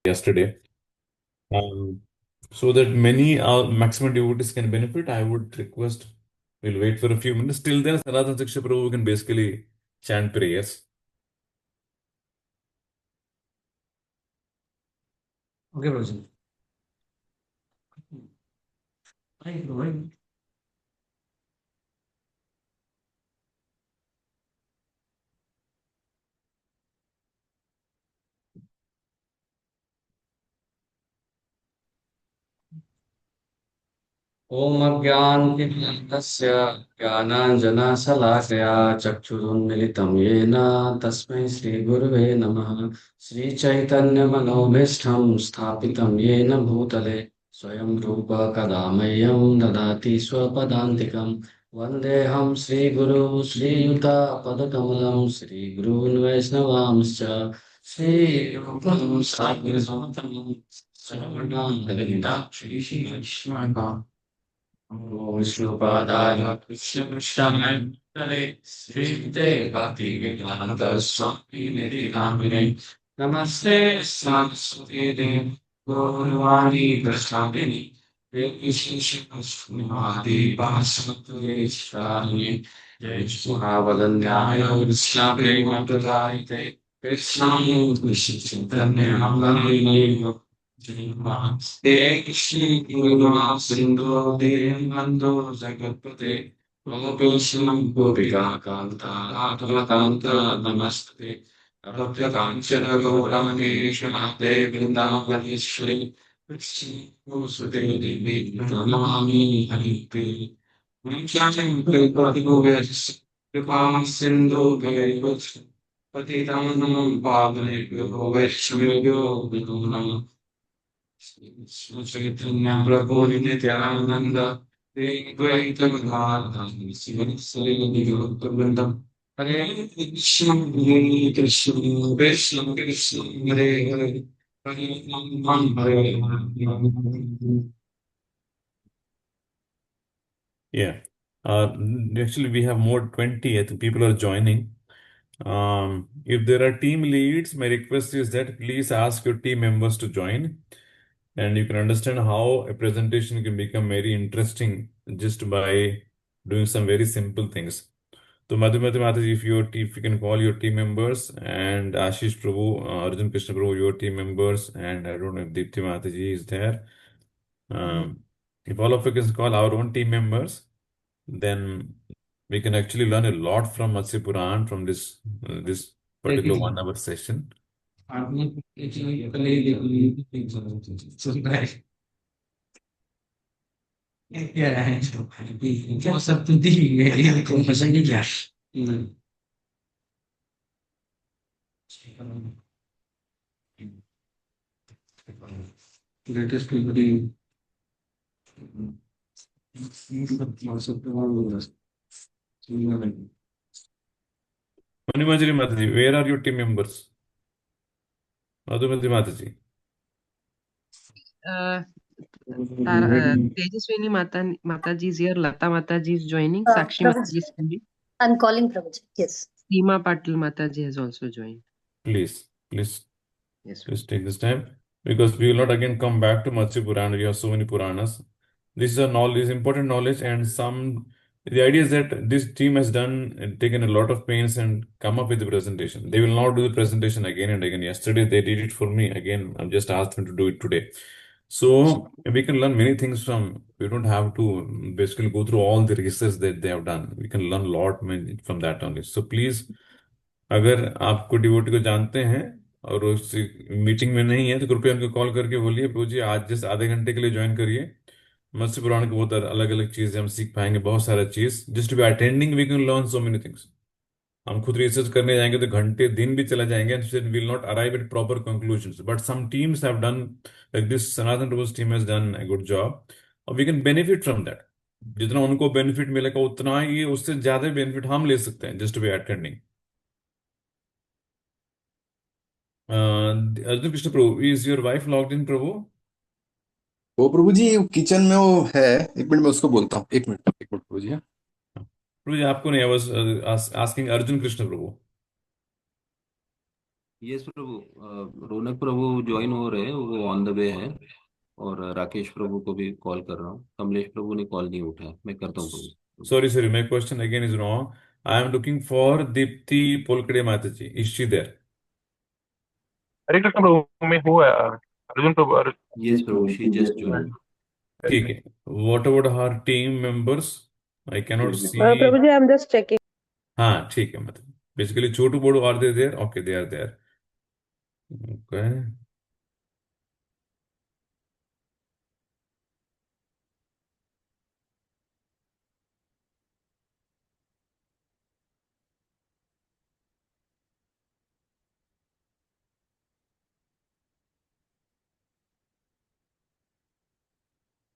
yesterday. Um, so that many maximum devotees can benefit, I would request we'll wait for a few minutes. Till then, Sanatan Shiksha Prabhu can basically chant prayers. Okay, Rosie. Hi, Roy. ॐ अज्ञानतिमिरस्य ज्ञानाञ्जनशलाकया चक्षुरुन्मिलितं येन तस्मै श्रीगुरुवे नमः। श्रीचैतन्यमनोभीष्टं स्थापितं येन भूतले स्वयं रूप कदा मह्यं ददाति स्वपदान्तिकं। वन्देऽहं श्रीगुरु श्रीयुतपदकमलं श्रीगुरून् वैष्णवांश्च श्रीरूपं साग्रजातं शरवणां श्रीशिवैष्णवान् विष्णुपादाय कृष्णपृष्ठाय तले श्रीते भक्तिवेदान्त स्वामी निधि नामिने नमस्ते सरस्वती देव गौरवाणी प्रसादिनी विशेषणस्मिमादि भास्वतवेश्वराणि जय महावदन्याय कृष्णप्रेम प्रदायिते कृष्णाय कृष्णचैतन्य श्री गुरु सिंधु दीनबंधु जगत्पते गोपीशं गोपिका कांता राधाकांत नमस्ते अभद्र कांचन गौरांगेश नाथे वृंदावनेश्वरी कृष्ण सुते देवी नमामि हरिप्रे कृपा सिंधु पतितानां पावनेभ्यो वैष्णवेभ्यो नमो नमः। चैतन्य प्रभु नित्यानंद द्वैत गदाधर शिवसरेन्द्रवृंदम हरे कृष्ण कृष्ण कृष्ण हरे हरे हरे राम हरे Ram. Yeah. Actually, we have more 20. I think people are joining. If there are team leads, my request is that please ask your team members to join. And you can understand how a presentation can become very interesting just by doing some very simple things. So, Madhumati Mataji, if you can call your team members, and Ashish Prabhu, Arjun Krishna Prabhu, your team members, and I don't know if Deepti Mataji is there. If all of you can call our own team members, then we can actually learn a lot from Matsya Puran from this particular 1 hour session. Greatest people. Manimajri Mataji, where are your team members? Madhumati Mataji. Uh, Tejaswini Mataji is here. Lata Mataji is joining. Sakshi Prabhuji, Mataji is coming. I'm calling Prabhuji. Yes. Seema Patil Mataji has also joined. Please Yes. take this time, because we will not again come back to Matsya Purana. We have so many Puranas. This is a knowledge, important knowledge, and the idea is that this team has taken a lot of pains and come up with the presentation. They will not do the presentation again and again. Yesterday they did it for me. Again, I've just asked them to do it today. So we can learn many things from. We don't have to basically go through all the research that they have done. We can learn a lot from that only. So please, अगर आपको devotee को जानते हैं और उस meeting में नहीं है, तो कृपया उनको कॉल करके बोलिए, प्रभु जी आज जस्ट आधे घंटे के लिए ज्वाइन करिए। मत्स्य पुराण के बहुत अलग अलग चीजें हम सीख पाएंगे, बहुत सारा चीज। Just be attending we can learn so many things. हम खुद रिसर्च करने जाएंगे तो घंटे दिन भी चला जाएंगे, and will not arrive at proper conclusions. But some teams have done like this, Sanatan Prabhu's team has done a good job, और we can benefit from that. जितना उनको बेनिफिट मिलेगा उतना ही, उससे ज्यादा बेनिफिट हम ले सकते हैं just be attending. Arjun Krishna Prabhu, is your wife logged in Prabhu? वो प्रभु जी किचन में वो है, 1 मिनट में उसको बोलता हूँ। 1 मिनट प्रभु जी। हाँ प्रभु जी आपको नहीं, I was asking Arjun Krishna Prabhu. Yes Prabhu, Raunak Prabhu join हो रहे हैं, वो ऑन द वे है। और राकेश प्रभु को भी कॉल कर रहा हूँ, कमलेश प्रभु ने कॉल नहीं उठाया, मैं करता हूँ प्रभु। Sorry, my question again is wrong. I am looking for Dipti Polkade Mataji. Is she there? हरे कृष्ण प्रभु में हुआ Arjun Prabhu yes Prabhu, she just join. ठीक है. What about her team members? I cannot see. Prabhuji, I'm just checking. हाँ ठीक है, मतलब basically Chhotu बोड़ू are they there? Okay, they are there. Okay.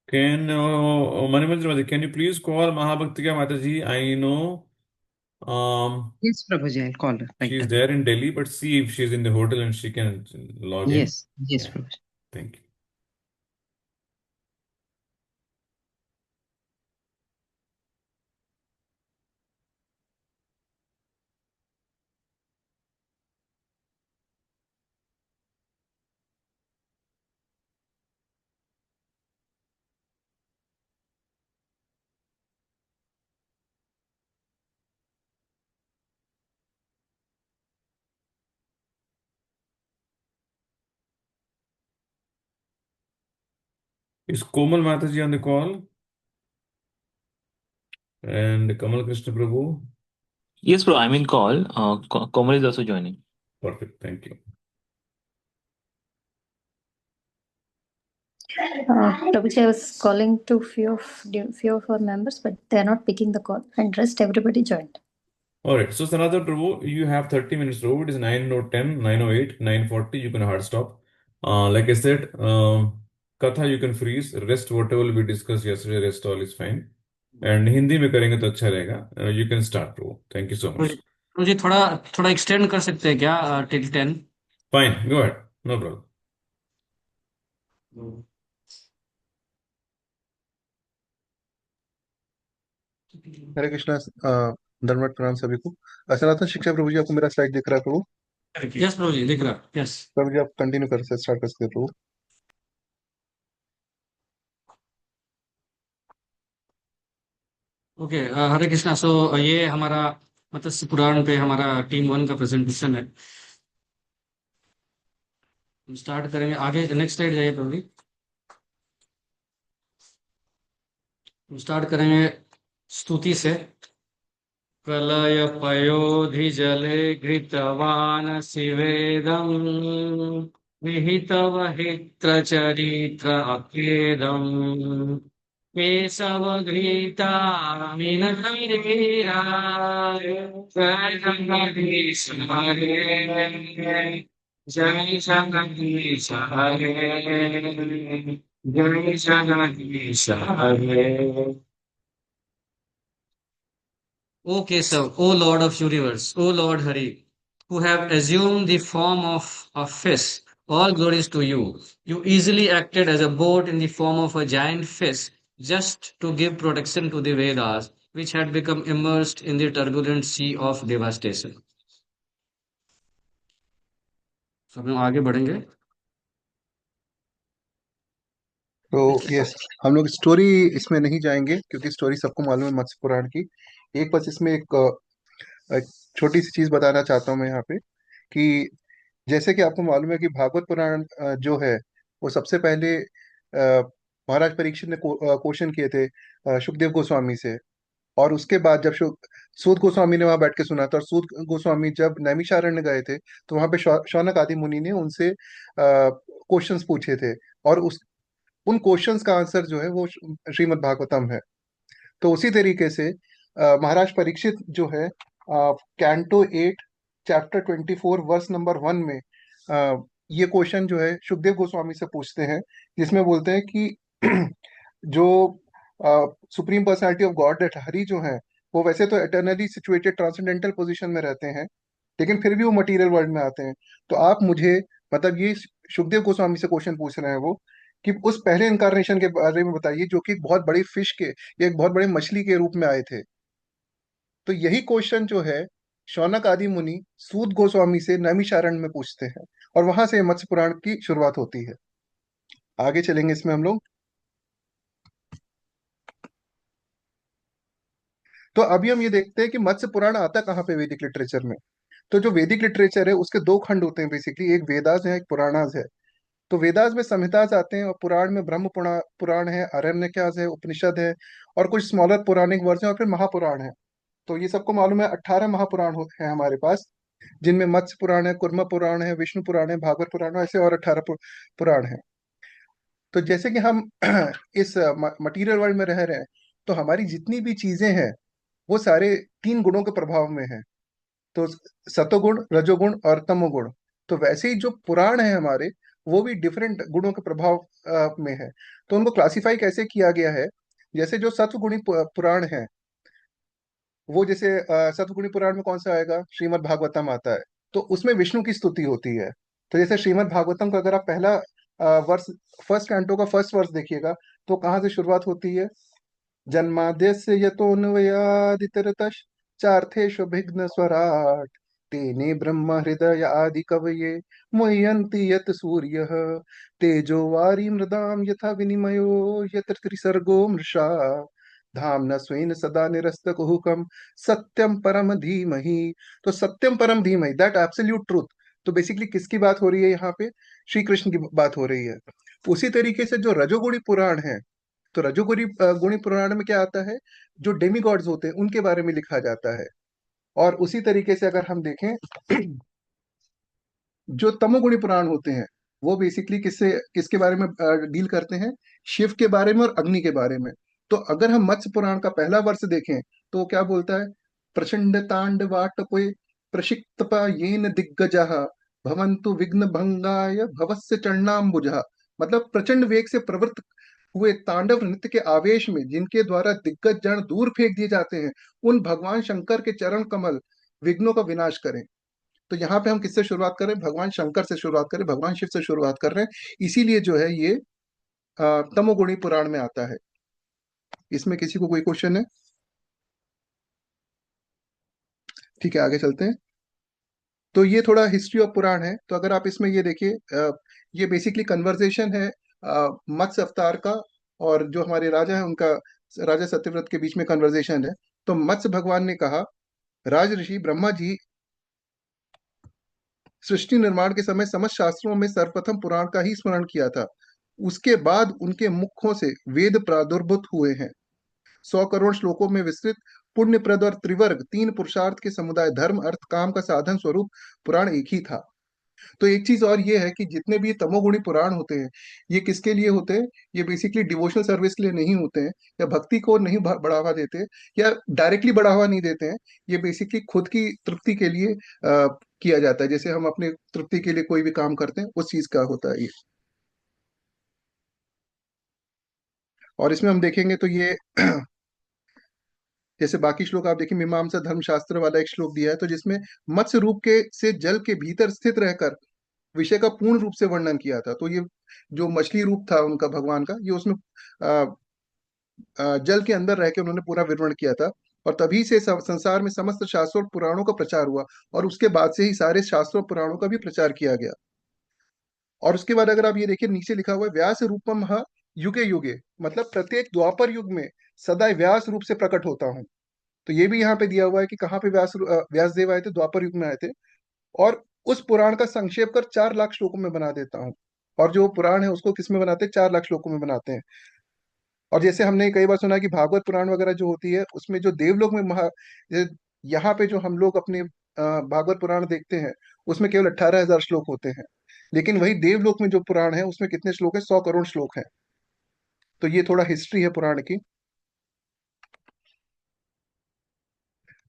Can Manimantra Mataji, can you please call Mahabhaktika Mataji? I know Yes, Prabhuji, I'll call her right she's away. there in Delhi, but see if she's in the hotel and she can log in. Yes, yes, Yeah. Prabhuji. Thank you. Is Komal Mataji on the call? And Kamal Krishna Prabhu? Yes, bro. I'm in call. Komal is also joining. Perfect. Thank you. Prabhuji, I was calling to few of our members, but they're not picking the call, and rest everybody joined. All right. So, Sanatana Prabhu, you have 30 minutes, Prabhu. It is 9:10, 9:08, 9:40. You can hard stop. Like I said, Katha you can freeze. Rest, whatever we discussed yesterday, rest all is fine. And Hindi में करेंगे तो अच्छा रहेगा. You can start, Prabhu. Thank you so much. मुझे थोड़ा थोड़ा extend कर सकते हैं क्या till 10? Fine. Go ahead. No problem. हरे कृष्णा। धन्यवाद, प्रणाम सभी को। सनातन शिक्षा प्रभु जी, आपको मेरा स्लाइड दिख रहा है प्रभु? यस प्रभु जी, दिख रहा। यस प्रभु जी, आप कंटिन्यू कर सकते, स्टार्ट कर सकते हैं प्रभु। ओके, हरे कृष्णा। सो ये हमारा मत्स्य पुराण पे हमारा टीम 1 का प्रेजेंटेशन है। हम स्टार्ट करेंगे। आगे नेक्स्ट स्लाइड जाइए प्रभु जी। हम स्टार्ट करेंगे स्तुति से। प्रलय पयोधि जले घृतवान शिवेदम विहितवहित्र चरित्र अखेदम केशवघृता मीनवीरा जय जगदीश हरे, जय जगदीश हरे, जय जगदीश हरे। O Kesav, O Lord of universe, O Lord Hari, who have assumed the form of a fish, all glories to you. You easily acted as a boat in the form of a giant fish just to give protection to the Vedas, which had become immersed in the turbulent sea of devastation. सब हम आगे बढ़ेंगे। तो yes, हम लोग story इसमें नहीं जाएंगे क्योंकि स्टोरी सबको मालूम है मत्स्य पुराण की। एक बस इसमें एक छोटी सी चीज बताना चाहता हूँ मैं यहाँ पे, कि जैसे कि आपको मालूम है कि भागवत पुराण जो है वो सबसे पहले महाराज परीक्षित ने क्वेश्चन किए थे सुखदेव गोस्वामी से। और उसके बाद जब सूत गोस्वामी ने वहां बैठ के सुना था, और सूत गोस्वामी जब नैमिषारण्य गए थे तो वहां पे शौनक आदि मुनि ने उनसे क्वेश्चंस पूछे थे, और उन क्वेश्चंस का आंसर जो है वो श्रीमद् भागवतम है। तो उसी तरीके से महाराज परीक्षित जो है कैंटो 8 चैप्टर 24 वर्स नंबर 1 में ये क्वेश्चन जो है सुखदेव गोस्वामी से पूछते हैं, जिसमें बोलते हैं कि जो supreme personality of Godhead Hari जो है वो वैसे तो एटर्नली सिचुएटेड ट्रांसेंडेंटल पोजीशन में रहते हैं, लेकिन फिर भी वो मटेरियल वर्ल्ड में आते हैं। तो आप मुझे मतलब ये सुखदेव गोस्वामी से क्वेश्चन पूछ रहे हैं वो, कि उस पहले इनकारनेशन के बारे में बताइए जो कि एक बहुत बड़ी फिश के या एक बहुत बड़ी मछली के रूप में आए थे। तो यही क्वेश्चन जो है शौनक आदि मुनि सूत गोस्वामी से नैमिषारण्य में पूछते हैं, और वहां से मत्स्य पुराण की शुरुआत होती है। आगे चलेंगे इसमें हम लोग। तो अभी हम ये देखते हैं कि मत्स्य पुराण आता कहाँ पे वैदिक लिटरेचर में। तो जो वैदिक लिटरेचर है उसके दो खंड होते हैं बेसिकली, एक वेदास है, एक पुराणास है। तो वेदास में संहितास आते हैं, और पुराण में ब्रह्म पुराण है, आरण्यकास है, उपनिषद है, और कुछ स्मॉलर पौराणिक वर्जन, और फिर महापुराण है। तो ये सबको मालूम है 18 महापुराण होते हैं हमारे पास, जिनमें मत्स्य पुराण है, कुर्म पुराण है, विष्णु पुराण है, भागवत पुराण है, ऐसे और 18 पुराण है। तो जैसे कि हम इस मटीरियल वर्ल्ड में रह रहे हैं, तो हमारी जितनी भी चीजें हैं वो सारे तीन गुणों के प्रभाव में है। तो सतोगुण, रजोगुण और तमोगुण। तो वैसे ही जो पुराण है हमारे, वो भी डिफरेंट गुणों के प्रभाव में है। तो उनको क्लासिफाई कैसे किया गया है, जैसे जो सत्वगुणी पुराण है, वो जैसे सतगुणी पुराण में कौन सा आएगा, श्रीमद् भागवतम आता है। तो उसमें विष्णु की स्तुति होती है। तो जैसे श्रीमद् भागवतम का अगर आप पहला वर्ष, फर्स्ट कैंटो का फर्स्ट वर्ष देखिएगा, तो कहाँ से शुरुआत होती है, जन्माद्यस्य यतोऽन्वयादितरतश्च चार्थेष्वभिघ्न स्वराट् तेने ब्रह्म हृदय आदि कवये मुह्यन्ति यत् सूर्यः तेजो वारी मृदाम यथा विनिमयो यत्र त्रिसर्गो मृषा धाम्ना स्वेन सदा निरस्तकुहकम् सत्यम परम धीमहि। तो सत्यम परम धीमहि, दैट एब्सोल्यूट ट्रूथ। तो बेसिकली किसकी बात हो रही है यहाँ पे, श्री कृष्ण की बात हो रही है। उसी तरीके से जो रजोगुणी पुराण है, तो रजोगुणी गुणी पुराण में क्या आता है, जो डेमी गॉड्स होते हैं उनके बारे में लिखा जाता है। और उसी तरीके से अगर हम देखें, जो तमोगुणी पुराण होते हैं, वो बेसिकली किसके बारे में डील करते हैं, शिव के बारे में और अग्नि के बारे में। तो अगर हम मत्स्य पुराण का पहला वर्ष देखें, तो वो क्या बोलता है, प्रचंड तांडवाटपे प्रक्षिप्तपा येन दिग्गजः भवन्तु विघ्न भंगाय भवस्य चरणाम्बुजः। मतलब प्रचंड वेग से प्रवृत्त हुए तांडव नृत्य के आवेश में जिनके द्वारा दिग्गज जन दूर फेंक दिए जाते हैं, उन भगवान शंकर के चरण कमल विघ्नों का विनाश करें। तो यहाँ पे हम किससे शुरुआत करें, भगवान शंकर से शुरुआत करें, भगवान शिव से शुरुआत कर रहे हैं। इसीलिए जो है ये तमोगुणी पुराण में आता है। इसमें किसी को कोई क्वेश्चन है? ठीक है, आगे चलते हैं। तो ये थोड़ा हिस्ट्री ऑफ पुराण है। तो अगर आप इसमें ये देखिए, ये बेसिकली कन्वर्सेशन है मत्स्य अवतार का और जो हमारे राजा है उनका, राजा सत्यव्रत के बीच में कन्वर्सेशन है। तो मत्स्य भगवान ने कहा, राज ऋषि ब्रह्मा जी सृष्टि निर्माण के समय समस्त शास्त्रों में सर्वप्रथम पुराण का ही स्मरण किया था। उसके बाद उनके मुखों से वेद प्रादुर्भूत हुए हैं। 100 करोड़ श्लोकों में विस्तृत पुण्यप्रद और त्रिवर्ग तीन पुरुषार्थ के समुदाय धर्म अर्थ काम का साधन स्वरूप पुराण एक ही था। तो एक चीज और ये है कि जितने भी तमोगुणी पुराण होते हैं, ये किसके लिए होते हैं, ये बेसिकली डिवोशनल सर्विस के लिए नहीं होते हैं, या भक्ति को नहीं बढ़ावा देते, या डायरेक्टली बढ़ावा नहीं देते हैं। ये बेसिकली खुद की तृप्ति के लिए किया जाता है। जैसे हम अपने तृप्ति के लिए कोई भी काम करते हैं, उस चीज का होता है ये। और इसमें हम देखेंगे तो ये जैसे बाकी श्लोक आप देखिए, मीमांसा धर्मशास्त्र वाला एक श्लोक दिया है, तो जिसमें मत्स्य रूप के से जल के भीतर स्थित रहकर विषय का पूर्ण रूप से वर्णन किया था। तो ये जो मछली रूप था उनका भगवान का, ये उसमें आ, जल के अंदर रह के उन्होंने पूरा विवरण किया था। और तभी से संसार में समस्त शास्त्रों और पुराणों का प्रचार हुआ, और उसके बाद से ही सारे शास्त्रों और पुराणों का भी प्रचार किया गया। और उसके बाद अगर आप ये देखिए, नीचे लिखा हुआ है व्यास रूपम युगे युगे, मतलब प्रत्येक द्वापर युग में सदा व्यास रूप से प्रकट होता हूँ। तो ये भी यहाँ पे दिया हुआ है कि कहाँ पे व्यास देव आए थे, द्वापर युग में आए थे। और उस पुराण का संक्षेप कर 4 लाख श्लोकों में बना देता हूँ। और जो पुराण है उसको किस में बनाते हैं, 4 लाख श्लोकों में बनाते हैं। और जैसे हमने कई बार सुना कि भागवत पुराण वगैरह जो होती है, उसमें जो देवलोक में यहाँ पे जो हम लोग अपने भागवत पुराण देखते हैं, उसमें केवल 18,000 श्लोक होते हैं। लेकिन वही देवलोक में जो पुराण है उसमें कितने श्लोक है, 100 करोड़ श्लोक है। तो ये थोड़ा हिस्ट्री है पुराण की।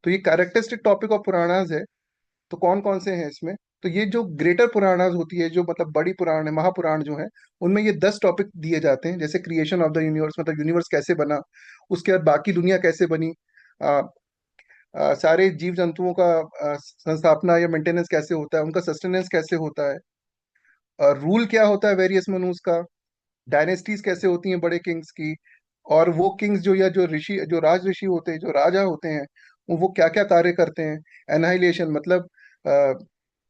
तो ये कैरेक्टरिस्टिक टॉपिक ऑफ पुराणास है। तो कौन कौन से हैं इसमें, तो ये जो ग्रेटर पुराणास होती है, जो मतलब बड़ी पुराण है, महापुराण जो है, उनमें ये 10 टॉपिक दिए जाते हैं। जैसे क्रिएशन ऑफ द यूनिवर्स, मतलब यूनिवर्स कैसे बना, उसके बाद बाकी दुनिया कैसे बनी, आ, सारे जीव जंतुओं का संस्थापना या मेंटेनेंस कैसे होता है, उनका सस्टेनेंस कैसे होता है, रूल क्या होता है वेरियस मनुज का, डायनेस्टीज कैसे होती हैं बड़े किंग्स की, और वो किंग्स जो, या जो ऋषि, जो राज ऋषि होते हैं, जो राजा होते हैं, वो क्या क्या कार्य करते हैं। एनाहिलेशन मतलब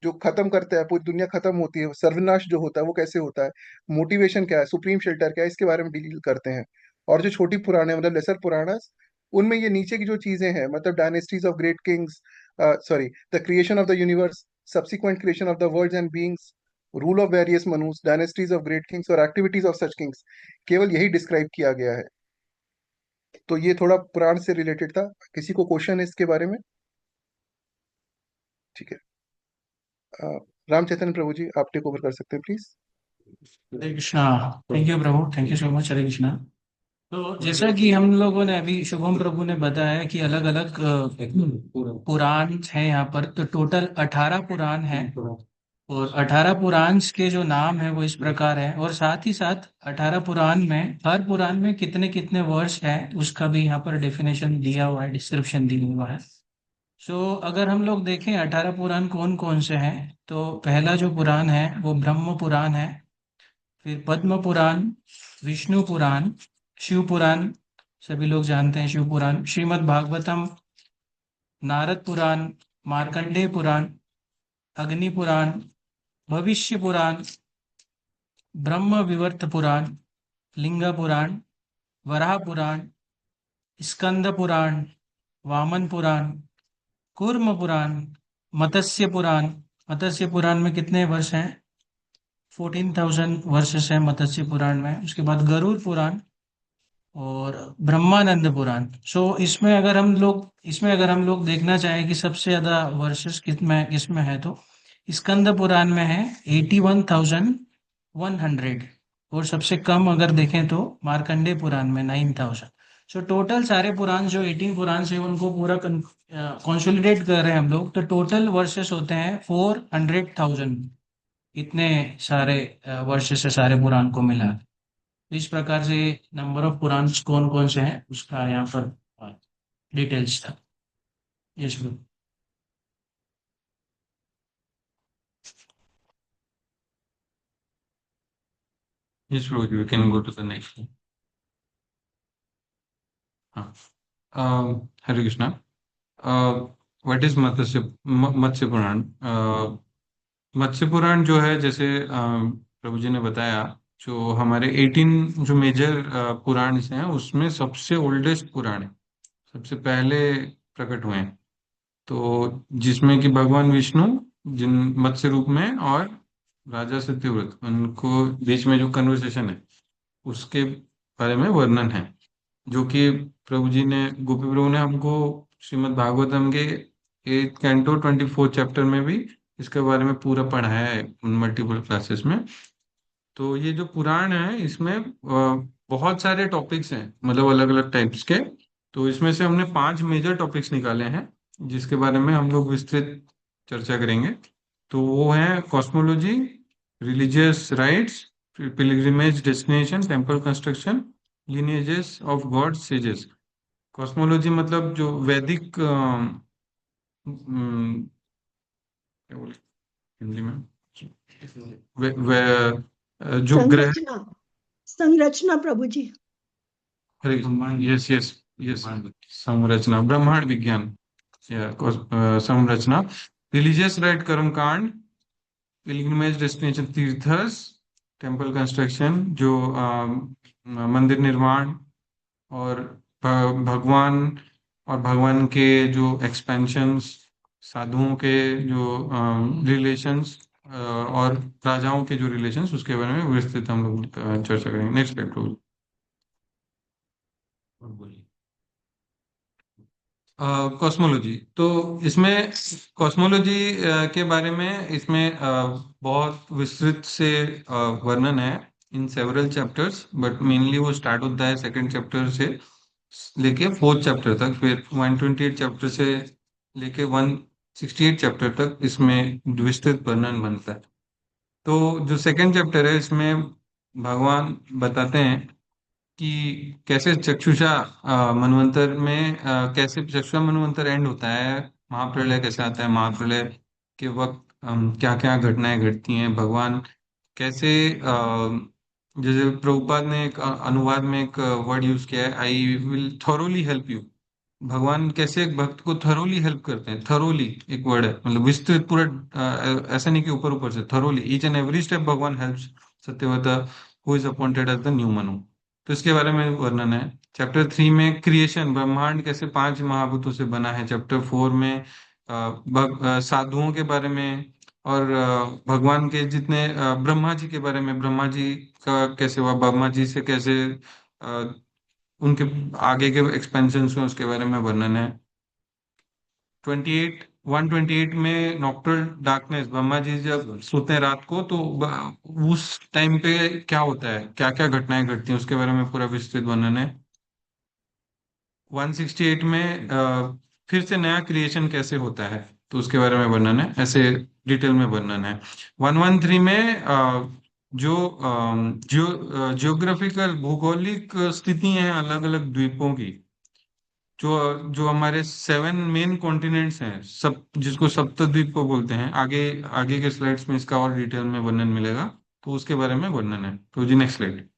जो खत्म करता है, पूरी दुनिया खत्म होती है, सर्वनाश जो होता है वो कैसे होता है। मोटिवेशन क्या है, सुप्रीम शेल्टर क्या है, इसके बारे में डील करते हैं। और जो छोटी पुराणे मतलब लेसर पुराणास, उनमें ये नीचे की जो चीजें हैं, मतलब dynasties of great kings, sorry, the creation of the universe, subsequent creation of the worlds and beings, rule of various Manus, dynasties of great kings और एक्टिविटीज ऑफ सच किंग्स, केवल यही डिस्क्राइब किया गया है। तो ये थोड़ा पुराण से रिलेटेड था। किसी को क्वेश्चन है इसके बारे में? ठीक है। राम चैतन्य प्रभु जी, आप टेक ओवर कर सकते हैं please. Hare Krishna. Thank you Prabhu, thank you so much. Hare Krishna. तो जैसा कि हम लोगों ने अभी शुभम प्रभु ने बताया कि अलग अलग पुराण हैं यहाँ पर, तो टोटल 18 पुराण हैं। और 18 पुराण के जो नाम है वो इस प्रकार है, और साथ ही साथ 18 पुराण में हर पुराण में कितने कितने वर्ष है उसका भी यहाँ पर डेफिनेशन दिया हुआ है, डिस्क्रिप्शन दिया हुआ है। सो अगर हम लोग देखें 18 पुराण कौन कौन से हैं, तो पहला जो पुराण है वो ब्रह्म पुराण है, फिर पद्म पुराण, विष्णु पुराण, शिव पुराण, सभी लोग जानते हैं शिव पुराण, श्रीमद् भागवतम, नारद पुराण, मार्कंडेय पुराण, अग्नि पुराण, भविष्य पुराण, ब्रह्म विवर्त पुराण, लिंग पुराण, वराह पुराण, स्कंद पुराण, वामन पुराण, कूर्म पुराण, मत्स्य पुराण। मत्स्य पुराण में कितने वर्ष हैं? 14,000 वर्सेस है मत्स्य पुराण में। उसके बाद गरुड़ पुराण और ब्रह्मानंद पुराण। इसमें अगर हम लोग देखना चाहें कि सबसे ज्यादा वर्सेस किसमें है, तो स्कंद पुराण में है 81,100। और सबसे कम अगर देखें तो मार्कंडेय पुराण में 9,000। सो टोटल सारे पुराण जो 18 पुराण से उनको पूरा कंसोलिडेट कर रहे हैं हम लोग, तो टोटल वर्सेस होते हैं 400,000। इतने सारे वर्सेस से सारे पुराण को मिला। तो इस प्रकार से नंबर ऑफ पुराण कौन कौन से हैं उसका यहाँ पर डिटेल्स था। Yes Guru. Yes, Rohit, we can go to the next one. हाँ, हरे कृष्णा। व्हाट इज मत्स्य पुराण? मत्स्य पुराण जो है, जैसे प्रभु जी ने बताया, जो हमारे 18 जो मेजर पुराण हैं उसमें सबसे ओल्डेस्ट पुराण है, सबसे पहले प्रकट हुए हैं। तो जिसमें कि भगवान विष्णु जिन मत्स्य रूप में और राजा सत्यव्रत उनको बीच में जो कन्वर्सेशन है उसके बारे में वर्णन है, जो कि प्रभु जी ने, गोपी प्रभु ने हमको श्रीमद् भागवतम के 8th कैंटो 24th चैप्टर में भी इसके बारे में पूरा पढ़ाया है मल्टीपल क्लासेस में। तो ये जो पुराण है इसमें बहुत सारे टॉपिक्स हैं, मतलब अलग अलग टाइप्स के। तो इसमें से हमने 5 मेजर टॉपिक्स निकाले हैं जिसके बारे में हम लोग विस्तृत चर्चा करेंगे। तो वो है cosmology, religious rights, pilgrimage destination, temple construction, lineages of gods sages। Cosmology मतलब जो वैदिक क्या बोले हिंदी में, जो ग्रह, संरचना, संरचना प्रभु जी। यस यस यस, संरचना, ब्रह्मांड विज्ञान, संरचना, रिलीजियस राइट, कर्म कांड, पिलग्रिमेज डेस्टिनेशन तीर्थस, टेम्पल कंस्ट्रक्शन जो मंदिर निर्माण, और भगवान और भगवान के जो एक्सपेंशंस, साधुओं के जो रिलेशंस, और राजाओं के जो रिलेशंस, उसके बारे में विस्तृत हम लोग चर्चा करेंगे। नेक्स्ट पेज बोलिए। कॉस्मोलॉजी, तो इसमें कॉस्मोलॉजी के बारे में इसमें बहुत विस्तृत से वर्णन है in several chapters, but mainly वो स्टार्ट होता है 2nd चैप्टर से लेके 4th चैप्टर तक, फिर 128 चैप्टर से लेके 168 चैप्टर तक इसमें विस्तृत वर्णन बनता है। तो जो 2nd चैप्टर है इसमें भगवान बताते हैं कि कैसे चक्षुषा मनवंतर में कैसे चक्षुषा मनवंतर एंड होता है, महाप्रलय कैसे आता है, महाप्रलय के वक्त क्या क्या घटनाएं घटती हैं, भगवान कैसे जैसे प्रभुपाद ने एक अनुवाद में एक वर्ड यूज किया है, I will thoroughly help you, भगवान कैसे एक भक्त को थरोली हेल्प करते हैं। थरोली एक वर्ड है, मतलब विस्तृत पूरा, ऐसा नहीं कि ऊपर ऊपर से, thoroughly each and every step Bhagavan helps Satyavrata who is appointed as the new Manu. तो इसके बारे में वर्णन है। चैप्टर 3 में क्रिएशन, ब्रह्मांड कैसे 5 महाभूतों से बना है। चैप्टर 4 में साधुओं के बारे में, और भगवान के जितने ब्रह्मा जी के बारे में, ब्रह्मा जी का कैसे हुआ, ब्रह्मा जी से कैसे उनके आगे के एक्सपेंशन में उसके बारे में वर्णन है। 128 में नॉक्टर्नल डार्कनेस, ब्रह्मा जी जब सोते हैं रात को तो उस टाइम पे क्या होता है, क्या क्या घटनाएं घटती हैं, उसके बारे में पूरा विस्तृत वर्णन है। 168 में फिर से नया क्रिएशन कैसे होता है, तो उसके बारे में वर्णन है, ऐसे डिटेल में वर्णन है। 113 में जो जियोग्राफिकल भौगोलिक स्थिति है अलग अलग द्वीपों की, जो जो हमारे 7 मेन कॉन्टिनेंट्स हैं, सब जिसको सप्तद्वीप को बोलते हैं। आगे आगे के स्लाइड्स में इसका और डिटेल में वर्णन मिलेगा, तो उसके बारे में वर्णन है। तो जी नेक्स्ट स्लाइड।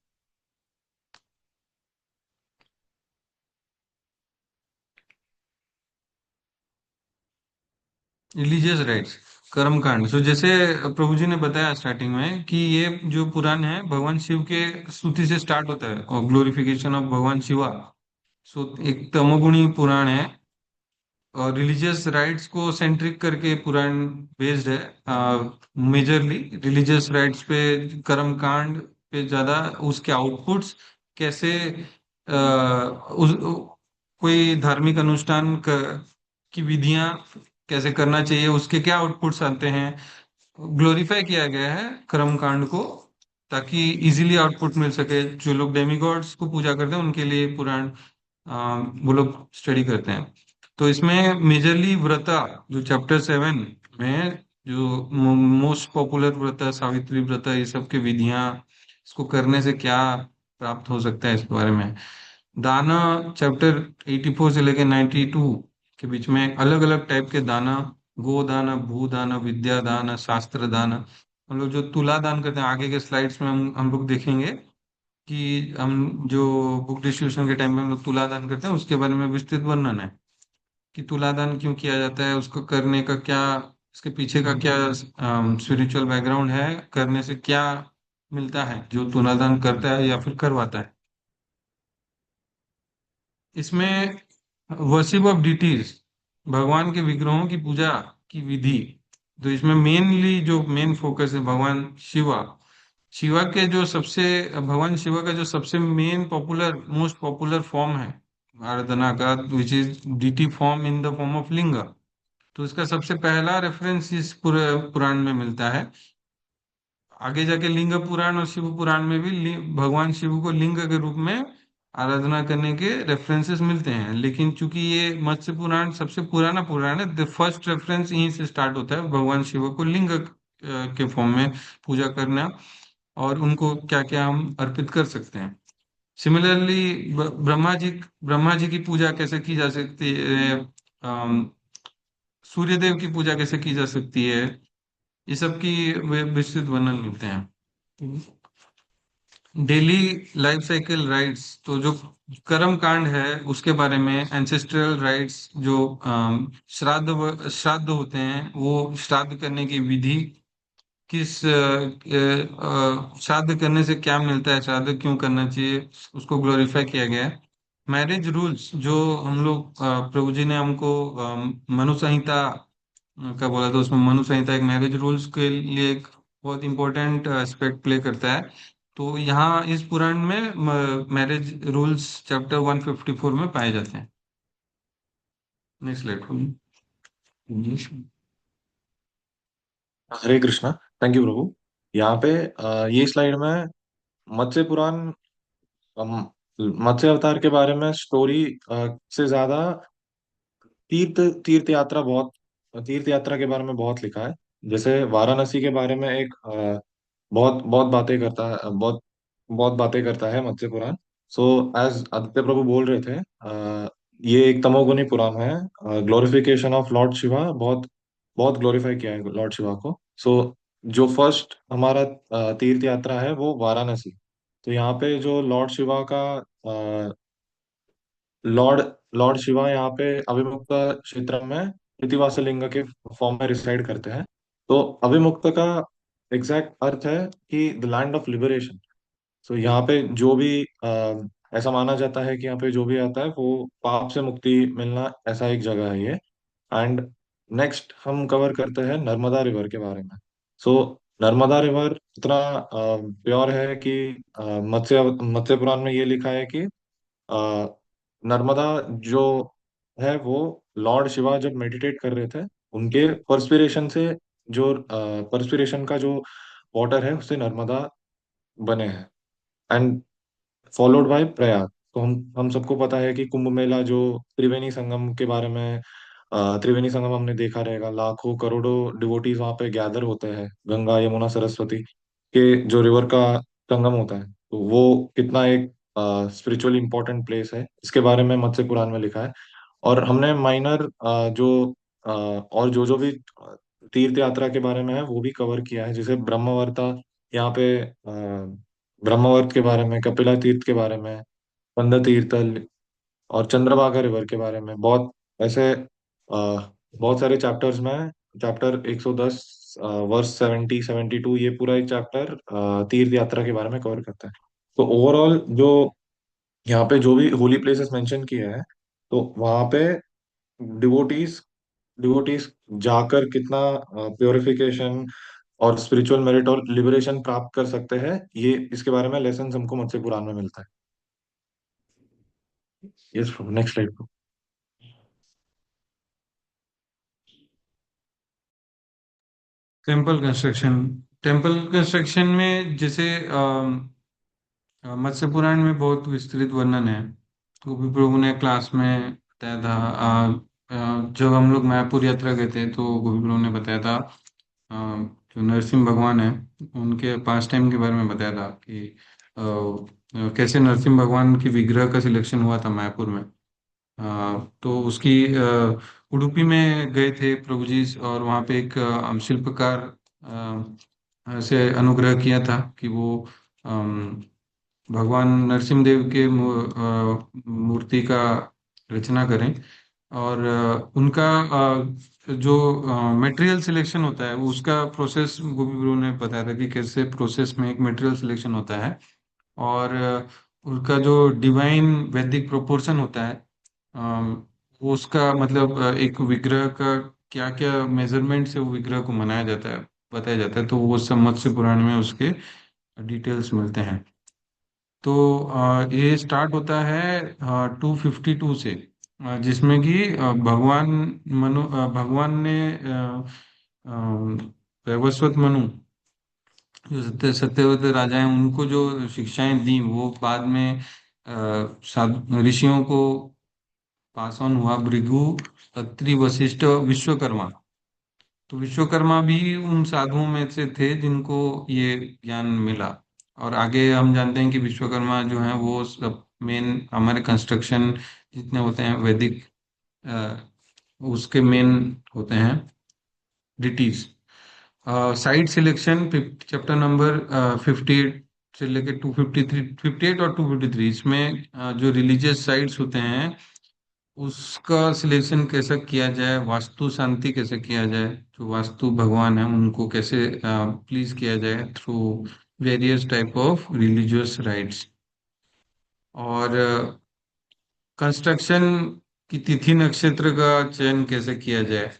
रिलीजियस राइट्स, कर्म कांड। सो जैसे प्रभु जी ने बताया स्टार्टिंग में कि ये जो पुराण है भगवान शिव के स्तुति से स्टार्ट होता है, और ग्लोरिफिकेशन ऑफ भगवान शिवा। सो एक तमोगुणी पुराण है, और रिलीजियस राइट्स को सेंट्रिक करके पुराण बेस्ड है। मेजरली रिलीजियस राइट्स पे, कर्म कांड पे ज्यादा, उसके आउटपुट्स कैसे, कोई धार्मिक अनुष्ठान की विधियां कैसे करना चाहिए, उसके क्या आउटपुट्स आते हैं, ग्लोरीफाई किया गया है कर्म कांड को, ताकि इजीली आउटपुट मिल सके। जो लोग डेमिगॉड्स को पूजा करते हैं उनके लिए पुराण वो लोग स्टडी करते हैं। तो इसमें मेजरली व्रता, जो चैप्टर 7 में जो मोस्ट पॉपुलर व्रत है, सावित्री व्रत, ये सब की विधियां, इसको करने से क्या प्राप्त हो सकता है, इस बारे में। दाना, चैप्टर 84 से लेकर 92 के बीच में अलग अलग टाइप के दाना, गोदान, भूदान, विद्या दान, शास्त्र दान। हम लोग जो तुला दान करते हैं, आगे के स्लाइड्स में हम लोग देखेंगे कि हम जो बुक डिस्ट्रीब्यूशन के टाइम में हम लोग तुला दान करते हैं, उसके बारे में विस्तृत वर्णन है कि तुला दान क्यों किया जाता है, उसको करने का क्या, इसके पीछे का क्या स्पिरिचुअल बैकग्राउंड है, करने से क्या मिलता है जो तुला दान करता है या फिर करवाता है। इसमें वर्शिप ऑफ डिटीज, भगवान के विग्रहों की पूजा की विधि। तो इसमें मेनली जो मेन फोकस है भगवान शिवा, शिवा के जो सबसे, भगवान शिवा का जो सबसे main popular, most popular form है आराधना का, which is deity form in the form of linga. तो इसका सबसे पहला रेफरेंस इस पूरे पुराण में मिलता है। आगे जाके लिंग पुराण और शिव पुराण में भी भगवान शिव को लिंग के रूप में आराधना करने के रेफरेंसेस मिलते हैं। लेकिन चूंकि ये मत्स्य पुराण सबसे पुराना पुराण है, द फर्स्ट रेफरेंस यहीं से स्टार्ट होता है, भगवान शिव को लिंग के फॉर्म में पूजा करना, और उनको क्या क्या हम अर्पित कर सकते हैं। सिमिलरली ब्रह्मा जी की पूजा कैसे की जा सकती है, सूर्य देव की पूजा कैसे की जा सकती है, ये सब की विस्तृत वर्णन मिलते हैं। डेली लाइफ साइकिल राइट्स, तो जो कर्म कांड है उसके बारे में, एंसेस्ट्रल राइट्स, जो श्राद्ध होते हैं, वो श्राद्ध करने की विधि, किस श्राद्ध करने से क्या मिलता है, श्राद्ध क्यों करना चाहिए, उसको ग्लोरीफाई किया गया है। मैरिज रूल्स, जो हम लोग प्रभु जी ने हमको मनु संहिता का बोला था, उसमें मनु संहिता एक मैरिज रूल्स के लिए एक बहुत इंपॉर्टेंट एस्पेक्ट प्ले करता है। तो यहाँ इस पुराण में मैरिज रूल्स चैप्टर 154 में पाए जाते हैं। Next slide. Hare Krishna. Thank you Prabhu. यहाँ पे ये स्लाइड में मत्स्य पुराण, मत्स्य अवतार के बारे में स्टोरी से ज्यादा तीर्थ तीर्थ यात्रा बहुत तीर्थ यात्रा के बारे में बहुत लिखा है। जैसे वाराणसी के बारे में एक बहुत बहुत बातें करता है, बहुत बहुत बातें करता है मत्स्य पुराण। सो एज आदित्य प्रभु बोल रहे थे, ये एक तमोगुनी पुराण है। ग्लोरिफिकेशन ऑफ लॉर्ड शिवा, बहुत बहुत ग्लोरीफाई किया है लॉर्ड शिवा को। सो जो फर्स्ट हमारा तीर्थ यात्रा है वो वाराणसी। तो यहाँ पे जो लॉर्ड शिवा का लॉर्ड लॉर्ड शिवा यहाँ पे अभिमुक्त क्षेत्र में कृतिवास लिंग के फॉर्म में रिसाइड करते हैं। तो अभिमुक्त का एग्जैक्ट अर्थ है कि द लैंड ऑफ लिबरेशन। तो यहाँ पे जो भी ऐसा माना जाता है कि यहाँ पे जो भी आता है वो पाप से मुक्ति मिलना, ऐसा एक जगह है ये। एंड नेक्स्ट हम कवर करते हैं नर्मदा रिवर के बारे में। सो नर्मदा रिवर इतना प्योर है कि मत्स्य मत्स्य पुराण में ये लिखा है कि अ, नर्मदा जो है वो लॉर्ड शिवा जब मेडिटेट कर रहे थे, उनके पर्सपिरेशन से, जो पर्सपिरेशन का जो वाटर है उससे नर्मदा बने हैं। And followed by Prayag. तो हम सबको पता है कि कुंभ मेला जो त्रिवेणी संगम के बारे में, त्रिवेणी संगम हमने देखा रहेगा, लाखों करोड़ों डिवोटीज वहां पे गैदर होते हैं, गंगा यमुना सरस्वती के जो रिवर का संगम होता है। तो वो कितना एक स्पिरिचुअली इंपॉर्टेंट प्लेस है, इसके बारे में मत्स्य पुराण में लिखा है। और हमने माइनर जो और जो भी तीर्थ यात्रा के बारे में है वो भी कवर किया है, जैसे ब्रह्मवर्ता यहाँ पे, ब्रह्मवर्त के बारे में, कपिला तीर्थ के बारे में, पंद तीर्थ और चंद्रभागा रिवर के बारे में बहुत ऐसे बहुत सारे चैप्टर्स में। चैप्टर 110 वर्स 70 72 ये पूरा एक चैप्टर तीर्थ यात्रा के बारे में कवर करता है। तो ओवरऑल जो यहाँ पे जो भी होली प्लेसेस मेंशन किए हैं, तो वहाँ पे डिवोटीज डिवोटीज जाकर कितना प्योरिफिकेशन और स्पिरिचुअल मेरिट और लिबरेशन प्राप्त कर सकते हैं, ये इसके बारे में लेसन हमको मत्स्य पुराण में मिलता है। Yes, next slide. Temple construction में जैसे मत्स्य पुराण में बहुत विस्तृत वर्णन है। तो भी प्रभु ने क्लास में बताया था। जब हम लोग मायापुर यात्रा गए थे तो गोभी प्रभु ने बताया था, जो नरसिंह भगवान है उनके पास टाइम के बारे में बताया था कि कैसे नरसिंह भगवान की विग्रह का सिलेक्शन हुआ था मायापुर में। तो उसकी उडुपी में गए थे प्रभु जी, और वहाँ पे एक शिल्पकार से अनुग्रह किया था कि वो भगवान नरसिंह देव के मूर्ति का रचना करें। और उनका जो मटेरियल सिलेक्शन होता है वो उसका प्रोसेस गोपी गुरु ने बताया था कि कैसे प्रोसेस में एक मटेरियल सिलेक्शन होता है। और उनका जो डिवाइन वैदिक प्रोपोर्शन होता है, वो उसका मतलब एक विग्रह का क्या क्या मेजरमेंट से वो विग्रह को बनाया जाता है, बताया जाता है। तो वो सब मत्स्य पुराण में उसके डिटेल्स मिलते हैं। तो ये स्टार्ट होता है 252 से, जिसमें कि भगवान ने वैवस्वत मनु, जो सत्यव्रत राजा हैं, उनको जो शिक्षाएं दी वो बाद में ऋषियों को पास ऑन हुआ। भृगु, अत्रि, वशिष्ठ, विश्वकर्मा। तो विश्वकर्मा भी उन साधुओं में से थे जिनको ये ज्ञान मिला। और आगे हम जानते हैं कि विश्वकर्मा जो है वो सब मेन हमारे कंस्ट्रक्शन जितने होते हैं वैदिक, उसके मेन होते हैं deities. Site selection chapter number 58 से लेके 253, 58 और 253, इसमें जो रिलीजियस साइट्स होते हैं उसका सिलेक्शन कैसे किया जाए, वास्तु शांति कैसे किया जाए, जो वास्तु भगवान है उनको कैसे प्लीज किया जाए through various type of religious rights. और कंस्ट्रक्शन की तिथि नक्षत्र का चयन कैसे किया जाए,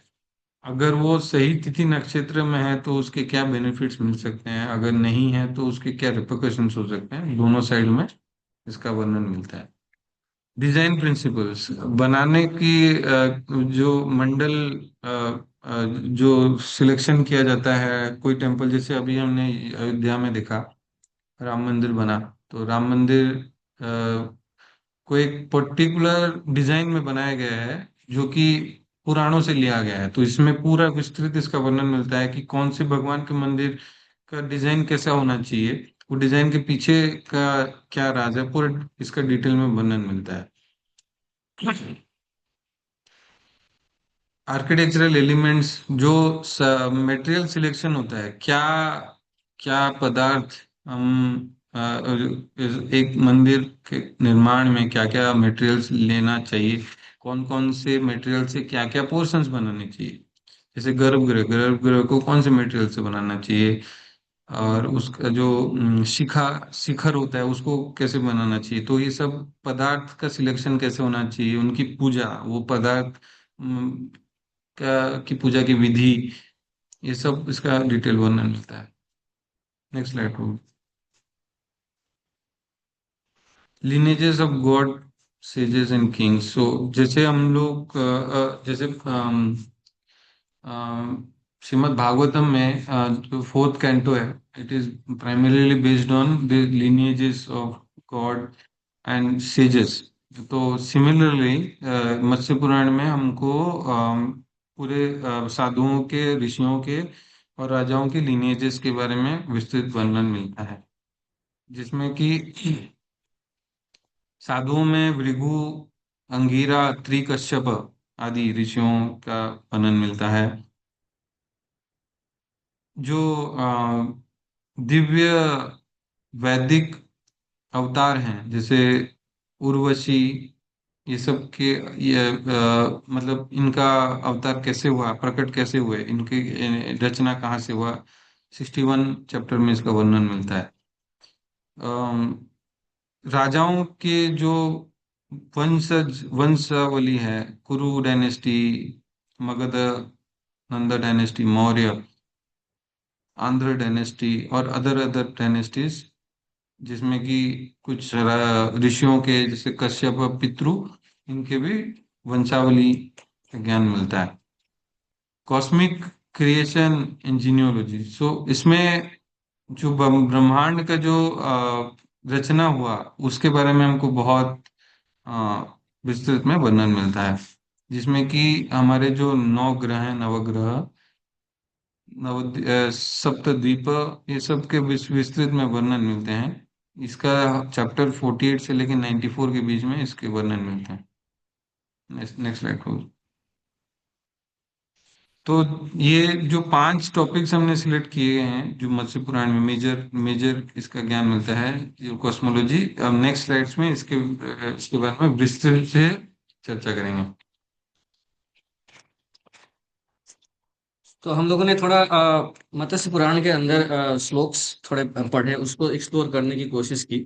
अगर वो सही तिथि नक्षत्र में है तो उसके क्या बेनिफिट्स मिल सकते हैं, अगर नहीं है तो उसके क्या रिpercussions हो सकते हैं, दोनों साइड में इसका वर्णन मिलता है। डिजाइन प्रिंसिपल्स बनाने की, जो मंडल, जो सिलेक्शन किया जाता है कोई टेम्पल, जैसे अभी हमने अयोध्या में देखा राम मंदिर बना। तो राम मंदिर को एक पर्टिकुलर डिजाइन में बनाया गया है जो कि पुराणों से लिया गया है। तो इसमें पूरा विस्तृत इसका वर्णन मिलता है कि कौन से भगवान के मंदिर का डिजाइन कैसा होना चाहिए, वो डिजाइन के पीछे का क्या राज है, पूरा इसका डिटेल में वर्णन मिलता है। आर्किटेक्चरल एलिमेंट्स, जो मटेरियल सिलेक्शन होता है, क्या क्या पदार्थ हम एक मंदिर के निर्माण में क्या क्या मटेरियल्स लेना चाहिए, कौन कौन से मटेरियल से क्या क्या पोर्शंस बनाने चाहिए। जैसे गर्भगृह को कौन से मटेरियल से बनाना चाहिए, और उसका जो शिखर होता है उसको कैसे बनाना चाहिए। तो ये सब पदार्थ का सिलेक्शन कैसे होना चाहिए, उनकी पूजा, वो पदार्थ की पूजा की विधि, ये सब इसका डिटेल वर्णन मिलता है। नेक्स्ट स्लाइड को। Lineages of God, sages and kings. So जैसे हम लोग जैसे श्रीमद् भागवतम में जो फोर्थ कैंटो है, it is primarily based on the lineages of God and sages. तो सिमिलरली मत्स्य पुराण में हमको पूरे साधुओं के, ऋषियों के और राजाओं के लिनिएजेस के बारे में विस्तृत वर्णन मिलता है, जिसमें कि साधुओं में भृगु, अंगिरा, अत्रि, कश्यप आदि ऋषियों का वर्णन मिलता है। जो दिव्य वैदिक अवतार हैं, जैसे उर्वशी, ये सब के ये मतलब इनका अवतार कैसे हुआ, प्रकट कैसे हुए, इनकी रचना कहाँ से हुआ, 61 चैप्टर में इसका वर्णन मिलता है। राजाओं के जो वंशावली है, कुरु dynasty, Magadh, Nanda dynasty, Maurya, Andhra dynasty और अदर अदर डायनेस्टीज, जिसमें कि कुछ ऋषियों के जैसे कश्यप, पितृ, इनके भी वंशावली का ज्ञान मिलता है। Cosmic creation इंजीनियोलॉजी। सो इसमें जो ब्रह्मांड का जो रचना हुआ उसके बारे में हमको बहुत अ, विस्तृत में वर्णन मिलता है, जिसमें कि हमारे जो 9 ग्रह हैं, नवग्रह, सप्तद्वीप, ये सब के विस्तृत में वर्णन मिलते हैं। इसका चैप्टर 48 से लेकर 94 के बीच में इसके वर्णन मिलते हैं। नेक्स्ट स्लाइड को। तो ये जो 5 टॉपिक्स हमने सिलेक्ट किए हैं, जो मत्स्य पुराण में मेजर मेजर इसका ज्ञान मिलता है, जो कॉस्मोलॉजी। अब नेक्स्ट स्लाइड्स में इसके बारे में विस्तृत से चर्चा करेंगे। तो हम लोगों ने थोड़ा मत्स्य पुराण के अंदर श्लोक्स थोड़े पढ़े, उसको एक्सप्लोर करने की कोशिश की।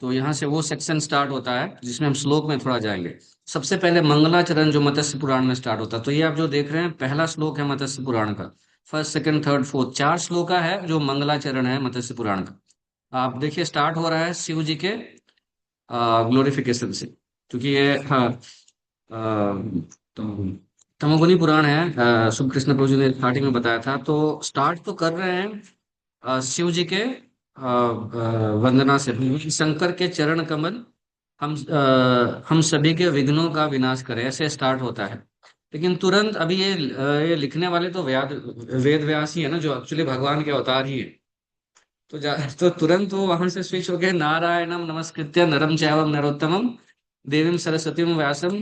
तो यहाँ से वो सेक्शन स्टार्ट होता है जिसमें हम श्लोक में थोड़ा जाएंगे। सबसे पहले मंगलाचरण जो मत्स्य पुराण में स्टार्ट होता है, तो ये आप जो देख रहे हैं पहला श्लोक है मत्स्य पुराण का। फर्स्ट, सेकंड, थर्ड, फोर्थ, 4 श्लोक का है जो मंगलाचरण है मत्स्य पुराण का। आप देखिए, स्टार्ट हो रहा है शिव जी के ग्लोरिफिकेशन से, क्योंकि ये हाँ तो तमोगुनी पुराण है। शुभ कृष्ण प्रभु जी ने स्टार्टिंग में बताया था। तो स्टार्ट तो कर रहे हैं शिव जी के वंदना से। शंकर के चरण कमल हम सभी के विघ्नों का विनाश करें, ऐसे स्टार्ट होता है। लेकिन तुरंत अभी ये लिखने वाले तो वेद व्यास ही है ना, जो एक्चुअली भगवान के अवतार ही है। तो तुरंत वो वहां से स्विच हो गए, नारायणम नमस्कृत्य नरम चैवम नरोत्तमम देवीम सरस्वतीम व्यासम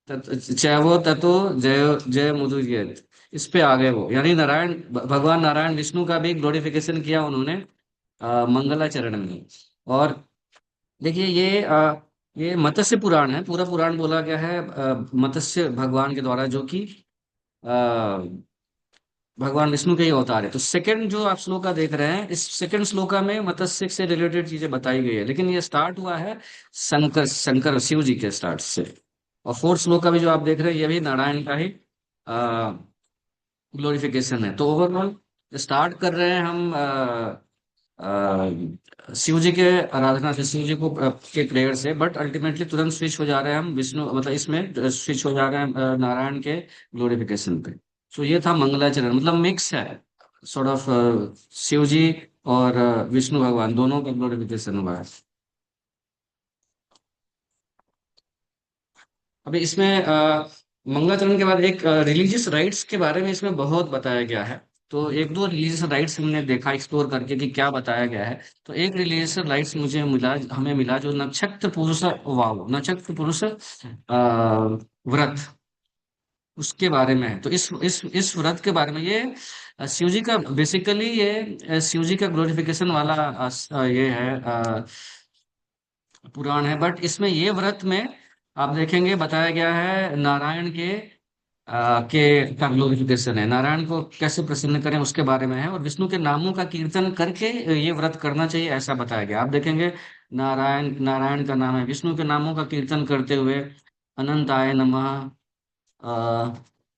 चैवो ततो जय जय मुदुर्येत। इस पे आ गए वो, यानी भगवान नारायण विष्णु का भी ग्लोरिफिकेशन किया उन्होंने मंगलाचरण में। और देखिए, ये मत्स्य पुराण है, पूरा पुराण बोला गया है मत्स्य भगवान के द्वारा, जो कि भगवान विष्णु के ही अवतार है। तो सेकंड जो आप श्लोका देख रहे हैं, इस सेकंड श्लोका में मत्स्य से रिलेटेड चीजें बताई गई है, लेकिन ये स्टार्ट हुआ है शंकर शिव जी के स्टार्ट से। और फोर्थ श्लोक का भी जो आप देख रहे हैं, ये भी नारायण का ही ग्लोरिफिकेशन है। तो ओवरऑल स्टार्ट कर रहे हैं हम शिव जी के आराधना से, शिव जी को के प्रेयर से, बट अल्टीमेटली तुरंत स्विच हो जा रहे हैं हम विष्णु, मतलब इसमें स्विच हो जा रहे हैं नारायण के ग्लोरिफिकेशन पे। सो ये था मंगलाचरण, मतलब मिक्स है सॉर्ट ऑफ, शिव जी और विष्णु भगवान दोनों का ग्लोरिफिकेशन हुआ है। अभी इसमें मंगलाचरण के बाद एक रिलीजियस राइट्स के बारे में इसमें बहुत बताया गया है। तो एक दो रिलीजियस राइट्स हमने देखा एक्सप्लोर करके कि क्या बताया गया है। तो एक रिलीजियस राइट्स हमें मिला जो नक्षत्र पुरुष वाव, नक्षत्र पुरुष व्रत, उसके बारे में है। तो इस व्रत के बारे में, ये शिव जी का बेसिकली ये शिव जी का ग्लोरिफिकेशन वाला ये है पुराण है। बट इसमें ये व्रत में आप देखेंगे बताया गया है नारायण के का ग्लोरिफिकेशन है। नारायण को कैसे प्रसन्न करें उसके बारे में है, और विष्णु के नामों का कीर्तन करके ये व्रत करना चाहिए ऐसा बताया गया। आप देखेंगे नारायण नारायण का नाम है, विष्णु के नामों का कीर्तन करते हुए अनंताय नमः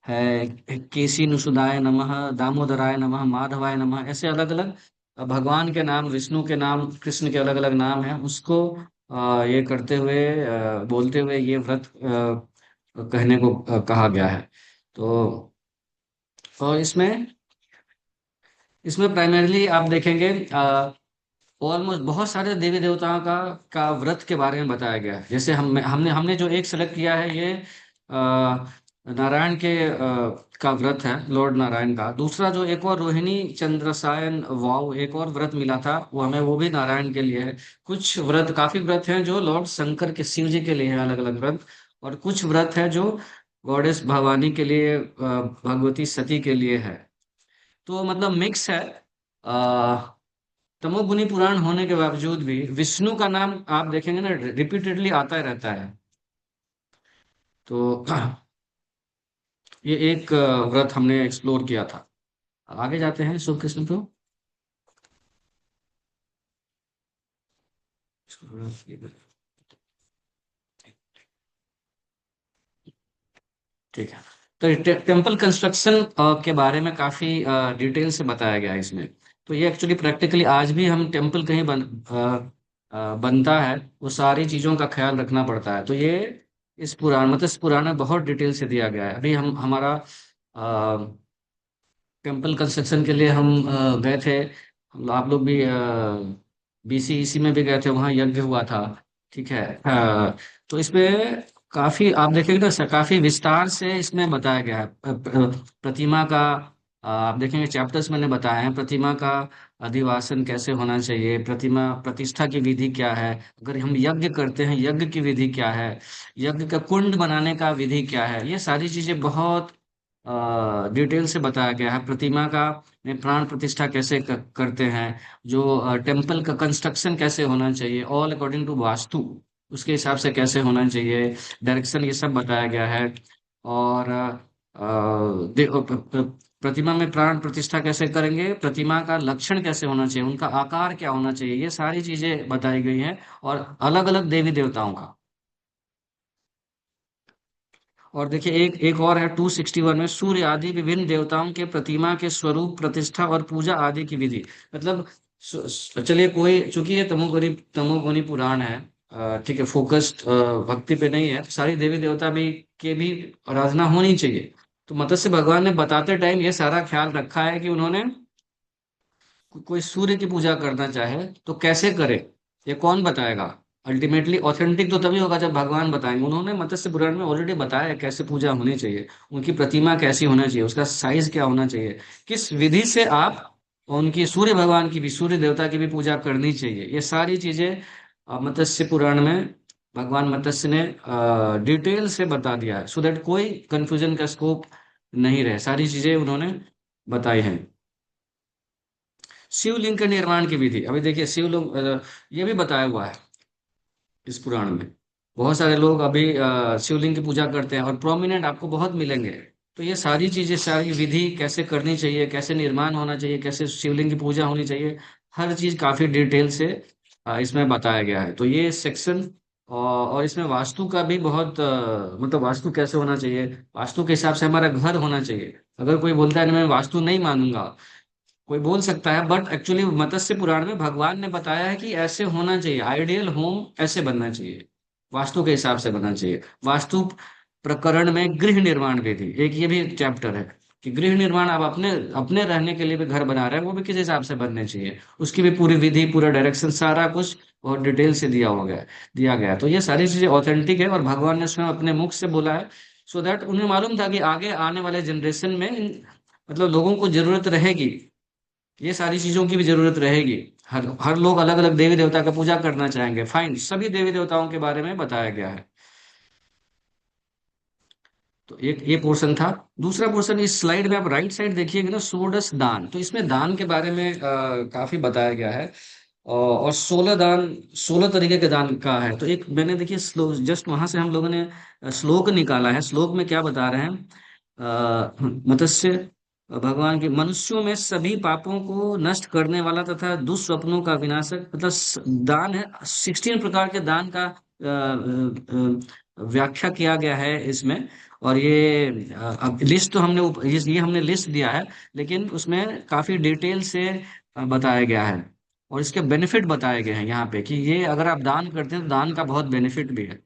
है, केसी नुसुदाय नमः, दामोदराय नमः, माधवाय नमः, ऐसे अलग अलग भगवान के नाम, विष्णु के नाम, कृष्ण के अलग अलग नाम है, उसको ये करते हुए बोलते हुए ये व्रत कहने को कहा गया है। तो और इसमें इसमें प्राइमरीली आप देखेंगे ऑलमोस्ट बहुत सारे देवी देवताओं का व्रत के बारे में बताया गया है। जैसे हमने हमने जो एक सेलेक्ट किया है ये नारायण का व्रत है, लॉर्ड नारायण का। दूसरा जो एक और रोहिणी चंद्रसायन वाव एक और व्रत मिला था वो भी नारायण के लिए है। कुछ व्रत काफी व्रत हैं जो लॉर्ड शंकर के शिव जी के लिए है, अलग अलग व्रत। और कुछ व्रत है जो गॉडेस भवानी के लिए, भगवती सती के लिए है। तो मतलब मिक्स है। तमोगुनी पुराण होने के बावजूद भी विष्णु का नाम आप देखेंगे ना रिपीटेडली आता ही रहता है। तो ये एक व्रत हमने एक्सप्लोर किया था। आगे जाते हैं शुभ कृष्ण को। ठीक है। तो टेम्पल कंस्ट्रक्शन के बारे में काफी डिटेल से बताया गया है इसमें। तो ये एक्चुअली प्रैक्टिकली आज भी हम टेम्पल कहीं बनता है वो सारी चीजों का ख्याल रखना पड़ता है। तो ये इस मत्स्य पुराण में बहुत डिटेल से दिया गया है। अभी हम हमारा टेम्पल कंस्ट्रक्शन के लिए हम गए थे। आप लोग भी बीसीईसी में भी गए थे, वहाँ यज्ञ हुआ था। ठीक है। तो इसमें काफी आप देखेंगे ना काफी विस्तार से इसमें बताया गया है प्रतिमा का। आप देखेंगे चैप्टर्स मैंने बताए हैं प्रतिमा का अधिवासन कैसे होना चाहिए, प्रतिमा प्रतिष्ठा की विधि क्या है, अगर हम यज्ञ करते हैं यज्ञ की विधि क्या है, यज्ञ का कुंड बनाने का विधि क्या है। ये सारी चीजें बहुत डिटेल से बताया गया है। प्रतिमा का में प्राण प्रतिष्ठा कैसे करते हैं, जो टेम्पल का कंस्ट्रक्शन कैसे होना चाहिए ऑल अकॉर्डिंग टू वास्तु, उसके हिसाब से कैसे होना चाहिए, डायरेक्शन, ये सब बताया गया है। और प्रतिमा में प्राण प्रतिष्ठा कैसे करेंगे, प्रतिमा का लक्षण कैसे होना चाहिए, उनका आकार क्या होना चाहिए, ये सारी चीजें बताई गई हैं। और अलग अलग देवी देवताओं का। और देखिए एक एक और है 261 में सूर्य आदि विभिन्न देवताओं के प्रतिमा के स्वरूप, प्रतिष्ठा और पूजा आदि की विधि। मतलब चलिए कोई, चूंकि ये तमोगुनी पुराण है, ठीक है, फोकस्ड भक्ति पे नहीं है, तो सारी देवी देवता के भी आराधना होनी चाहिए। तो मत्स्य भगवान ने बताते टाइम ये सारा ख्याल रखा है कि उन्होंने कोई सूर्य की पूजा करना चाहे तो कैसे करे, ये कौन बताएगा। अल्टीमेटली ऑथेंटिक तो तभी होगा जब भगवान बताएंगे। उन्होंने मत्स्य पुराण में ऑलरेडी बताया है कैसे पूजा होनी चाहिए, उनकी प्रतिमा कैसी होना चाहिए, उसका साइज क्या होना चाहिए, किस विधि से आप उनकी सूर्य भगवान की भी, सूर्य देवता की भी पूजा करनी चाहिए। ये सारी चीजें मत्स्य पुराण में भगवान मत्स्य ने डिटेल से बता दिया है, सो दैट कोई कंफ्यूजन का स्कोप नहीं रहे। सारी चीजें उन्होंने बताई हैं। शिवलिंग के निर्माण की विधि, अभी देखिए शिवलिंग ये भी बताया हुआ है इस पुराण में। बहुत सारे लोग अभी शिवलिंग की पूजा करते हैं और प्रोमिनेंट आपको बहुत मिलेंगे। तो ये सारी चीजें, सारी विधि कैसे करनी चाहिए, कैसे निर्माण होना चाहिए, कैसे शिवलिंग की पूजा होनी चाहिए, हर चीज काफी डिटेल से इसमें बताया गया है। तो ये सेक्शन, और इसमें वास्तु का भी बहुत मतलब वास्तु कैसे होना चाहिए, वास्तु के हिसाब से हमारा घर होना चाहिए। अगर कोई बोलता है मैं वास्तु नहीं मानूंगा, कोई बोल सकता है, बट एक्चुअली मत्स्य पुराण में भगवान ने बताया है कि ऐसे होना चाहिए, आइडियल होम ऐसे बनना चाहिए, वास्तु के हिसाब से बनना चाहिए। वास्तु प्रकरण में गृह निर्माण विधि एक ये भी चैप्टर है कि गृह निर्माण आप अपने अपने रहने के लिए भी घर बना रहे हैं, वो भी किस हिसाब से बनने चाहिए, उसकी भी पूरी विधि, पूरा डायरेक्शन, सारा कुछ बहुत डिटेल से दिया गया है। तो ये सारी चीजें ऑथेंटिक है और भगवान ने स्वयं अपने मुख से बोला है, सो दैट उन्हें मालूम था कि आगे आने वाले जनरेशन में मतलब लोगों को जरूरत रहेगी, ये सारी चीजों की भी जरूरत रहेगी। हर हर लोग अलग अलग देवी देवता का पूजा करना चाहेंगे, फाइन, सभी देवी देवताओं के बारे में बताया गया है। तो एक ये पोर्शन था। दूसरा पोर्शन इस स्लाइड में आप राइट साइड देखिएगा ना, सोडस दान, तो इसमें दान के बारे में काफी बताया गया है। और 16 दान, 16 तरीके के दान का है। तो एक मैंने देखिए श्लोक, जस्ट वहां से हम लोगों ने श्लोक निकाला है। श्लोक में क्या बता रहे हैं, मत्स्य भगवान के, मनुष्यों में सभी पापों को नष्ट करने वाला तथा दुष्स्वप्नों का विनाशक, मतलब दान है। 16 प्रकार के दान का व्याख्या किया गया है इसमें। और ये अब लिस्ट तो हमने ये हमने लिस्ट दिया है, लेकिन उसमें काफी डिटेल से बताया गया है। और इसके बेनिफिट बताए गए हैं यहाँ पे, कि ये अगर आप दान करते हैं तो दान का बहुत बेनिफिट भी है।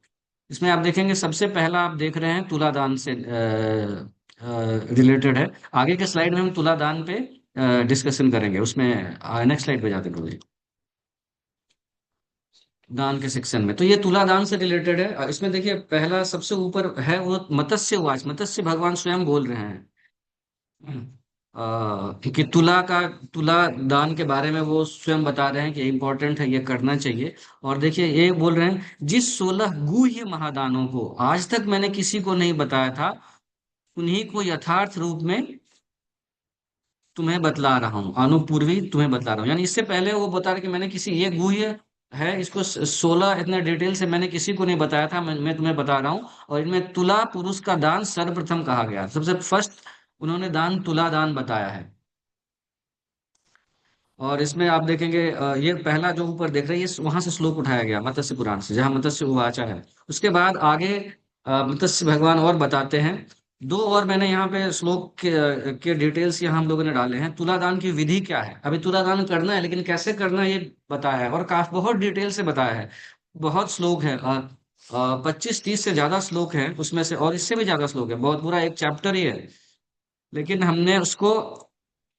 इसमें आप देखेंगे सबसे पहला आप देख रहे हैं तुला दान से रिलेटेड है। आगे के स्लाइड में हम तुला दान पे डिस्कशन करेंगे। उसमें नेक्स्ट स्लाइड पे जाते हैं प्रभु जी, दान के सेक्शन में। तो ये तुला दान से रिलेटेड है। इसमें देखिए पहला सबसे ऊपर है वो मत्स्य उवाच, मत्स्य भगवान स्वयं बोल रहे हैं कि तुला दान के बारे में वो स्वयं बता रहे हैं कि इम्पोर्टेंट है, ये करना चाहिए। और देखिए ये बोल रहे हैं, जिस 16 गुह्य महादानों को आज तक मैंने किसी को नहीं बताया था, उन्हीं को यथार्थ रूप में तुम्हें बतला रहा हूँ, अनुपूर्वी तुम्हें बतला रहा हूँ। यानी इससे पहले वो बता रहे कि मैंने किसी, ये गुह्य है, इसको 16 इतने डिटेल से मैंने किसी को नहीं बताया था, मैं तुम्हें बता रहा हूँ। और इनमें तुला पुरुष का दान सर्वप्रथम कहा गया, सबसे फर्स्ट उन्होंने दान तुला दान बताया है। और इसमें आप देखेंगे ये पहला जो ऊपर देख रहे हैं, ये वहां से श्लोक उठाया गया मत्स्य पुराण से, जहां मत्स्य उवाचा है। उसके बाद आगे मत्स्य भगवान और बताते हैं। दो और मैंने यहाँ पे श्लोक के डिटेल्स यहाँ हम लोगों ने डाले हैं। तुलादान की विधि क्या है, अभी तुलादान करना है लेकिन कैसे करना है ये बताया है, और काफी बहुत डिटेल से बताया है। बहुत श्लोक है, 25-30 से ज्यादा श्लोक है उसमें से, और इससे भी ज्यादा श्लोक है, बहुत पूरा एक चैप्टर ही है। लेकिन हमने उसको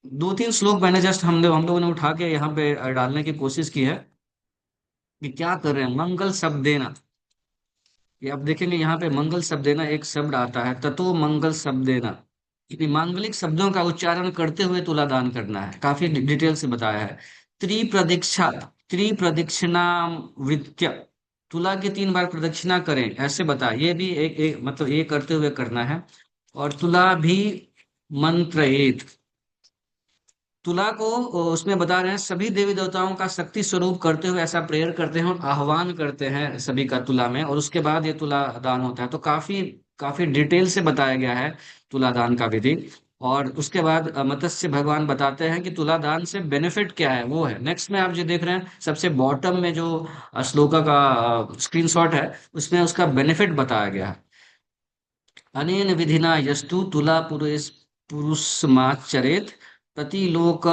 2-3 श्लोक मैंने जस्ट हम लोगों ने उठा के यहाँ पे डालने की कोशिश की है। कि क्या कर रहे हैं, मंगल शब्द देना, ये आप देखेंगे यहाँ पे मंगल शब्द देना एक शब्द आता है, ततो मंगल शब्द देना, यानी मांगलिक शब्दों का उच्चारण करते हुए तुला दान करना है, काफी डिटेल से बताया है। त्रिप्रदीक्षा, त्रिप्रदक्षिणा विद्य, तुला की 3 बार प्रदक्षिणा करें ऐसे बताया, ये भी एक मतलब ये करते हुए करना है। और तुला भी मंत्रेत, तुला को उसमें बता रहे हैं सभी देवी देवताओं का शक्ति स्वरूप करते हुए ऐसा प्रेयर करते हैं और आह्वान करते हैं सभी का तुला में, और उसके बाद ये तुला दान होता है। तो काफी काफी डिटेल से बताया गया है तुला दान का विधि। और उसके बाद मत्स्य भगवान बताते हैं कि तुला दान से बेनिफिट क्या है, वो है नेक्स्ट में आप जो देख रहे हैं सबसे बॉटम में जो श्लोका का स्क्रीनशॉट है, उसमें उसका बेनिफिट बताया गया है। अनेन विधिना यस्तु तुला पुरुषमाचरेत प्रतिलोक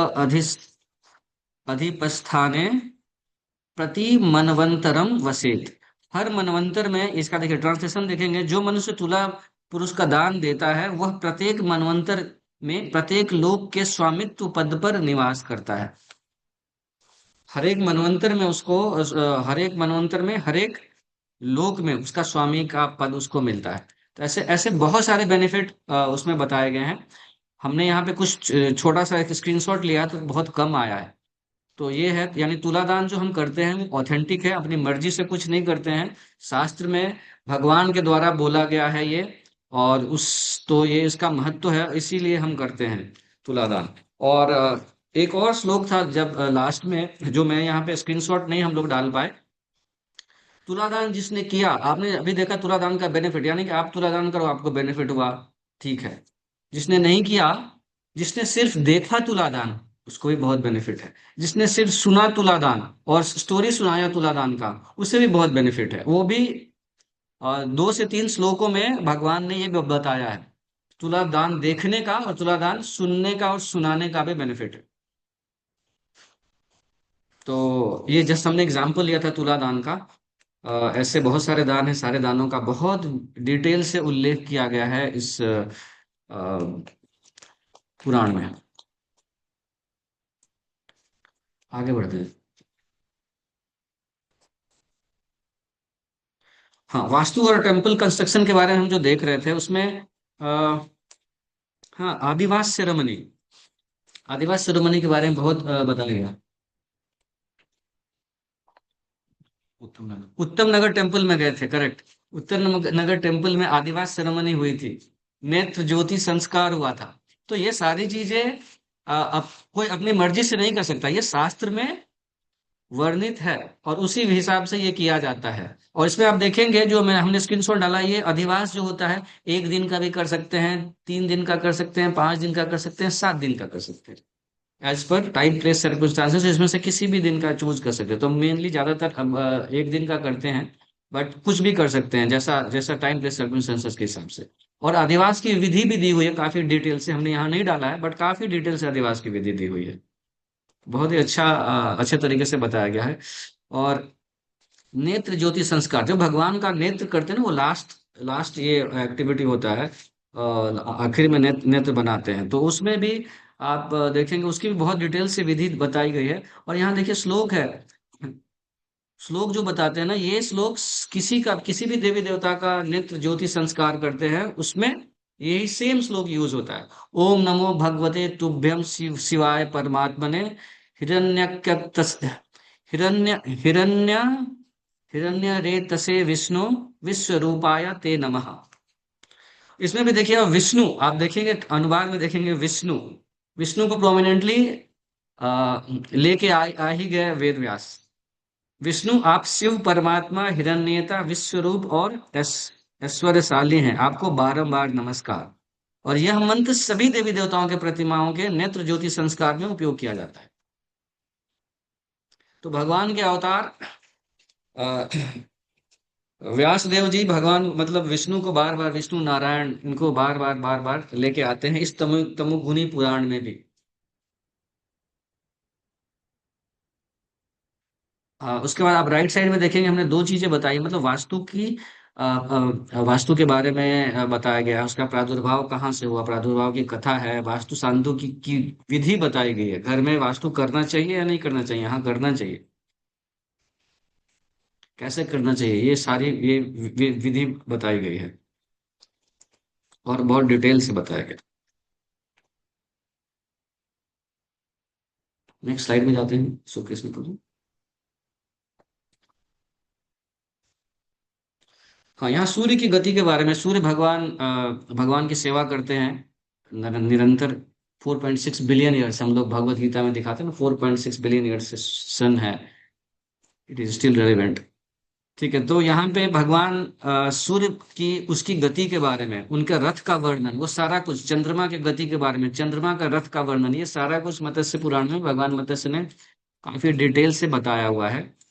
अधिपस्थाने प्रति मनवंतरम वसेत। हर मनवंतर में, इसका देखिए ट्रांसलेशन देखेंगे, जो मनुष्य तुला पुरुष का दान देता है वह प्रत्येक मनवंतर में प्रत्येक लोक के स्वामित्व पद पर निवास करता है। हर एक मनवंतर में उसको हर एक मनवंतर में हर एक लोक में उसका स्वामी का पद उसको मिलता है। तो ऐसे ऐसे बहुत सारे बेनिफिट उसमें बताए गए हैं। हमने यहाँ पे कुछ छोटा सा एक स्क्रीनशॉट लिया तो बहुत कम आया है। तो ये है, यानी तुलादान जो हम करते हैं वो ऑथेंटिक है, अपनी मर्जी से कुछ नहीं करते हैं, शास्त्र में भगवान के द्वारा बोला गया है ये। और उस तो ये इसका महत्व है, इसीलिए हम करते हैं तुलादान। और एक और श्लोक था जब लास्ट में, जो मैं यहाँ पे स्क्रीनशॉट नहीं हम लोग डाल पाए। तुलादान जिसने किया, आपने अभी देखा तुलादान का बेनिफिट, यानी कि आप तुलादान करो आपको बेनिफिट हुआ, ठीक है। जिसने नहीं किया, जिसने सिर्फ देखा तुलादान, उसको भी बहुत बेनिफिट है। जिसने सिर्फ सुना तुलादान और स्टोरी सुनाया तुलादान का, उसे भी बहुत बेनिफिट है। वो भी 2 से 3 श्लोकों में भगवान ने ये बताया है, तुलादान देखने का और तुलादान सुनने का और सुनाने का भी बेनिफिट है। तो ये जस्ट हमने एग्जाम्पल लिया था तुलादान का। ऐसे बहुत सारे दान हैं, सारे दानों का बहुत डिटेल से उल्लेख किया गया है इस पुराण में। आगे बढ़ते हैं। हाँ, वास्तु और टेम्पल कंस्ट्रक्शन के बारे में हम जो देख रहे थे उसमें हाँ, आदिवास सेरेमनी, आदिवास सेरेमनी के बारे में बहुत बताया गया। उत्तम नगर टेम्पल में गए थे, करेक्ट। उत्तम नगर टेम्पल में आदिवास सेरेमनी हुई थी। नेत्र ज्योति संस्कार हुआ था। तो ये सारी चीजें अब कोई अपनी मर्जी से नहीं कर सकता, ये शास्त्र में वर्णित है और उसी हिसाब से ये किया जाता है। और इसमें आप देखेंगे जो हमने स्क्रीनशॉट डाला, ये अधिवास जो होता है 1 दिन का भी कर सकते हैं, 3 दिन का कर सकते हैं, 5 दिन का कर सकते हैं, 7 दिन का कर सकते हैं, as per time place circumstances. इसमें से किसी भी दिन का चूज कर सकते हैं। तो मेनली ज्यादातर 1 दिन का करते हैं, बट कुछ भी कर सकते हैं जैसा जैसा टाइम प्लेस सर्कमस्टांसेस के हिसाब से। और अधिवास की विधि भी दी हुई है काफी डिटेल से, हमने यहाँ नहीं डाला है बट काफी डिटेल से अधिवास की विधि दी हुई है। बहुत ही अच्छा अच्छे तरीके से बताया गया है। और नेत्र ज्योति संस्कार, जो भगवान का नेत्र करते हैं ना, वो लास्ट लास्ट ये एक्टिविटी होता है, आखिर में नेत्र बनाते हैं। तो उसमें भी आप देखेंगे उसकी भी बहुत डिटेल से विधि बताई गई है। और यहाँ देखिए श्लोक है, श्लोक जो बताते हैं ना, ये श्लोक किसी भी देवी देवता का नेत्र ज्योति संस्कार करते हैं उसमें यही सेम श्लोक यूज होता है। ओम नमो भगवते तुभ्यम शिवाय परमात्मने हिरण्य हिरण्य हिरण्य हिरण्य रेतसे विष्णु विश्व रूपाय ते नमः। इसमें भी देखिए आप विष्णु, आप देखेंगे अनुवाद में देखेंगे विष्णु, विष्णु को प्रोमिनेंटली लेके आ ही गए वेद व्यास। विष्णु आप शिव परमात्मा हिरण्यता विश्वरूप और ऐश्वर्यशाली हैं, आपको बारंबार नमस्कार। और यह मंत्र सभी देवी देवताओं के प्रतिमाओं के नेत्र ज्योति संस्कार में उपयोग किया जाता है। तो भगवान के अवतार व्यास देव जी, भगवान मतलब विष्णु को बार बार, विष्णु नारायण इनको बार बार लेके आते हैं इस तमुगुनी पुराण में भी। उसके बाद आप राइट साइड में देखेंगे हमने 2 चीजें बताई, मतलब वास्तु के बारे में बताया गया है, उसका प्रादुर्भाव कहाँ से हुआ, प्रादुर्भाव की कथा है, वास्तु शांति की विधि बताई गई है, घर में वास्तु करना चाहिए या नहीं करना चाहिए, हाँ करना चाहिए, कैसे करना चाहिए, ये सारी ये विधि बताई गई है और बहुत डिटेल से बताया गया। नेक्स्ट स्लाइड में जाते हैं शोकेस में तो। हाँ, यहाँ सूर्य की गति के बारे में, सूर्य भगवान भगवान की सेवा करते हैं निरंतर। 4.6 बिलियन ईयर्स हम लोग भगवत गीता में दिखाते हैं ना, 4.6 बिलियन ईयर्स सन है, इट इज स्टिल रेलिवेंट। ठीक है, तो यहाँ पे भगवान सूर्य की उसकी गति के बारे में, उनके रथ का वर्णन, वो सारा कुछ, चंद्रमा की गति के बारे में, चंद्रमा का रथ का वर्णन, ये सारा कुछ मत्स्य पुराण में भगवान मत्स्य ने काफी डिटेल से बताया हुआ है।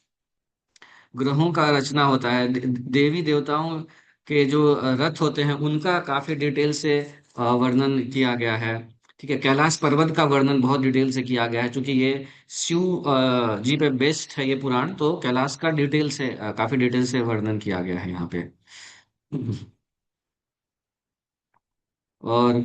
ग्रहों का रचना होता है, देवी देवताओं के जो रथ होते हैं उनका काफी डिटेल से वर्णन किया गया है। ठीक है, कैलाश पर्वत का वर्णन बहुत डिटेल से किया गया है, क्योंकि ये शिव जी पे बेस्ड है ये पुराण, तो कैलाश का डिटेल से काफी डिटेल से वर्णन किया गया है यहाँ पे। और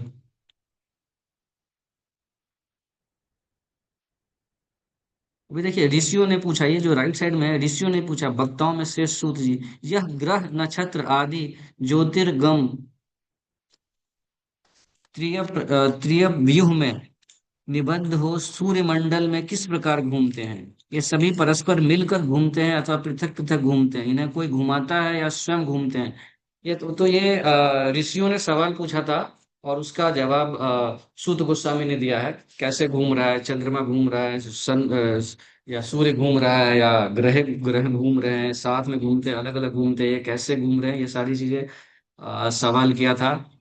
अभी देखिए ऋषियों ने पूछा, ये जो राइट साइड में है, ऋषियों ने पूछा वक्ताओं में श्रेष्ठ सूत जी, यह ग्रह नक्षत्र आदि ज्योतिर्गम त्रिय व्यूह में निबद्ध हो सूर्य मंडल में किस प्रकार घूमते हैं। ये सभी परस्पर मिलकर घूमते हैं अथवा पृथक पृथक घूमते हैं, इन्हें कोई घुमाता है या स्वयं घूमते हैं। ये तो ये ऋषियों ने सवाल पूछा था और उसका जवाब सूत गोस्वामी ने दिया है। कैसे घूम रहा है, चंद्रमा घूम रहा है, या सूर्य घूम रहा है, या ग्रह ग्रह घूम रहे हैं, साथ में घूमते हैं, अलग अलग घूमते हैं, ये कैसे घूम रहे हैं, ये सारी चीजें सवाल किया था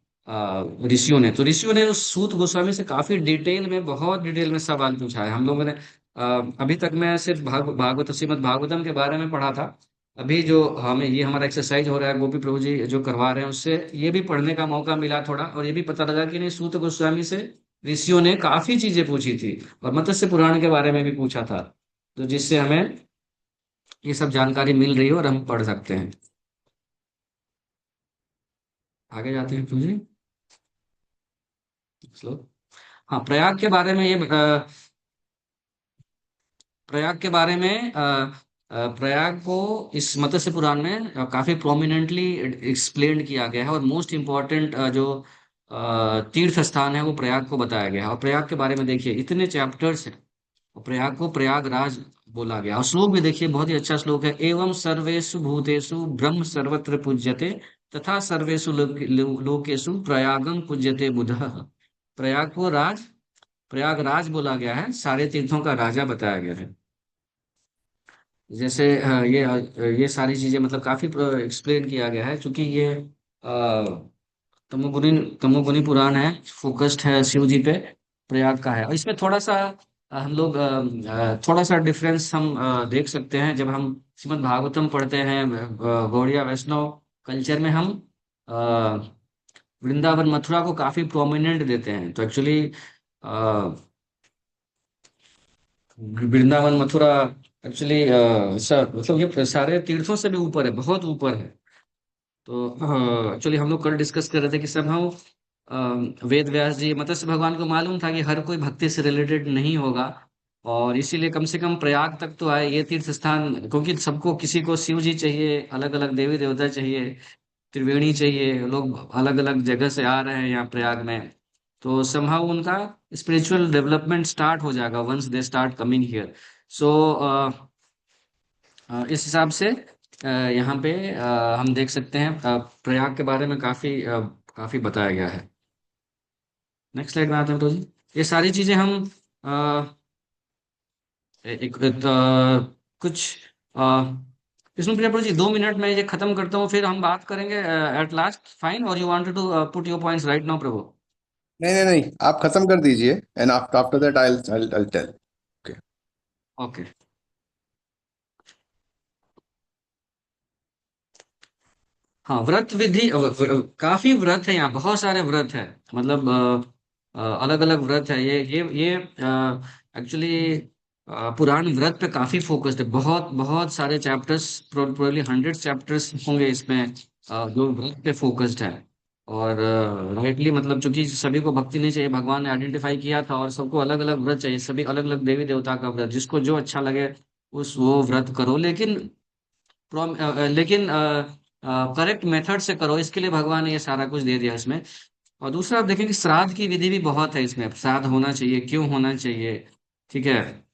ऋषियों ने। तो ऋषियों ने उस सूत गोस्वामी से काफी डिटेल में, बहुत डिटेल में सवाल पूछा है। हम लोगों ने अभी तक मैं सिर्फ भागवत श्रीमद् भागवतम के बारे में पढ़ा था। अभी जो हमें ये हमारा एक्सरसाइज हो रहा है, गोपी प्रभु जी जो करवा रहे हैं, उससे ये भी पढ़ने का मौका मिला थोड़ा, और ये भी पता लगा कि नहीं, सूत गोस्वामी से ऋषियों ने काफी चीजें पूछी थी और मत्स्य पुराण के बारे में भी पूछा था, तो जिससे हमें ये सब जानकारी मिल रही है और हम पढ़ सकते हैं। आगे जाते हैं प्रभु जी। स्लो। हाँ, प्रयाग के बारे में ये प्रयाग के बारे में प्रयाग को इस मत्स्य पुराण में काफी प्रोमिनेंटली एक्सप्लेन किया गया है, और मोस्ट इम्पोर्टेंट जो तीर्थ स्थान है वो प्रयाग को बताया गया है। और प्रयाग के बारे में देखिए इतने चैप्टर्स हैं, और प्रयाग को प्रयागराज बोला गया। और श्लोक भी देखिए बहुत ही अच्छा श्लोक है, एवं सर्वेषु भूतेषु ब्रह्म सर्वत्र पूज्यते तथा सर्वेषु लोकेषु प्रयागम पूज्यते बुधः। प्रयाग को प्रयागराज बोला गया है, सारे तीर्थों का राजा बताया गया है। जैसे ये सारी चीजें मतलब काफी एक्सप्लेन किया गया है, क्योंकि ये तमोगुनी तमोगुनी पुराण है, फोकस्ड है शिव जी पे, प्रयाग का है। और इसमें थोड़ा सा हम लोग थोड़ा सा डिफरेंस हम देख सकते हैं जब हम श्रीमद् भागवतम पढ़ते हैं। गौड़िया वैष्णव कल्चर में हम वृंदावन मथुरा को काफी प्रोमिनेंट देते हैं। तो एक्चुअली वृंदावन मथुरा एक्चुअली मतलब ये सारे तीर्थों से भी ऊपर है, बहुत ऊपर है। तो एक्चुअली हम लोग कल डिस्कस कर रहे थे कि सब हम वेद व्यास जी, मत्स्य भगवान को मालूम था कि हर कोई भक्ति से रिलेटेड नहीं होगा, और इसीलिए कम से कम प्रयाग तक तो आए ये तीर्थ स्थान, क्योंकि सबको किसी को शिव जी चाहिए, अलग अलग देवी देवता चाहिए, त्रिवेणी चाहिए, लोग अलग अलग जगह से आ रहे हैं यहाँ प्रयाग में। तो समहाउ उनका स्पिरिचुअल डेवलपमेंट स्टार्ट हो जाएगा once they start coming here. So इस हिसाब से यहाँ पे हम देख सकते हैं प्रयाग के बारे में काफी काफी बताया गया है। नेक्स्ट स्लाइड में आते हैं तो जी, ये सारी चीजें हम कुछ विष्णुप्रिया प्रभु जी 2 मिनट में ये खत्म करता हूँ, फिर हम बात करेंगे एट लास्ट। फाइन, और you wanted to put your points right now Prabhu? नहीं नहीं नहीं, आप खत्म कर दीजिए, and after that I tell. Okay okay. हाँ, व्रत विधि काफी व्रत है यहाँ, बहुत सारे व्रत है, मतलब अलग अलग व्रत है। ये एक्चुअली पुराण व्रत पे काफी फोकस्ड है, बहुत बहुत सारे चैप्टर्स, प्रोबेबली 100 चैप्टर्स होंगे इसमें जो व्रत पे फोकस्ड है। और राइटली मतलब चूंकि सभी को भक्ति नहीं चाहिए, भगवान ने आइडेंटिफाई किया था, और सबको अलग अलग व्रत चाहिए, सभी अलग अलग देवी देवता का व्रत, जिसको जो अच्छा लगे उस वो व्रत करो, लेकिन लेकिन करेक्ट मेथड से करो, इसके लिए भगवान ने ये सारा कुछ दे दिया इसमें। और दूसरा आप देखेंगे श्राद्ध की विधि भी बहुत है इसमें, श्राद्ध होना चाहिए, क्यों होना चाहिए, ठीक है,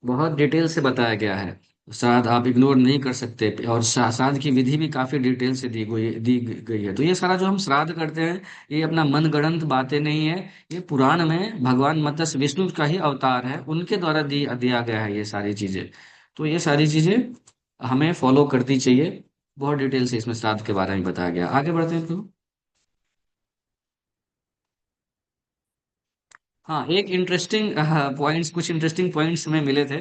बहुत डिटेल से बताया गया है। श्राद्ध आप इग्नोर नहीं कर सकते, और श्राद्ध की विधि भी काफी डिटेल से दी गई है। तो ये सारा जो हम श्राद्ध करते हैं, ये अपना मनगढ़ंत बातें नहीं है, ये पुराण में भगवान मत्स्य विष्णु का ही अवतार है, उनके द्वारा दिया गया है ये सारी चीजें। तो ये सारी चीजें हमें फॉलो करनी चाहिए, बहुत डिटेल से इसमें श्राद्ध के बारे में बताया गया। आगे बढ़ते हैं तो हाँ, एक इंटरेस्टिंग पॉइंट्स, कुछ इंटरेस्टिंग पॉइंट्स हमें मिले थे,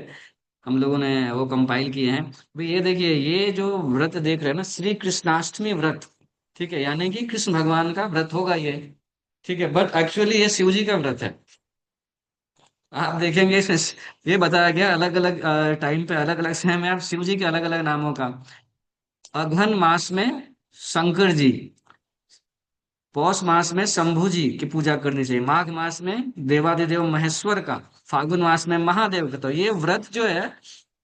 हम लोगों ने वो कंपाइल किए हैं। भाई ये देखिए, ये जो व्रत देख रहे हैं ना, श्री कृष्णाष्टमी व्रत, ठीक है, यानी कि कृष्ण भगवान का व्रत होगा ये, ठीक है, बट एक्चुअली ये शिव जी का व्रत है। आप देखेंगे इसमें ये बताया गया अलग अलग टाइम पे, अलग अलग समय में आप शिव जी के अलग अलग नामों का। अघन मास में शंकर जी, पौष मास में शंभु जी की पूजा करनी चाहिए, माघ मास में देवादिदेव महेश्वर का, फाल्गुन मास में महादेव का। तो ये व्रत जो है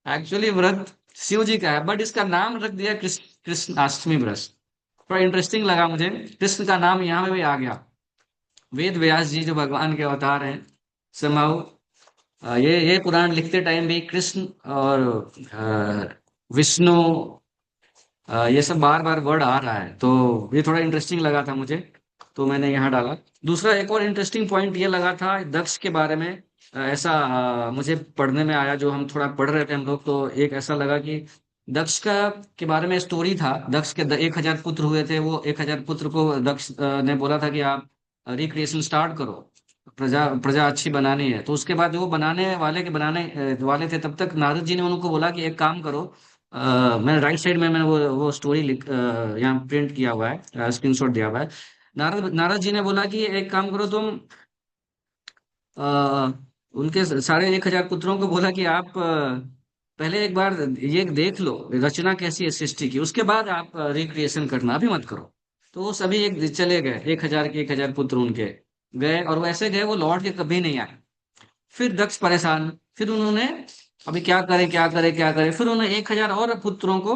एक्चुअली व्रत शिव जी का है, बट इसका नाम रख दिया कृष्णाष्टमी व्रत। थोड़ा इंटरेस्टिंग लगा मुझे, कृष्ण का नाम यहाँ पे भी आ गया। वेद व्यास जी जो भगवान के अवतार हैं, समाउ ये पुराण लिखते टाइम भी कृष्ण और विष्णु, ये सब बार बार वर्ड आ रहा है, तो ये थोड़ा इंटरेस्टिंग लगा था मुझे, तो मैंने यहाँ डाला। दूसरा एक और इंटरेस्टिंग पॉइंट ये लगा था दक्ष के बारे में, ऐसा मुझे पढ़ने में आया, जो हम थोड़ा पढ़ रहे थे हम लोग, तो एक ऐसा लगा कि दक्ष का के बारे में स्टोरी था। दक्ष के 1000 पुत्र हुए थे, वो 1000 पुत्र को दक्ष ने बोला था कि आप रिक्रिएशन स्टार्ट करो, प्रजा प्रजा अच्छी बनानी है। तो उसके बाद वो बनाने वाले थे, तब तक नारद जी ने उनको बोला कि एक काम करो, मैंने राइट साइड में मैंने वो स्टोरी यहाँ प्रिंट किया हुआ है, स्क्रीनशॉट दिया हुआ है। नारद जी ने बोला कि एक काम करो तुम, आ, उनके सारे 1000 पुत्रों को बोला कि आप पहले एक बार ये देख लो रचना कैसी है सृष्टि की, उसके बाद आप रिक्रिएशन करना, अभी मत करो। तो वो सभी एक चले गए, 1000 के 1000 पुत्र उनके गए, और वैसे गए, वो लौट के कभी नहीं आए। फिर दक्ष परेशान, फिर उन्होंने अभी क्या करे क्या करे क्या करे, फिर उन्होंने 1000 और पुत्रों को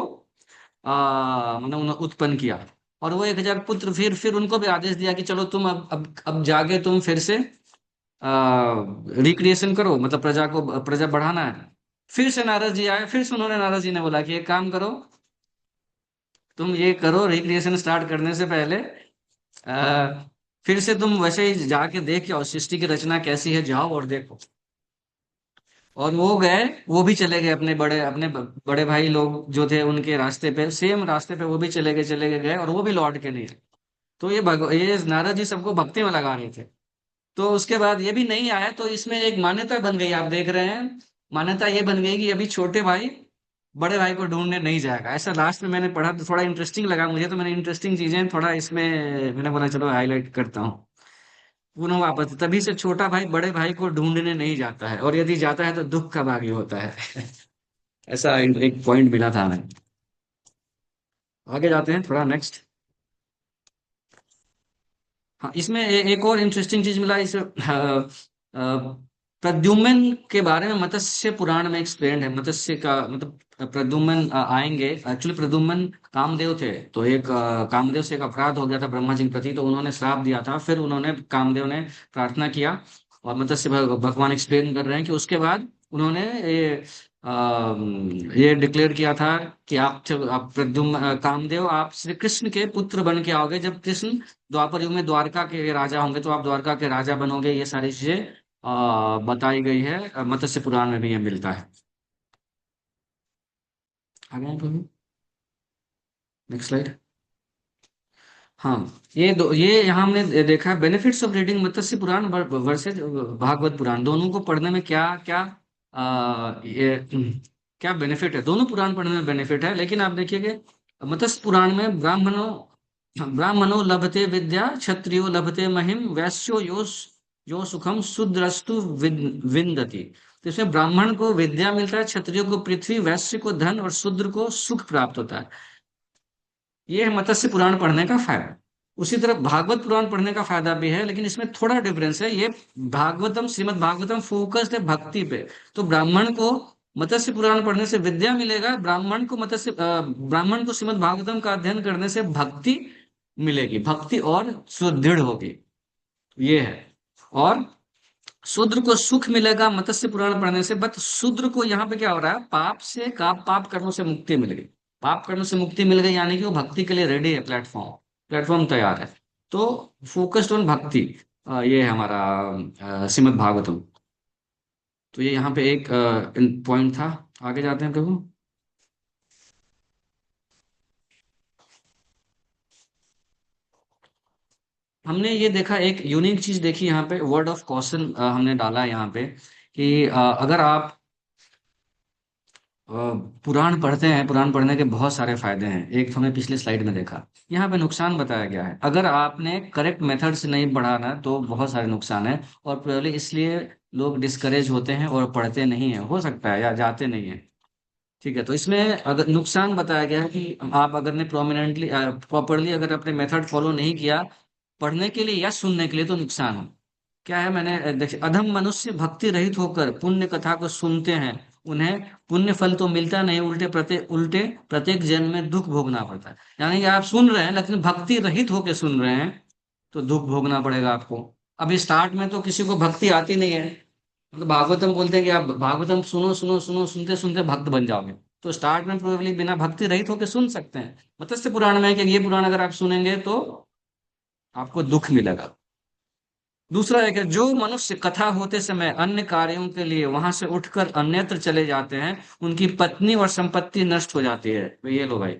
मतलब उन्होंने उत्पन्न किया, और वो 1000 पुत्र फिर उनको भी आदेश दिया कि चलो तुम अब जाके तुम फिर से रिक्रिएशन करो, मतलब प्रजा बढ़ाना है। फिर से नारद जी आए, फिर से उन्होंने नारद जी ने बोला कि एक काम करो, तुम ये करो, रिक्रिएशन स्टार्ट करने से पहले फिर से तुम वैसे ही जाके देख के, और सृष्टि की रचना कैसी है जाओ और देखो। और वो गए, वो भी चले गए अपने बड़े भाई लोग जो थे उनके रास्ते पे, सेम रास्ते पे वो भी चले गए और वो भी लौट के नहीं आए। तो ये नारद जी सबको भक्ति में लगा रहे थे। तो उसके बाद ये भी नहीं आया, तो इसमें एक मान्यता बन गई, आप देख रहे हैं। मान्यता ये बन गई कि अभी छोटे भाई बड़े भाई को ढूंढने नहीं जाएगा, ऐसा लास्ट में मैंने पढ़ा तो थोड़ा इंटरेस्टिंग लगा मुझे, तो मैंने इंटरेस्टिंग चीजें थोड़ा इसमें मैंने बोला चलो हाईलाइट करता हूँ। पुनः वापस, तभी से छोटा भाई बड़े भाई को ढूंढने नहीं जाता है, और यदि जाता है तो दुख का भागी होता है। ऐसा एक पॉइंट मिला था हमें। आगे जाते हैं थोड़ा नेक्स्ट। हाँ, इसमें एक और इंटरेस्टिंग चीज मिला इस प्रद्युम्न के बारे में मत्स्य पुराण में एक्सप्लेन्ड है। मत्स्य का मतलब प्रद्युम्न आएंगे। एक्चुअली प्रद्युम्न कामदेव थे, तो एक कामदेव से एक अपराध हो गया था ब्रह्मा जी के प्रति, तो उन्होंने श्राप दिया था। फिर उन्होंने कामदेव ने प्रार्थना किया, और मत्स्य भगवान एक्सप्लेन कर रहे हैं कि उसके बाद उन्होंने ये डिक्लेयर किया था कि आप प्रद्युम्न कामदेव आप श्री कृष्ण के पुत्र बन के आओगे। जब कृष्ण द्वापर युग में द्वारका के राजा होंगे तो आप द्वारका के राजा बनोगे। ये सारी चीजें बताई गई है, मत्स्य पुराण में भी ये मिलता है। आगे नेक्स्ट स्लाइड। हाँ, ये यहाँ हमने देखा benefits of reading Matsya Purana versus Bhagavata Purana. दोनों को पढ़ने में क्या क्या ये क्या बेनिफिट है। दोनों पुराण पढ़ने में बेनिफिट है, लेकिन आप देखिए कि मत्स्य पुराण में ब्राह्मणो लभते विद्या, क्षत्रियो लभते महिम, वैश्यो यो सुखम, शूद्रस्तु विंदति। तो इसमें ब्राह्मण को विद्या मिलता है, क्षत्रियो को पृथ्वी, वैश्य को धन, और शूद्र को सुख प्राप्त होता है। ये है मत्स्य पुराण पढ़ने का फायदा। उसी तरह भागवत पुराण पढ़ने का फायदा भी है, लेकिन इसमें थोड़ा डिफरेंस है। ये भागवतम, श्रीमद् भागवतम फोकस्ड है भक्ति पे। तो ब्राह्मण को मत्स्य पुराण पढ़ने से विद्या मिलेगा, ब्राह्मण को श्रीमद् भागवतम का अध्ययन करने से भक्ति मिलेगी, भक्ति और सुदृढ़ होगी। ये है। और शूद्र को सुख मिलेगा मत्स्य पुराण पढ़ने से। बट शूद्र को यहाँ पे क्या हो रहा है, पाप कर्मों से मुक्ति मिल गई। पाप कर्मों से मुक्ति मिल गई यानी कि वो भक्ति के लिए रेडी है, प्लेटफॉर्म तैयार है। तो फोकस्ड ऑन भक्ति, ये है हमारा श्रीमद् भागवतम। तो ये यहाँ पे एक पॉइंट था। आगे जाते हैं प्रभु। हमने ये देखा, एक यूनिक चीज देखी यहाँ पे, वर्ड ऑफ कॉशन हमने डाला है यहाँ पे कि अगर आप पुराण पढ़ते हैं, पुराण पढ़ने के बहुत सारे फायदे हैं। एक तो हमने पिछले स्लाइड में देखा, यहाँ पे नुकसान बताया गया है। अगर आपने करेक्ट मेथड से नहीं पढ़ाना तो बहुत सारे नुकसान है, और प्रोबेबली इसलिए लोग डिस्करेज होते हैं और पढ़ते नहीं है, हो सकता है, या जाते नहीं है। ठीक है, तो इसमें अगर नुकसान बताया गया है कि आप अगर ने प्रोमिनेंटली प्रॉपरली अगर अपने मेथड फॉलो नहीं किया पढ़ने के लिए या सुनने के लिए, तो नुकसान हो। क्या है, मैंने देखिए, अधम मनुष्य भक्ति रहित होकर पुण्य कथा को सुनते हैं, उन्हें पुण्य फल तो मिलता नहीं, उल्टे प्रत्येक जन्म में दुख भोगना पड़ता है। यानी कि आप सुन रहे हैं लेकिन भक्ति रहित होकर सुन रहे हैं, तो दुख भोगना पड़ेगा आपको। अभी स्टार्ट में तो किसी को भक्ति आती नहीं है, मतलब भागवतम बोलते हैं कि आप भागवतम सुनो सुनो सुनो, सुनते सुनते भक्त बन जाओगे। तो स्टार्ट में प्रोबेबली बिना भक्ति रहित होकर सुन सकते हैं। मत्स्य पुराण में है कि ये पुराण अगर आप सुनेंगे तो आपको दुख मिलेगा। दूसरा है कि जो मनुष्य कथा होते समय अन्य कार्यों के लिए वहां से उठकर अन्यत्र चले जाते हैं, उनकी पत्नी और संपत्ति नष्ट हो जाती है। तो ये लो भाई,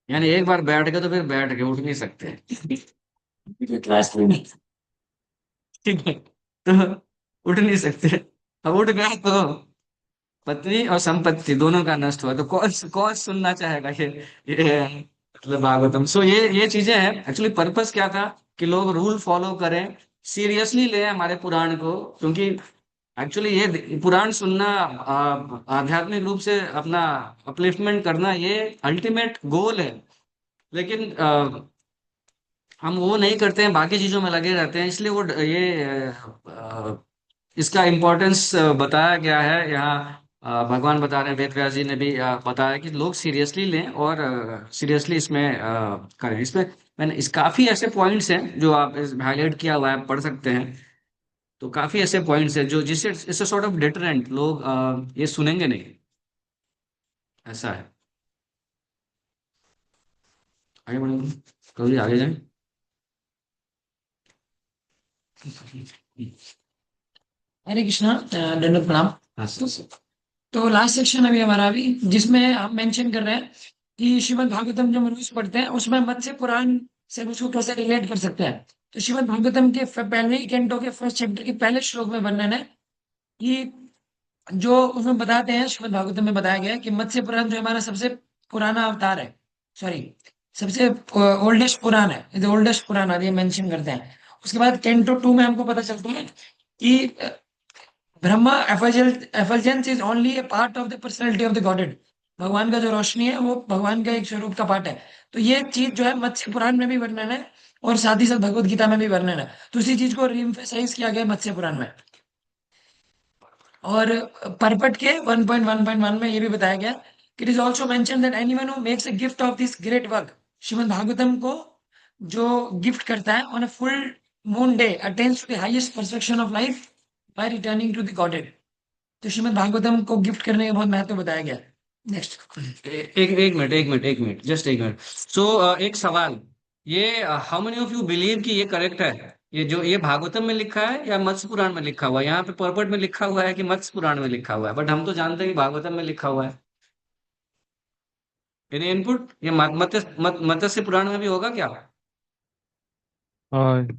यानी एक बार बैठ गए तो फिर बैठ गए, उठ नहीं सकते। क्लास में नहीं, ठीक है, तो उठ नहीं सकते। अब उठ गए तो पत्नी और संपत्ति दोनों का नष्ट हुआ, तो कौन कौन सुनना चाहेगा ये मतलब भागवतम। सो ये चीजें हैं। एक्चुअली पर्पस क्या था कि लोग रूल फॉलो करें, सीरियसली लें हमारे पुराण को, क्योंकि एक्चुअली ये पुराण सुनना, आध्यात्मिक रूप से अपना अपलिफ्टमेंट करना, ये अल्टीमेट गोल है। लेकिन हम वो नहीं करते हैं, बाकी चीजों में लगे रहते हैं। इसलिए वो इसका इम्पोर्टेंस बताया गया है यहाँ। भगवान बता रहे हैं, वेद व्यास जी ने भी बताया कि लोग सीरियसली लें और सीरियसली इसमें करें। इसमें मैंने काफी ऐसे पॉइंट्स हैं जो आप हाईलाइट किया हुआ है, पढ़ सकते हैं। तो काफी ऐसे पॉइंट्स हैं जो जिससे इट्स सॉर्ट ऑफ डिटरेंट, लोग ये सुनेंगे नहीं, ऐसा है। आगे बढ़ेंगे, कभी आगे जाए। हरे कृष्णा, दंडवत प्रणाम। तो लास्ट सेक्शन अभी हमारा अभी जिसमें हम मेंशन कर रहे हैं कि श्रीमद् भागवतम जो मनुष्य पढ़ते हैं उसमें मत्स्य पुराण से हम उसको कैसे रिलेट कर सकते हैं। तो श्रीमद् भागवतम के पहले ही कैंटो के फर्स्ट चैप्टर के पहले श्लोक में वर्णन है कि जो उसमें बताते हैं, श्रीमद् भागवतम में बताया गया है कि मत्स्य पुराण जो हमारा सबसे पुराना अवतार है, सॉरी सबसे ओल्डेस्ट पुराण है, ओल्डेस्ट पुराण ये मेंशन करते हैं। उसके बाद कैंटो 2 में हमको पता चलता है कि Brahma effulgence is only a part of the personality of the Godhead. भगवान का जो रोशनी है वो भगवान का एक स्वरूप का पार्ट है। तो ये चीज जो है मत्स्य पुराण में भी वर्णन है और साथ ही साथ भगवत गीता में भी वर्णन है। तो इसी चीज को रीएम्फेसाइज किया गया है मत्स्य पुराण में। और परपट के 1.1.1 में ये भी बताया गया कि it is also mention that anyone who makes a gift of this great work, Shrimad Bhagavatam को जो गिफ्ट करता है on a full moon day attains to the highest perfection of life by returning to the Godhead. तो श्रीमद् भागवतम को gift करने का बहुत महत्व बताया गया। नेक्स्ट। एक मिनट जस्ट एक मिनट। सो एक सवाल, ये how many of you believe कि ये करेक्ट है, ये भागवतम में लिखा है या मत्स्य पुराण में लिखा हुआ है? यहाँ पे परपट में लिखा हुआ है कि मत्स्य पुराण में लिखा हुआ है, बट हम तो जानते हैं कि भागवतम में लिखा हुआ है। Any input? ये मत्स्य पुराण में भी होगा क्या?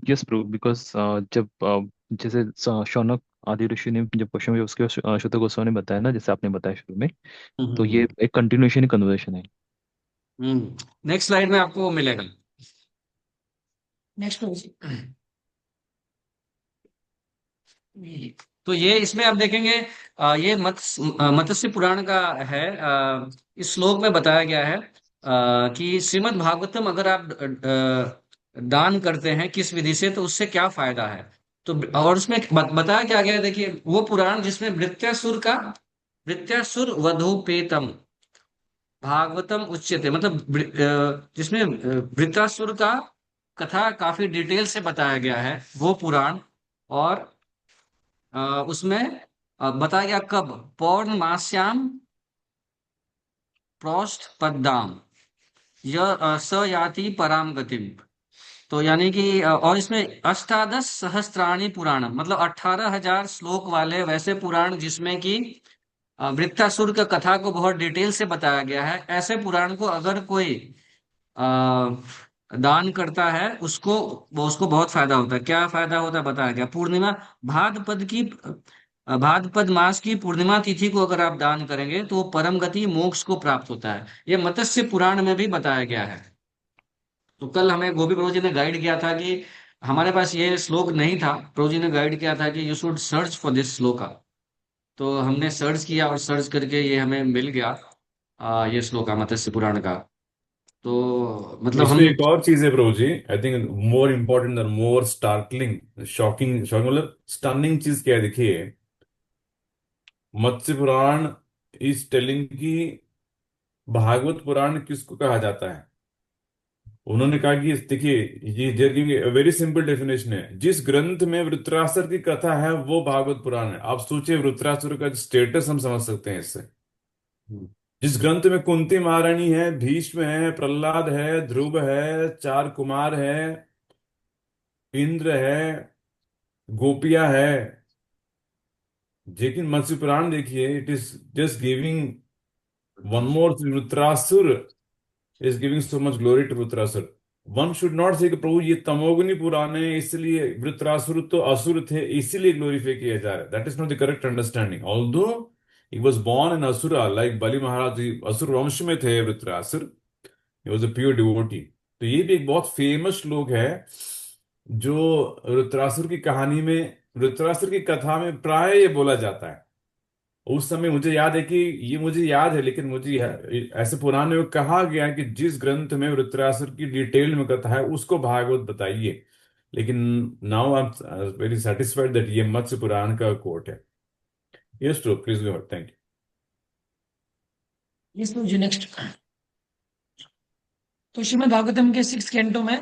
यस ब्रो, बिकॉज जब जैसे शौनक आदि ऋषि ने जब क्वेश्चन किया उसके बाद शुद्ध गोस्वामी ने बताया ना, जैसे आपने बताया शुरू में, तो ये एक कंटिन्यूएशन कन्वर्सेशन है। नेक्स्ट स्लाइड में आपको वो मिलेगा। नेक्स्ट। तो ये इसमें आप देखेंगे ये मत्स्य पुराण का है। इस श्लोक में बताया गया है कि श्रीमद् भागवतम अगर आप दान करते हैं किस विधि से तो उससे क्या फायदा है। तो और उसमें बताया क्या गया है, देखिए वो पुराण जिसमें वृत्यासुर वधूपेतम भागवतम उच्यते, मतलब जिसमें वृत्तासुर का कथा काफी डिटेल से बताया गया है वो पुराण। और उसमें बताया गया कब, पौर्णमास्याम प्रोष्ठ पद्दाम स याति पराम गतिम। तो यानी कि और इसमें अष्टादश सहस्त्राणी पुराण, मतलब 18,000 श्लोक वाले वैसे पुराण जिसमें कि वृत्तासुर का कथा को बहुत डिटेल से बताया गया है। ऐसे पुराण को अगर कोई दान करता है उसको बहुत फायदा होता है। क्या फायदा होता है बताया गया। पूर्णिमा भाद्रपद मास की पूर्णिमा तिथि को अगर आप दान करेंगे तो वो परम गति मोक्ष को प्राप्त होता है। ये मत्स्य पुराण में भी बताया गया है। तो कल हमें गोपी प्रभु जी ने गाइड किया था कि हमारे पास ये श्लोक नहीं था, प्रभु जी ने गाइड किया था कि you should search for this shloka. तो हमने सर्च किया और सर्च करके ये हमें मिल गया ये श्लोका मत्स्य पुराण का। तो मतलब इसमें हम एक और चीज है प्रभु जी, आई थिंक मोर इम्पोर्टेंट और मोर स्टार्टलिंग शॉकिंग मतलब स्टनिंग चीज क्या है, देखिए मत्स्य पुराण इज टेलिंग कि भागवत पुराण किसको कहा जाता है। उन्होंने कहा कि देखिए ये देयर वेरी सिंपल डेफिनेशन है, जिस ग्रंथ में वृत्रासुर की कथा है वो भागवत पुराण है। आप सोचिए वृत्रासुर का स्टेटस हम समझ सकते हैं इससे। जिस ग्रंथ में कुंती महारानी है, भीष्म है, प्रहलाद है, ध्रुव है, 4 कुमार है, इंद्र है, गोपियां है, लेकिन मत्स्य पुराण देखिए it is just giving one more Vritrasura is giving so much glory to Vritrasura. One should not say प्रभु ये तमोगुनी पुराण है इसलिए वृत्रासुर तो असुर थे इसीलिए ग्लोरीफाई किया जा रहा है। That is not the correct understanding. Although he was born in asura like Bali Maharaj, असुर वंश में थे Vritrasura, he was a pure devotee. तो ये भी एक बहुत फेमस श्लोक है जो वृत्रासुर की कहानी में, वृत्रासुर की कथा में प्राय ये बोला जाता है। उस समय मुझे याद है कि ये मुझे याद है, लेकिन मुझे ऐसे पुराने में कहा गया है कि जिस ग्रंथ में वृत्रासुर की डिटेल में कथा है उसको भागवत बताइए। लेकिन now I am very satisfied that ये मत्स्य पुराण का कोट है। Yes true, please go, thank you. Yes ji. Next. तो श्रीमद् भागवतम के 6 कैंटो में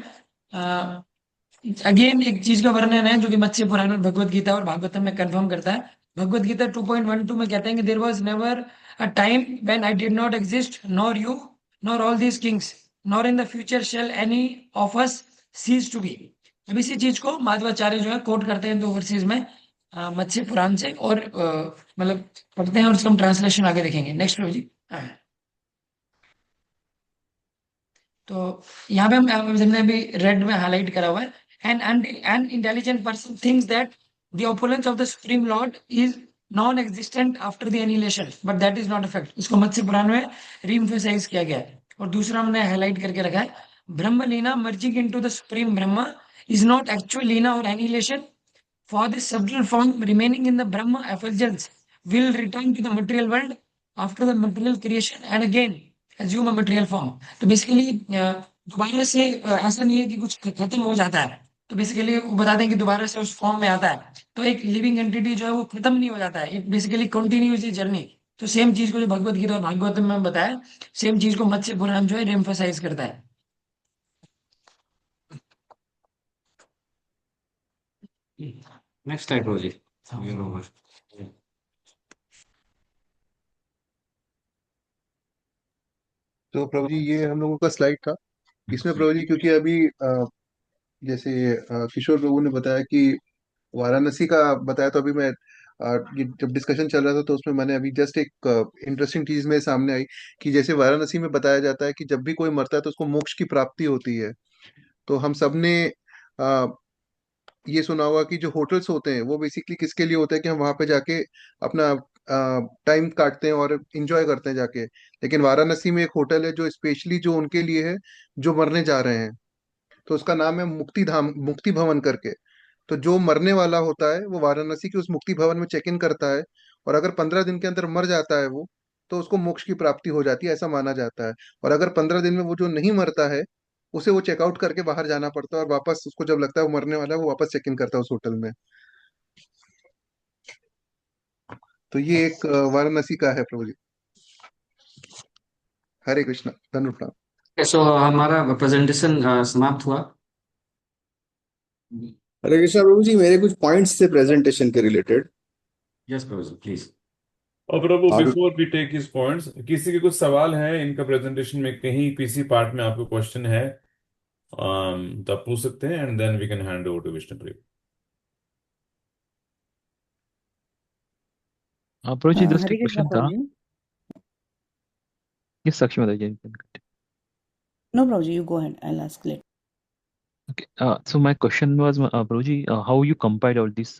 अगेन एक चीज का वर्णन है जो कि मत्स्य पुराण और भगवत गीता और भागवतम में कंफर्म करता है। भगवत गीता 2.12 में कहते हैं कि there was never a time when I did not exist nor you nor all these kings nor in the future shall any of us cease to be। अब इसी चीज को माधवाचार्य जो है कोट करते हैं दो वर्सेस में मत्स्य पुराण से, और मतलब पढ़ते हैं और उसका हम ट्रांसलेशन आगे देखेंगे। नेक्स्ट जी। तो यहाँ पे हमने अभी रेड में हाईलाइट करा हुआ है, an intelligent person thinks that the opulence of the supreme Lord is non existent after the annihilation, but that is not a fact. इसको मत्स्य पुराण में रीएम्फसाइज किया गया है। और दूसरा हमने हाईलाइट करके रखा है, Brahma lina merging into the supreme Brahma is not actual lina or annihilation, for this subtle form remaining in the Brahma effulgence will return to the material world after the material creation and again assume a material form। तो basically दोबारा से ऐसा नहीं है कि कुछ खत्म हो जाता है, तो बेसिकली वो बताते हैं कि दोबारा से उस फॉर्म में आता है। तो एक लिविंग एंटिटी जो है वो खत्म नहीं हो जाता है, इट बेसिकली कंटिन्यूस जर्नी। तो सेम चीज को जो भगवत गीता और भागवत में बताया, सेम चीज को मत्स्य पुराण जो है एम्फसाइज करता है। नेक्स्ट टाइप हो जी। तो प्रभु जी ये हम लोगों का स्लाइड था। इसमें प्रभु जी क्योंकि अभी जैसे किशोर प्रभु ने बताया कि वाराणसी का बताया, तो अभी मैं ये जब डिस्कशन चल रहा था तो उसमें मैंने अभी जस्ट एक इंटरेस्टिंग चीज मेरे सामने आई कि जैसे वाराणसी में बताया जाता है कि जब भी कोई मरता है तो उसको मोक्ष की प्राप्ति होती है। तो हम सब ने अ, ये सुना होगा कि जो होटल्स होते हैं वो बेसिकली किसके लिए होते हैं कि हम वहां पे जाके अपना टाइम काटते हैं और इंजॉय करते हैं जाके। लेकिन वाराणसी में एक होटल है जो स्पेशली जो उनके लिए है जो मरने जा रहे हैं। तो उसका नाम है मुक्ति धाम, मुक्ति भवन करके। तो जो मरने वाला होता है वो वाराणसी के उस मुक्ति भवन में चेक इन करता है, और अगर 15 दिन के अंदर मर जाता है वो, तो उसको मोक्ष की प्राप्ति हो जाती है, ऐसा माना जाता है। और अगर 15 दिन में वो जो नहीं मरता है उसे वो चेकआउट करके बाहर जाना पड़ता है, और वापस उसको जब लगता है वो मरने वाला है वो वापस चेक इन करता है उस होटल में। तो ये एक वाराणसी का है प्रभु जी। हरे कृष्णा, धन्यवाद। सो हमारा प्रेजेंटेशन समाप्त हुआ। हरे कृष्णा प्रभु जी, मेरे कुछ पॉइंट्स थे प्रेजेंटेशन के रिलेटेड। Yes Prabhu ji please. और प्रभु और before we take his points, किसी के कुछ सवाल है इनका प्रेजेंटेशन में, कहीं किसी पार्ट में आपको क्वेश्चन है तो आप पूछ सकते हैं, and then we can hand over to Vishnupriya. Prabhu ji just Hare एक कृष्णा क्वेश्चन था। प्रभु जी। ये साक्षी माता जी। No, Prabhuji, you go ahead. I'll ask later. Okay. So my question was, Prabhuji, how you compiled all these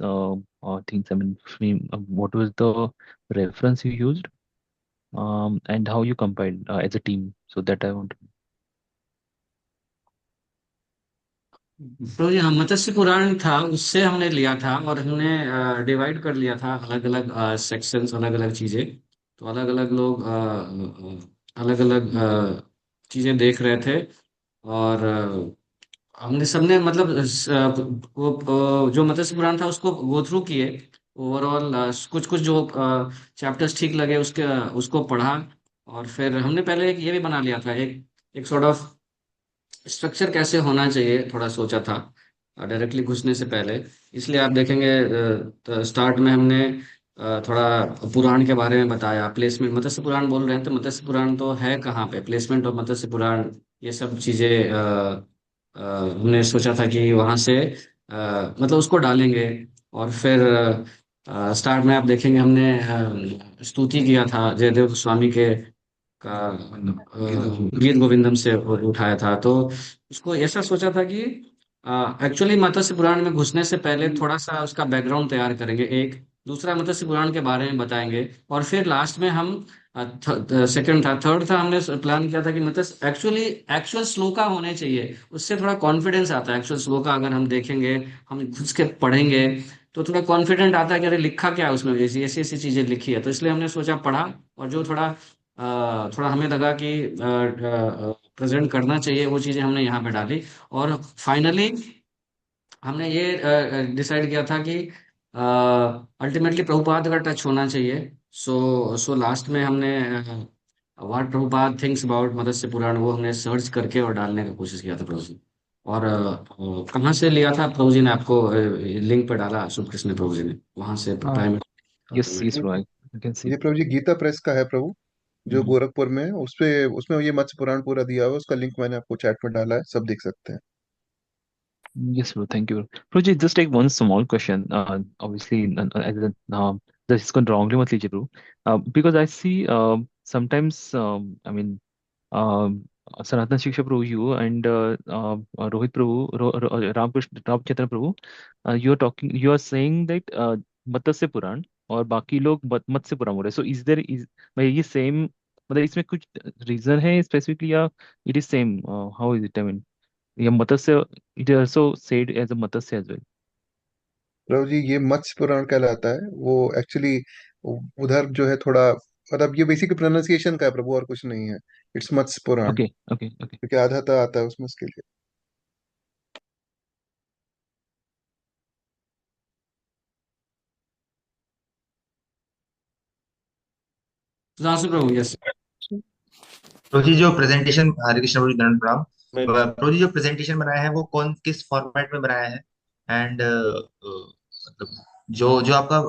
things? I mean, what was the reference you used, and how you compiled as a team? So that I want. प्रभु जी हाँ, मत्स्य पुराण था, उससे हमने लिया था और हमने divide कर लिया था अलग अलग सेक्शंस, अलग अलग चीजें। तो अलग अलग लोग अलग अलग चीजें देख रहे थे, और हमने सबने मतलब वो जो मत्स्य पुराण था उसको गो थ्रू किए ओवरऑल। कुछ कुछ जो चैप्टर्स ठीक लगे उसके उसको पढ़ा, और फिर हमने पहले एक ये भी बना लिया था, एक एक सॉर्ट ऑफ स्ट्रक्चर कैसे होना चाहिए, थोड़ा सोचा था डायरेक्टली घुसने से पहले। इसलिए आप देखेंगे स्टार्ट में हमने थोड़ा पुराण के बारे में बताया, प्लेसमेंट। मत्स्य पुराण बोल रहे हैं तो मत्स्य पुराण तो है कहाँ पे, प्लेसमेंट ऑफ मत्स्य पुराण, ये सब चीजें हमने सोचा था कि वहां से मतलब उसको डालेंगे। और फिर स्टार्ट में आप देखेंगे हमने स्तुति किया था जयदेव गोस्वामी के का गीत गोविंदम से उठाया था। तो उसको ऐसा सोचा था कि एक्चुअली मत्स्य पुराण में घुसने से पहले थोड़ा सा उसका बैकग्राउंड तैयार करेंगे, एक दूसरा मत्स्य पुराण के बारे में बताएंगे, और फिर लास्ट में हम सेकंड था, थर्ड था, हमने प्लान किया था कि मत्स्य एक्चुअली एक्चुअल श्लोका होने चाहिए, उससे थोड़ा कॉन्फिडेंस आता है। एक्चुअल श्लोका अगर हम देखेंगे, हम घुस के पढ़ेंगे तो थोड़ा कॉन्फिडेंट आता है कि अरे लिखा क्या है उसमें, ऐसी ऐसी ऐसी चीजें लिखी है। तो इसलिए हमने सोचा पढ़ा, और जो थोड़ा थोड़ा हमें लगा कि प्रेजेंट करना चाहिए वो चीजें हमने यहाँ पे डाली। और फाइनली हमने ये डिसाइड किया था कि अल्टीमेटली प्रभुपाद का टच होना चाहिए। सो लास्ट में हमने व्हाट प्रभुपाद थिंक्स अबाउट मत्स्य पुराण वो हमने सर्च करके और डालने का कोशिश किया था प्रभु जी। और कहाँ से लिया था प्रभु जी ने, आपको लिंक पे डाला शुभ कृष्ण प्रभु जी ने, वहां से हाँ, prime. yes, yes, bro. I can see. ये प्रभु जी गीता प्रेस का है प्रभु। जो गोरखपुर में है, उस पे उसमें ये मत्स्य पुराण पूरा दिया हुआ है, उसका लिंक मैंने आपको चैट में डाला है, सब देख सकते हैं। Yes, bro. Thank you, bro. Bro, just take one small question. Obviously, this is gone wrongly, mat lijiye, bro. Because I see sometimes, I mean, um, Sanatana Shiksha Prabhu, you and Rohit Prabhu, Ramkrishna, Ramchandra Prabhu, you are saying that मत्स्य पुराण और बाकी लोग मत्स्य पुराण बोल रहे हैं. So is there is भाई ये same, मतलब इसमें कुछ रीजन है स्पेसिफिकली, या it is same? How is it? I mean, या Matsya, it is also said as a Matsya as well? Prabhu ji, ये मत्स्य पुराण कहलाता है। वो एक्चुअली उधर जो है थोड़ा, मतलब ये बेसिक प्रोनाउंसिएशन का है प्रभु, और कुछ नहीं है। It's Matsya Purana, okay okay okay. क्योंकि आधा तो आता है उसमें, उसके लिए। सुधांशु प्रभु, यस। प्रभु जी जो प्रेजेंटेशन, हरे कृष्ण प्रभु जी, दंड प्रणाम। प्रभु जी जो प्रेजेंटेशन बनाया है वो कौन किस फॉर्मेट में बनाया है? एंड मतलब जो जो आपका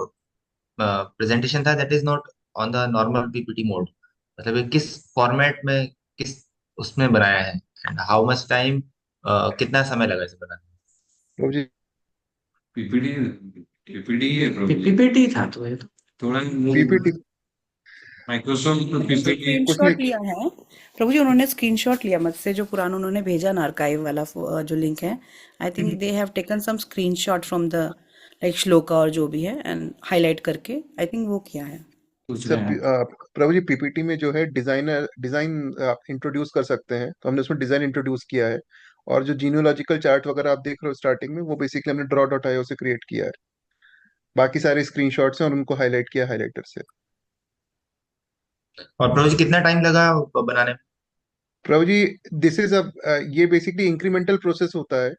प्रेजेंटेशन था that is not on the normal PPT mode, मतलब ये किस फॉर्मेट में, किस उसमें बनाया है? एंड हाउ मच टाइम, कितना समय लगा इसे बनाने में? प्रभु जी पीपीटी पीपीटी है प्रभु जी, पीपीटी था तो ये तो थोड़ा पीपीटी माइक्रोसॉफ्ट पीपीटी कुछ नहीं। स्क्रीनशॉट लिया है प्रभु जी, उन्होंने स्क्रीनशॉट लिया मुझसे जो पुराना उन्होंने भेजा ना, आर्काइव वाला जो लिंक है। I think they have taken some screenshot from the like shloka और जो भी है एंड हाईलाइट करके, आई थिंक वो किया है। पूछ सर रहे हैं। प्रभु जी, पीपीटी में जो है डिजाइन आप इंट्रोड्यूस कर सकते हैं, तो हमने उसमें डिजाइन इंट्रोड्यूस किया है। और जो जीनियोलॉजिकल चार्ट वगैरह आप देख रहे हो स्टार्टिंग में, वो बेसिकली हमने ड्रॉ डॉट आईओ से क्रिएट किया है। बाकी सारे स्क्रीनशॉट्स हैं और उनको हाईलाइट किया हाईलाइटर से। और प्रभु जी कितना टाइम लगा बनाने में? प्रभु जी, दिस इज ये बेसिकली इंक्रीमेंटल प्रोसेस होता है।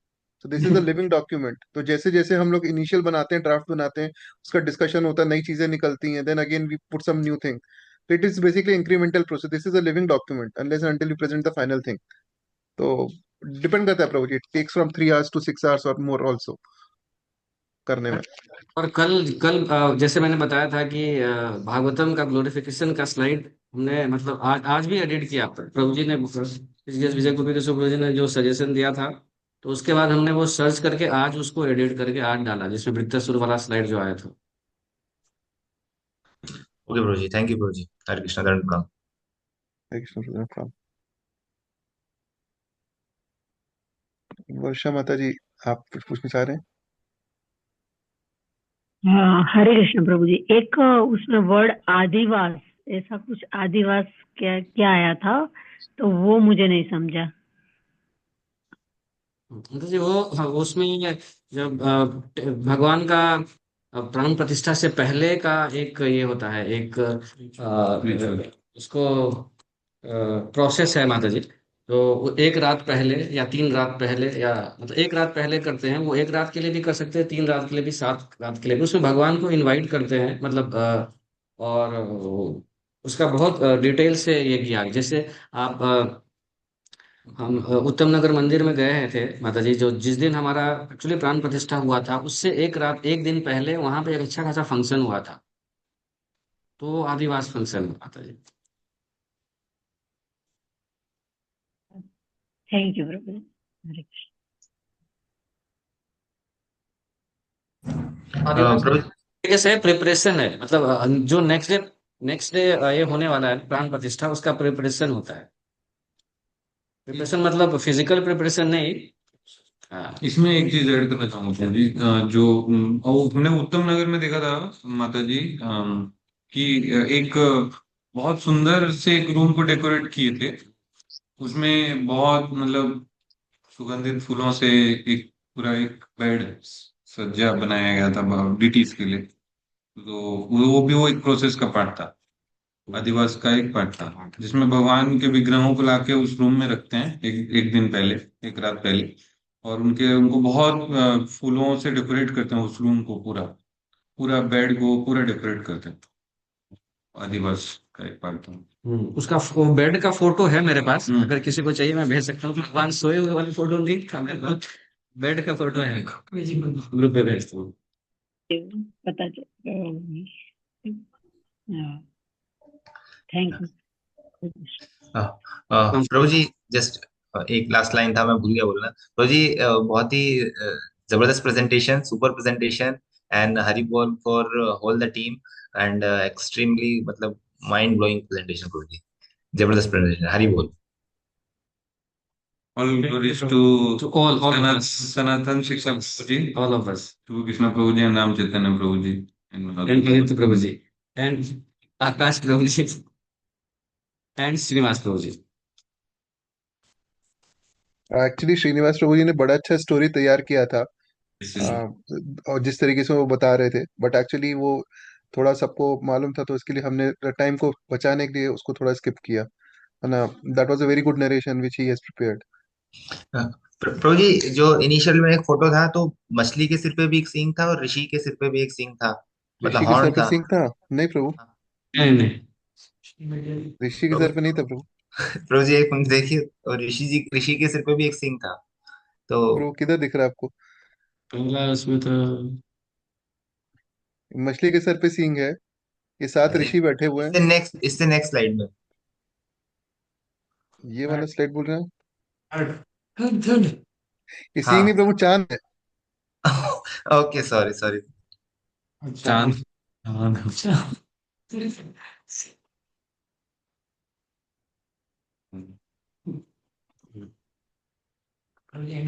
तो this is a living document. तो जैसे जैसे हम लोग इनिशियल बनाते हैं, ड्राफ्ट बनाते हैं, उसका डिस्कशन होता है, नई चीजें निकलती हैं, then again we put some new thing. तो it is basically incremental process. This is a living document unless until you present the final thing. तो डिपेंड करता है Prabhu ji, it takes from 3 hours to 6 hours और मोर also करने में। और कल कल जैसे मैंने बताया था कि भागवतम का ग्लोरिफिकेशन का स्लाइड हमने मतलब आज भी एडिट किया। प्रभु जी ने, विजय गोपी प्रभु जी ने जो सजेशन दिया था, तो उसके बाद हमने वो सर्च करके आज उसको एडिट करके आज डाला, जिसमें वृत्तासुर वाला स्लाइड जो आया था। Okay Prabhu ji, thank you Prabhu ji, Hare Krishna, दंड प्रणाम। वर्षा माता जी, आप कुछ पूछना चाह रहे हैं? हरे कृष्ण प्रभु जी, एक उसमें वर्ड आदिवास, ऐसा कुछ आदिवास क्या क्या आया था, तो वो मुझे नहीं समझा। जी वो उसमें जब भगवान का प्राण प्रतिष्ठा से पहले का एक ये होता है, एक उसको प्रोसेस है माता जी। तो वो एक रात पहले या 3 रात पहले, या मतलब एक रात पहले करते हैं, वो एक रात के लिए भी कर सकते हैं, 3 रात के लिए भी, 7 रात के लिए भी। उसमें भगवान को इनवाइट करते हैं, मतलब और उसका बहुत डिटेल से ये किया। जैसे आप हम उत्तम नगर मंदिर में गए थे माता जी, जो जिस दिन हमारा एक्चुअली प्राण प्रतिष्ठा हुआ था, उससे एक दिन पहले वहां पे एक अच्छा खासा फंक्शन हुआ था। तो वो आदिवास फंक्शन माता जी। Thank you Prabhu ji, Hare Krishna. आदिवास प्रभु तरीके से प्रिपरेशन है, मतलब जो नेक्स्ट डे ये होने वाला है प्राण प्रतिष्ठा, उसका प्रिपरेशन होता है। प्रिपरेशन मतलब फिजिकल प्रिपरेशन नहीं। हाँ। इसमें एक चीज ऐड करना चाहूंगा जी, जो हमने उत्तम नगर में देखा था माता जी, कि एक बहुत सुंदर से एक रूम को डेकोरेट किए थे। उसमें बहुत मतलब सुगंधित फूलों से एक पूरा एक बेड सज्जा बनाया गया था डिटीज के लिए। तो वो भी वो एक प्रोसेस का पार्ट था, आदिवास का एक पार्ट था, जिसमें भगवान के विग्रहों को लाके उस रूम में रखते हैं एक दिन पहले, एक रात पहले, और उनको बहुत फूलों से डेकोरेट करते हैं उस रूम को, पूरा पूरा बेड को पूरा डेकोरेट करते हैं। आदिवास का एक पार्ट था। उसका बेड का फोटो है मेरे पास, अगर किसी को चाहिए मैं भेज सकता हूँ। भगवान सोए हुए वाली फोटो नहीं था मेरे पास, बेड का फोटो है, ग्रुप पे भेजता हूँ। पता चल। Thank you. Prabhu ji just एक लास्ट लाइन था, मैं भूल गया बोलना। प्रभु जी बहुत ही जबरदस्त presentation, super presentation, and Hari bol for whole the team, and extremely मतलब mind blowing presentation Prabhu ji, जबरदस्त प्रेजेंटेशन, हरी बोल। All glories to all of us, Sanatan Shiksha Prabhu ji, all of us, to Krishna Prabhu ji and Ram Chaitanya Prabhu ji, and and Pavitra Prabhu ji, and Akash Prabhu ji, and Srinivas Prabhu ji. Actually Srinivas Prabhu ji ने बड़ा अच्छा story तैयार किया था, और जिस तरीके से वो बता रहे थे, बट एक्चुअली वो थोड़ा सबको मालूम था, तो इसके लिए हमने टाइम को बचाने के लिए उसको थोड़ा स्किप किया, है ना। That was a very good narration which he has prepared. Prabhu ji जो इनिशियल में एक फोटो था, तो मछली के सिर पे भी एक सींग था और ऋषि के सिर पे भी एक सींग था, मतलब ऋषि के सर हॉर्न पे था। सिंह था? नहीं प्रभु, नहीं, ऋषि के सर पे नहीं था प्रभु। प्रभु जी एक मिनट देखिए, और ऋषि के सिर पे भी एक सींग था, तो प्रभु किधर दिख रहा है आपको? पहला उसमें तो मछली के सर पे सींग है, ये 7 ऋषि बैठे हुए हैं। इससे नेक्स्ट स्लाइड में ये वाला स्लाइड बोल रहे हैं? थर्ड ये सींग नहीं प्रभु, चांद है। Okay sorry sorry. चांद एंड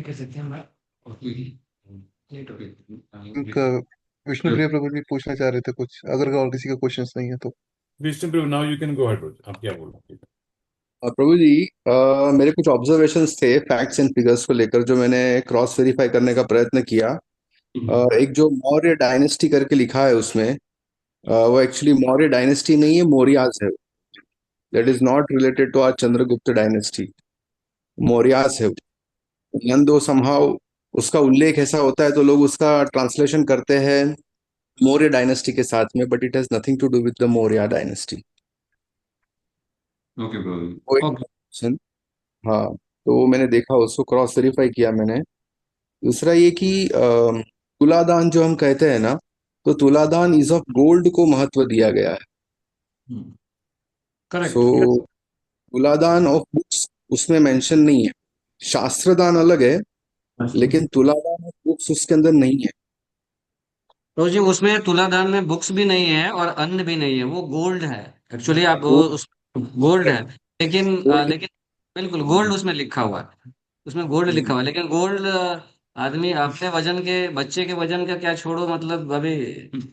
कर सकते हैं हम। लेट हो गई। विष्णुप्रिया प्रभु जी पूछना चाह रहे थे कुछ, अगर और किसी का क्वेश्चंस नहीं है तो। Vishnu Prabhu, now you can go ahead, आप क्या बोल रहे हैं? प्रभु जी, मेरे कुछ ऑब्जर्वेशंस थे फैक्ट्स एंड फिगर्स को लेकर, जो मैंने क्रॉस वेरीफाई करने का प्रयत्न किया। एक जो मौर्य डायनेस्टी करके लिखा है उसमें, वो एक्चुअली मौर्य डायनेस्टी नहीं है, मौर्यास है। That is not related to our Chandragupta dynasty, Mauryas है। एंड दो समहाउ उसका उल्लेख ऐसा होता है तो लोग उसका ट्रांसलेशन करते हैं मौर्य डायनेस्टी के साथ में, but it has nothing to do with the Maurya dynasty. Okay Prabhu ji. वो एक option, हाँ, तो वो मैंने देखा, उसको क्रॉस वेरीफाई किया मैंने। दूसरा ये कि तुलादान जो हम कहते हैं ना, तो तुलादान इज ऑफ गोल्ड को महत्व दिया गया है। करेक्ट। सो तुलादान ऑफ बुक्स उसमें मेंशन नहीं है। शास्त्रदान अलग है, लेकिन तुलादान ऑफ बुक्स उसके अंदर नहीं है। तो जी उसमें तुलादान में बुक्स भी नहीं है और अन्न भी नहीं है, वो गोल्ड है एक्चुअली। आप वो उस गोल्ड है, लेकिन लेकिन बिल्कुल गोल्ड उसमें लिखा हुआ है, उसमें गोल्ड लिखा हुआ है, लेकिन गोल्ड आदमी अपने वजन के, बच्चे के वजन का क्या छोड़ो, मतलब अभी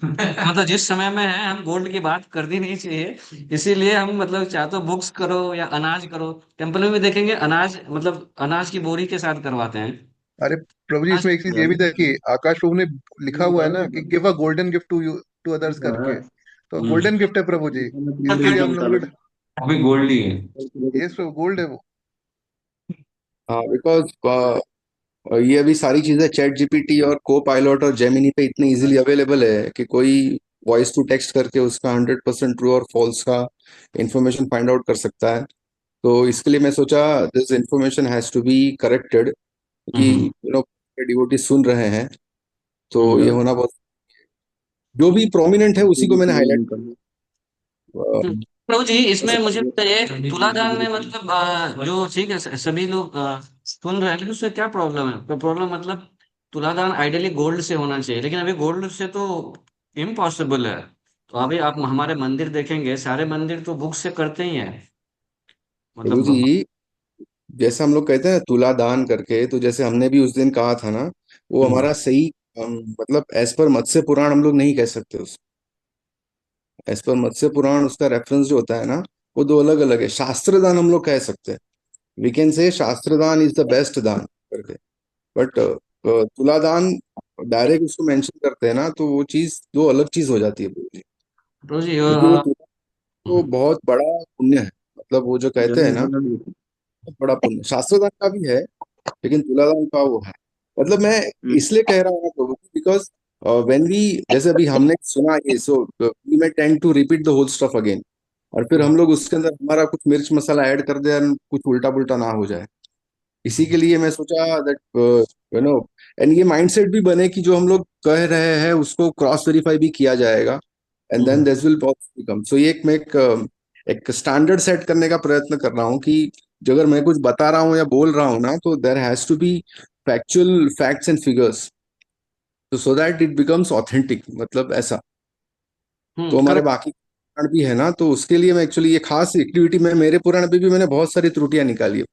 मतलब जिस समय में है हम गोल्ड की बात करनी नहीं चाहिए, इसीलिए हम मतलब चाहे तो बुक्स करो या अनाज करो। टेम्पल में भी देखेंगे अनाज, मतलब अनाज की बोरी के साथ करवाते हैं। अरे प्रभु जी, इसमें एक चीज ये भी था कि आकाश प्रभु ने लिखा हुआ है ना कि give a golden gift to you, to others करके, तो गोल्डन गिफ्ट है प्रभु जी, इसके लिए हम लोग। अभी गोल्ड ही है। यस प्रभु, गोल्ड है वो। हाँ, बिकॉज ये अभी सारी चीजें चैट जीपीटी और को पायलट और जेमिनी पे इतनी इजीली अवेलेबल है कि कोई वॉइस टू टेक्स्ट करके उसका 100% ट्रू और फॉल्स का इंफॉर्मेशन फाइंड आउट कर सकता है। तो इसके लिए मैं सोचा this information has to be corrected, कि यू नो डिवोटी सुन रहे हैं, तो ये होना बहुत, जो भी प्रोमिनेंट है उसी को मैंने हाईलाइट कर। प्रभु जी इसमें मुझे बताइए, तुलादान में मतलब जो ठीक है सभी लोग सुन रहे हैं, लेकिन उससे क्या प्रॉब्लम है? तो प्रॉब्लम मतलब तुलादान आइडियली गोल्ड से होना चाहिए, लेकिन अभी गोल्ड से तो इम्पॉसिबल है। तो अभी आप हमारे मंदिर देखेंगे, सारे मंदिर तो बुक से करते ही हैं, प्रभु मतलब जी, जैसे हम लोग कहते हैं तुला दान करके, तो जैसे हमने भी उस दिन कहा था ना, वो हमारा सही मतलब एज पर मत्स्य पुराण हम लोग नहीं कह सकते उसको। एज पर मत्स्य पुराण उसका रेफरेंस जो होता है ना, वो दो अलग अलग है। शास्त्र दान हम लोग कह सकते हैं, वी कैन से शास्त्र दान इज द बेस्ट दान करके, बट तुला दान डायरेक्ट उसको मेंशन करते हैं ना, तो वो चीज दो अलग चीज हो जाती है प्रभु जी। प्रभु जी क्योंकि वो तो बहुत बड़ा पुण्य है, मतलब वो जो कहते हैं ना, बहुत बड़ा पुण्य शास्त्रदान का भी है, लेकिन तुलादान का वो है। मतलब मैं इसलिए कह रहा हूँ ना प्रभु, बिकॉज व्हेन वी, जैसे अभी हमने सुना ये, so we may tend to repeat the whole stuff again, और फिर हम लोग उसके अंदर हमारा कुछ मिर्च मसाला ऐड कर दे और कुछ उल्टा पुल्टा ना हो जाए। इसी के लिए मैं सोचा दैट यू नो, एंड ये माइंडसेट भी बने कि जो हम लोग कह रहे हैं उसको क्रॉस वेरीफाई भी किया जाएगा, and then this will possibly come. So ये एक मैं एक एक स्टैंडर्ड सेट करने का प्रयत्न कर रहा हूँ कि जो अगर मैं कुछ बता रहा हूँ या बोल रहा हूँ ना, तो there has to be factual facts and figures, तो so that it becomes authentic, मतलब ऐसा। तो हमारे करेक्ट। बाकी पुराण भी है ना, तो उसके लिए मैं एक्चुअली ये खास एक्टिविटी में, मेरे पुराण पे भी मैंने बहुत सारी त्रुटियां निकाली है,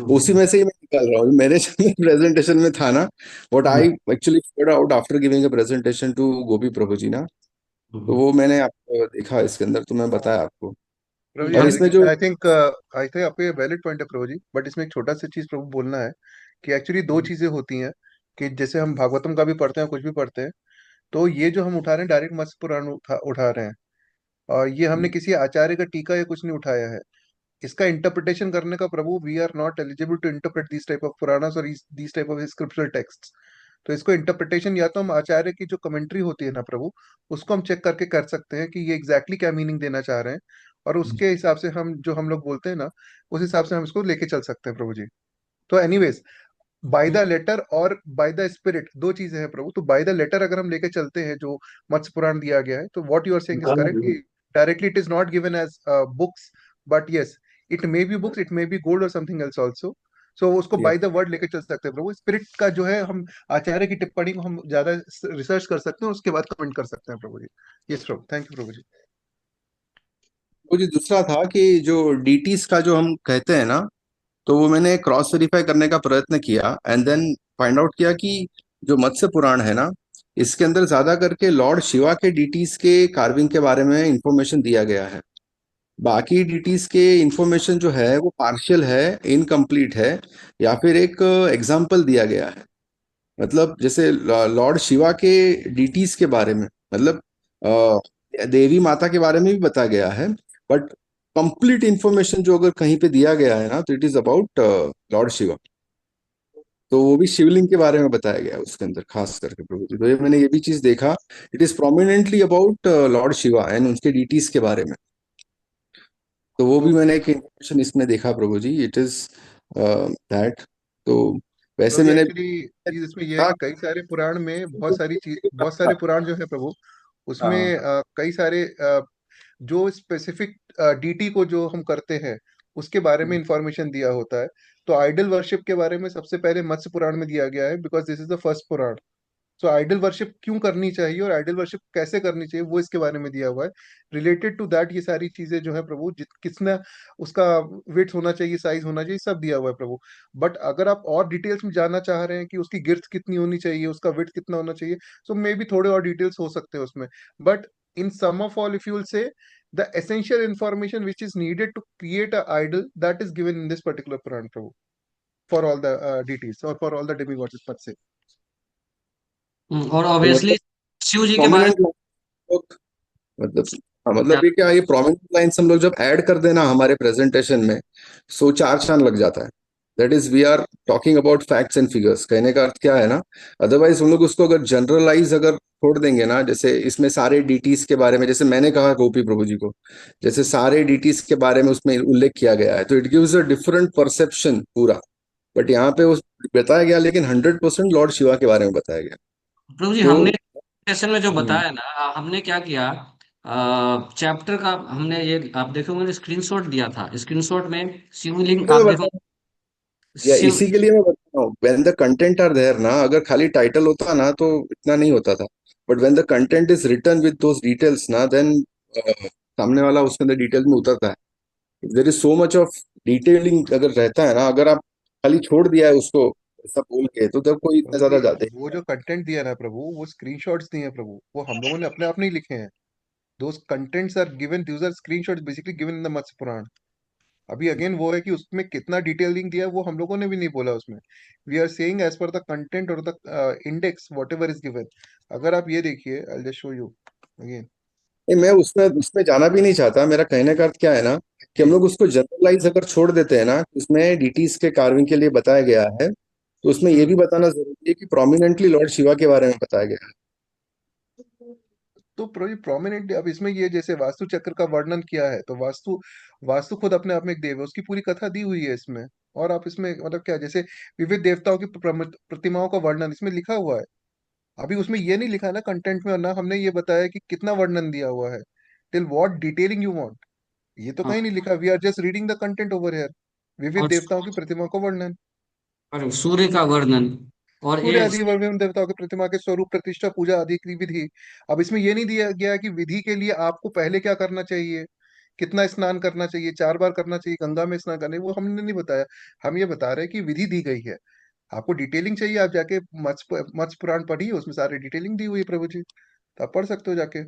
उसी में से ही मैं निकाल रहा हूँ। मेरे प्रेजेंटेशन में था ना, what I actually figured out after giving a presentation to Gopi Prabhu ji ना, तो वो मैंने आपको देखा इसके अंदर, तो मैं बताया आपको। प्रभु जी और हरे इसमें जो आई थिंक आपका ये वैलिड पॉइंट है प्रभु जी, बट इसमें एक छोटा सा चीज प्रभु बोलना है कि एक्चुअली दो चीजें होती हैं कि जैसे हम भागवतम का भी पढ़ते हैं, कुछ भी पढ़ते हैं, तो ये जो हम उठा रहे हैं डायरेक्ट मत्स्य पुराण उठा रहे हैं, और ये हमने किसी आचार्य का टीका या कुछ नहीं उठाया है। इसका इंटरप्रिटेशन करने का Prabhu, we are not eligible to interpret this type of Puranas और this type of scriptural text. तो इसको इंटरप्रिटेशन या तो हम आचार्य की जो कमेंट्री होती है ना प्रभु, उसको हम चेक करके कर सकते हैं कि ये एग्जैक्टली क्या मीनिंग देना चाह रहे हैं, और उसके हिसाब से हम जो हम लोग बोलते हैं ना, उस हिसाब से हम इसको लेके चल सकते हैं प्रभु जी। तो एनीवेज, बाय द लेटर और बाय द स्पिरिट दो चीजें हैं प्रभु। तो बाय द लेटर अगर हम लेके चलते हैं जो मत्स्य पुराण दिया गया है, तो what you are saying is correct कि directly it is not given as books, but yes, it may be books, it may be gold और समथिंग एल्स आल्सो। सो उसको बाय द वर्ड लेके चल सकते हैं प्रभु। स्पिरिट का जो है, हम आचार्य की टिप्पणी को हम ज्यादा रिसर्च कर सकते हैं, उसके बाद कमेंट कर सकते हैं प्रभु जी। Yes Prabhu, thank you Prabhu ji. वो जो दूसरा था कि जो डीटीज का जो हम कहते हैं ना, तो वो मैंने क्रॉस वेरीफाई करने का प्रयत्न किया, एंड देन फाइंड आउट किया कि जो मत्स्य पुराण है ना, इसके अंदर ज्यादा करके लॉर्ड शिवा के डीटीज के कार्विंग के बारे में इंफॉर्मेशन दिया गया है। बाकी डीटीज के इंफॉर्मेशन जो है वो पार्शियल है, इनकम्प्लीट है, या फिर एक एग्जाम्पल दिया गया है। मतलब जैसे लॉर्ड शिवा के डीटीज के बारे में, मतलब देवी माता के बारे में भी बताया गया है, बट कंप्लीट इंफॉर्मेशन जो अगर कहीं पे दिया गया है ना, तो it is about Lord Shiva. तो वो भी शिवलिंग के बारे में बताया गया है उसके अंदर खास करके प्रभु जी। तो ये मैंने ये भी चीज देखा, it is prominently about Lord Shiva and उनके डीटीज के बारे में। तो वो भी मैंने एक इंफॉर्मेशन इसमें देखा प्रभु जी, इट इज दैट। तो प्रभु वैसे जी मैंने एक्चुअली चीज इसमें ये है कि कई सारे पुराण में बहुत सारी चीज, बहुत सारे पुराण जो है प्रभु, उसमें कई सारे जो स्पेसिफिक डीटी को जो हम करते हैं उसके बारे में इंफॉर्मेशन दिया होता है। तो आइडल वर्शिप के बारे में सबसे पहले मत्स्य पुराण में दिया गया है, because this is the first Purana. So idol worship क्यों करनी चाहिए और आइडल वर्शिप कैसे करनी चाहिए, वो इसके बारे में दिया हुआ है। रिलेटेड टू दैट ये सारी चीजें जो है प्रभु, कितना उसका वेट होना चाहिए, साइज होना चाहिए, सब दिया हुआ है प्रभु। बट अगर आप और डिटेल्स में जानना चाह रहे हैं कि उसकी गिर्थ कितनी होनी चाहिए, उसका वेट कितना होना चाहिए, सो मे बी थोड़े और डिटेल्स हो सकते हैं उसमें। But in sum of all, if you will say, the essential information which is needed to create a idol, that is given in this particular Puran Prabhu, for all the deities or for all the demigods per se. और तो obviously मतलब शिव जी के बारे prominent मतलब, हाँ, मतलब ये क्या, ये प्रोमिनेंट लाइन्स हम लोग जब ऐड कर देना हमारे प्रेजेंटेशन में, सो चार चांद लग जाता है। That is we are talking about facts and figures, कहने का अर्थ क्या है ना। अदरवाइज हम लोग उसको अगर जनरलाइज अगर छोड़ देंगे ना, जैसे इसमें सारे डीटीज के बारे में, जैसे मैंने कहा गोपी प्रभु जी को, जैसे सारे डीटीज के बारे में उसमें उल्लेख किया गया है, तो it gives a different perception पूरा। बट यहाँ पे वो बताया गया, लेकिन 100% लॉर्ड शिवा के बारे में बताया गया। प्रभु जी, तो हमने सेशन में जो बताया ना, हमने क्या किया, चैप्टर का हमने ये, आप देखोगे मैंने स्क्रीनशॉट दिया था, स्क्रीनशॉट में शिवलिंग मैं आप बता देखो। या शिव इसी के लिए मैं बता रहा हूँ, when the content are there ना, अगर खाली टाइटल होता ना तो इतना नहीं होता था, but when the content is written with those details ना, देन सामने वाला उसके अंदर डिटेल में उतरता है। There is so much of detailing अगर रहता है ना, अगर आप खाली छोड़ दिया है उसको ऐसा बोल के, तो तब कोई इतना प्रभु जी ज्यादा जाते वो जो कंटेंट दिया ना प्रभु, वो स्क्रीनशॉट्स दिए हैं प्रभु, वो हम लोगों ने अपने आप नहीं लिखे हैं। Those contents are given, these are screenshots basically given in the Matsya Purana. अभी अगेन वो है कि उसमें कितना डिटेलिंग दिया है, वो हम लोगों ने भी नहीं बोला उसमें। We are saying as per the content और the index whatever is given. अगर आप ये देखिए, I just show you again. नहीं, मैं उसमें उसमें जाना भी नहीं चाहता। मेरा कहने का अर्थ क्या है ना, कि हम लोग उसको जनरलाइज अगर छोड़ देते हैं ना, उसमें डीटीज के कार्विंग के लिए बताया गया है, तो उसमें ये भी बताना जरूरी है कि प्रोमिनेंटली लॉर्ड शिवा के बारे में बताया गया है। तो प्रोमिनेंट अब इसमें ये जैसे वास्तु चक्र का वर्णन किया है, तो वास्तु वास्तु खुद अपने आप में एक देव है, उसकी पूरी कथा दी हुई है इसमें। और आप इसमें मतलब क्या, जैसे विविध देवताओं की प्रतिमाओं का वर्णन इसमें लिखा हुआ है। अभी उसमें ये नहीं लिखा है ना कंटेंट में, और ना हमने ये बताया कि कितना वर्णन दिया हुआ है, till what detailing you want. ये तो हाँ कहीं नहीं लिखा, we are just reading the content over here. विविध और देवताओं की प्रतिमा को वर्णन, सूर्य का वर्णन और सूर्य ये आदि विभिन्न देवताओं की प्रतिमा के स्वरूप, प्रतिष्ठा, पूजा आदि की विधि। अब इसमें ये नहीं दिया गया कि विधि के लिए आपको पहले क्या करना चाहिए, कितना स्नान करना चाहिए, 4 बार करना चाहिए, गंगा में स्नान करने, वो हमने नहीं बताया। हम ये बता रहे हैं कि विधि दी गई है। आपको डिटेलिंग चाहिए, आप जाके मत्स्य पुराण पढ़िए, उसमें सारी डिटेलिंग दी हुई है प्रभु जी, तो आप पढ़ सकते हो जाके।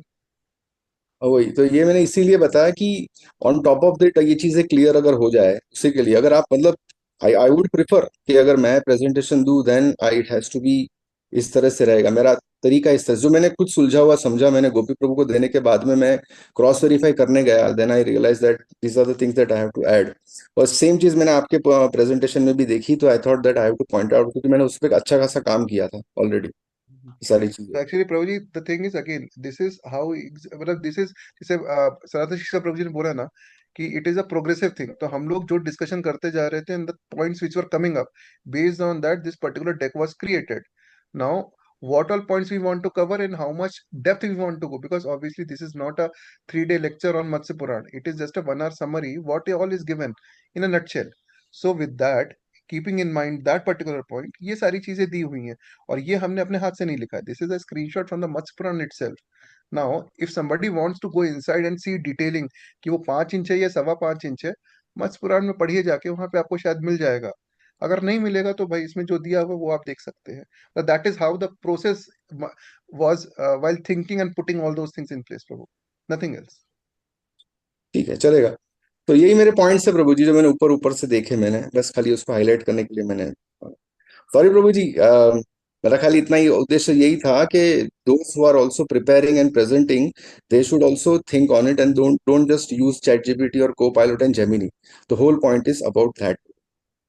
वही तो, ये मैंने इसीलिए बताया कि ऑन टॉप ऑफ दैट ये चीजें क्लियर अगर हो जाए, उसी के लिए अगर आप मतलब आई आई वुड प्रिफर कि अगर मैं प्रेजेंटेशन दूं then I it has to be इस तरह से रहेगा मेरा तरीका। इस तरह जो मैंने खुद सुलझा हुआ समझा, मैंने गोपी प्रभु को देने के बाद में मैं क्रॉस वेरीफाई करने गया, then I realize that these are the things that I have to add. और सेम चीज मैंने आपके प्रेजेंटेशन में भी देखी, तो I thought that I have to point out, क्योंकि मैंने उस पर एक अच्छा खासा काम किया था ऑलरेडी सारी चीजें। So actually Prabhu ji, the thing is again, this is how, मतलब this is, जैसे सनातन शिक्षा प्रभु जी ने बोला ना कि it is a progressive thing, तो हम लोग जो डिस्कशन करते जा रहे थे and the points which were coming up, based on that this particular deck was created. Now what all points we want to cover and how much depth we want to go, because obviously this is not a 3-day lecture on Matsya Puran, it is just a 1 hour summary what all is given in a nutshell. So with that, keeping in mind that particular point, ये सारी चीजें दी हुई हैं, और ये हमने अपने हाथ से नहीं लिखा है। This is a screenshot from the Matsya Purana itself. Now if somebody wants to go inside and see detailing कि वो 5 इंच है या 5.25 इंच है, मत्स्य पुराण में पढ़िए जाके, वहां पे आपको शायद मिल जाएगा। अगर नहीं मिलेगा तो भाई इसमें जो दिया हुआ वो आप देख सकते हैं। That is how the process was while thinking and putting all those things in place Prabhu, nothing else. ठीक है, चलेगा। तो यही मेरे पॉइंट्स है प्रभु जी, जो मैंने ऊपर ऊपर से देखे, मैंने बस खाली उसको हाईलाइट करने के लिए मैंने, सॉरी प्रभु जी। मेरा खाली इतना ही उद्देश्य यही था कि those who are also preparing and presenting, they should also think on it and don't just use ChatGPT और Copilot and Gemini. The whole point is about that.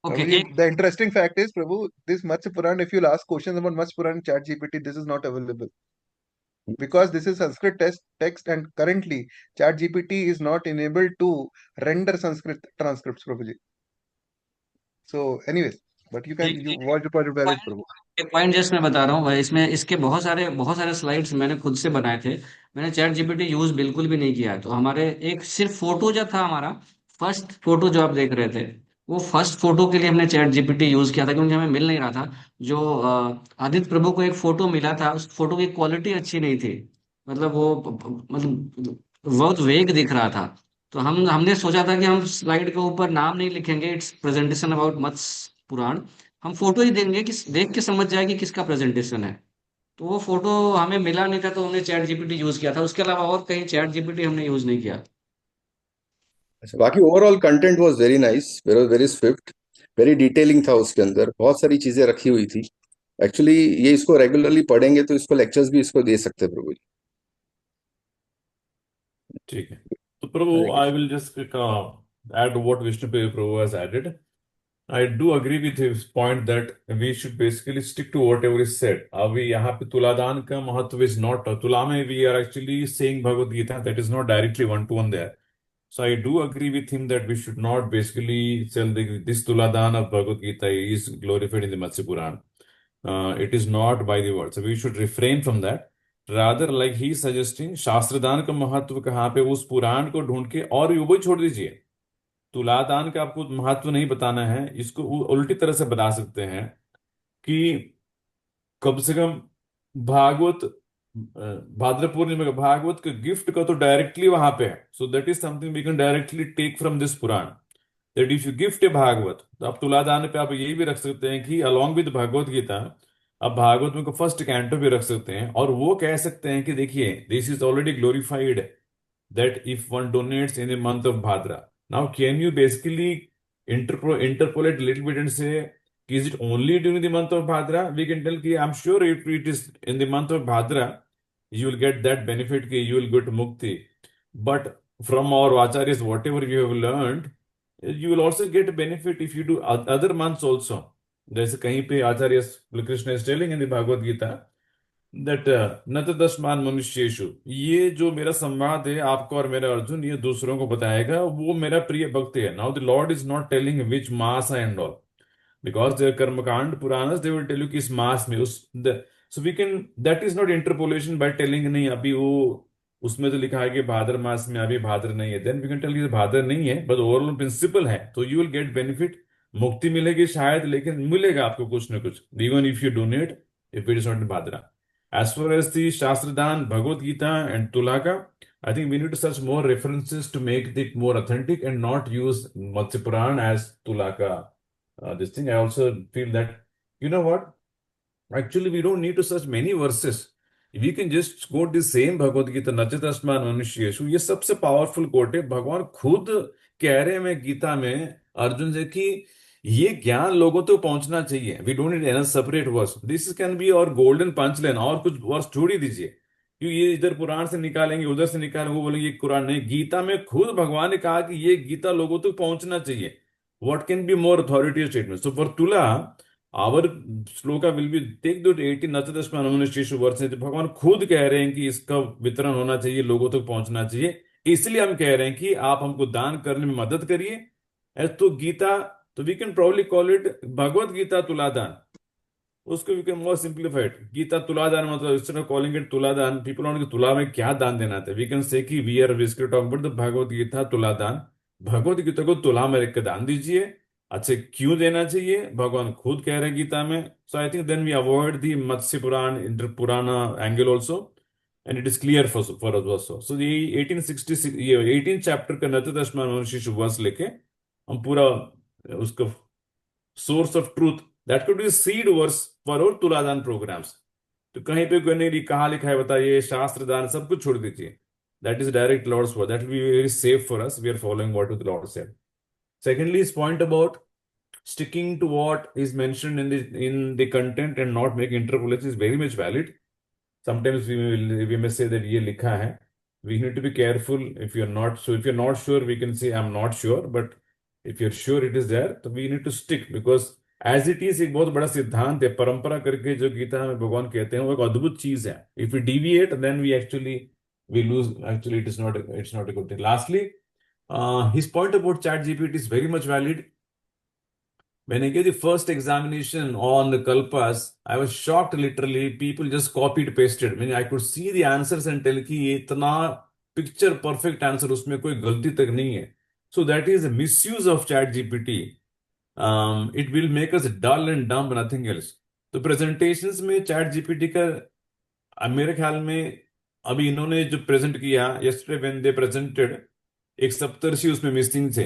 Okay Prabhuji, the interesting fact is, Prabhu, this Matsya Puran, if you'll ask questions about Matsya Puran chat GPT, this is not available. Because this is Sanskrit text and currently chat GPT is not enabled to render Sanskrit transcripts, Prabhuji. So anyways, but you can, you watch the project valid, Prabhu. एक point just मैं बता रहा हूँ भाई, इसमें इसके बहुत सारे स्लाइड्स मैंने खुद से बनाए थे। मैंने चैट जीपीटी यूज बिल्कुल भी नहीं किया है। तो हमारे एक सिर्फ फोटो जो था, हमारा फर्स्ट फोटो जो आप देख रहे थे, वो फर्स्ट फोटो के लिए हमने चैट जीपीटी यूज किया था, क्योंकि हमें मिल नहीं रहा था। जो आदित्य प्रभु को एक फोटो मिला था, उस फोटो की क्वालिटी अच्छी नहीं थी। मतलब वो मतलब बहुत वेग दिख रहा था। तो हमने सोचा था कि हम स्लाइड के ऊपर नाम नहीं लिखेंगे, इट्स प्रेजेंटेशन अबाउट मत्स्य पुराण, हम फोटो ही देंगे कि देख के समझ जाए कि किसका प्रेजेंटेशन है। तो वो फोटो हमें मिला नहीं था, तो हमने चैट जीपीटी यूज किया था। उसके अलावा और कहीं चैट जीपीटी हमने यूज नहीं किया। अच्छा, बाकी overall content was very nice, very very Swift, very detailing था, उसके अंदर बहुत सारी चीजें रखी हुई थी। एक्चुअली ये इसको रेगुलरली पढ़ेंगे तो इसको लेक्चर्स भी इसको दे सकते हैं प्रभु जी। ठीक है, तो प्रभु, हरे I Krishna. will just add what Vishnu Prabhu has added. I do agree with his point that we should basically stick to whatever is said. अभी यहाँ पे तुलादान का महत्व is not, तुला में we are actually saying Bhagavad Gita, that is not directly one to one there. So I do agree with him that we should not basically tell this tuladhan of Bhagavad Gita is glorified in the Matsya Puran. It is not by the word. So we should refrain from that. Rather, like he is suggesting, शास्त्रदान का महत्व कहाँ पे, उस पुराण को ढूंढ के, और वो भी छोड़ दीजिए, तुलादान का आपको महत्व नहीं बताना है, इसको उल्टी तरह से बता सकते हैं कि कम से कम भागवत, भाद्र पूर्णिमा का भागवत का गिफ्ट का तो डायरेक्टली वहां पे है। So that is something we can directly take from this Purana, that if you gift a Bhagavat, तो आप तुलादान पे आप यही भी रख सकते हैं कि अलॉन्ग विद भगवत गीता आप भागवत में को फर्स्ट कैंटो भी रख सकते हैं, और वो कह सकते हैं कि देखिए this is already glorified that if one donates in the month of Bhadra. Now, can you basically interpolate a little bit and say, is it only during the month of Bhadra? We can tell, ki, I'm sure if it is in the month of Bhadra, you will get that benefit, ki, you will get mukti. But from our acharyas, whatever you have learned, you will also get benefit if you do other months also. जैसे कहीं पे Acharya Krishna is telling in the Bhagavad Gita that न तो दशमान मनुष्येषु, ये जो मेरा संवाद है आपका और मेरा अर्जुन, ये दूसरों को बताएगा, वो मेरा प्रिय भक्त है। Now the lord is not telling which मास एंड ऑल, बिकॉज देयर कर्मकांड Puranas they will tell you कि इस मास में उस, so we can, that is not interpolation by telling, नहीं अभी वो उसमें तो लिखा है कि भाद्र मास में अभी भाद्र नहीं है, देन वी कैन टेल ये भाद्र नहीं है, बट ओवरऑल प्रिंसिपल है, तो यू विल गेट बेनिफिट। मुक्ति मिलेगी शायद, लेकिन मिलेगा आपको कुछ ना कुछ, even if you donate, if it is not in Bhadra. As far as the शास्त्रदान, भगवत गीता एंड तुलाका, I think we need to search more references to make it more authentic and not use Matsya Puran as Tulaka. This thing, I also feel that, you know what? Actually, we don't need to search many verses. We can just quote the same Bhagavad Gita, Nachatasman Manushyesu. ये सबसे powerful coat है। भगवान खुद कह रहे हैं मैं गीता में अर्जुन से कि ये ज्ञान लोगों तक पहुंचना चाहिए। We don't need an separate verse, this can be our golden punch line, और कुछ वर्स छोड़ ही दीजिए, क्योंकि ये इधर पुराण से निकालेंगे उधर से निकालेंगे, वो बोलेंगे ये कुरान नहीं। गीता में खुद भगवान ने कहा कि ये गीता लोगों तक पहुंचना चाहिए। What can be more authoritative statement? So for तुला आवर श्लोका विल बी टेक द 18 नचदशमान अनुष्ठेषु वर्ष, भगवान खुद कह रहे हैं कि इसका वितरण होना चाहिए, लोगों तक पहुंचना चाहिए। इसलिए हम कह रहे हैं कि आप हमको दान करने में मदद करिए। तो गीता, तो we can probably call it Bhagavad Gita Tuladan, उसको we can more simplified Gita Tuladan, मतलब instead of calling it Tuladan, people want कि तुला में क्या दान देना था, वी कैन से कि we are basically talking about the Bhagavad Gita Tuladan. Bhagavad Gita को तुला में रख के दान दीजिए। अच्छे क्यों देना चाहिए? भगवान खुद कह रहे हैं गीता में। So I think then we avoid the Matsya Purana inter Purana angle also, and it is clear for us also. So ये 1866 ये 18 चैप्टर का नतदशमान मनुष्य वर्ष लेके हम पूरा उसका source of truth, that could be seed verse for our tuladan programmes. तो कहीं पे कोई नहीं कहाँ लिखा है बताइए, शास्त्र दान सब कुछ छोड़ दीजिए, that is direct lord's word, that will be very safe for us, we are following what the lord said. Secondly, his point about sticking to what is mentioned in the content and not making interpolations is very much valid. Sometimes we may say that ये लिखा है, we need to be careful. If you're not so, if you're not sure, we can say I'm not sure, but if you're sure it is there, तो we need to stick, because as it is एक बहुत बड़ा सिद्धांत है, परंपरा करके जो गीता में भगवान कहते हैं वो एक अद्भुत चीज है। If we deviate, then we lose. Actually, it's not a good thing. Lastly, his point about ChatGPT is very much valid. When I gave the first examination on the Kalpas, I was shocked literally. People just copied, pasted. I mean, I could see the answers and tell कि ये इतना picture perfect answer, उसमें कोई गलती तक नहीं है. So that is a misuse of ChatGPT. It will make us dull and dumb, nothing else. तो presentations में ChatGPT का मेरे ख्याल में अभी इन्होंने जो present किया yesterday when they presented, एक सप्तर्षि उसमें मिसिंग थे,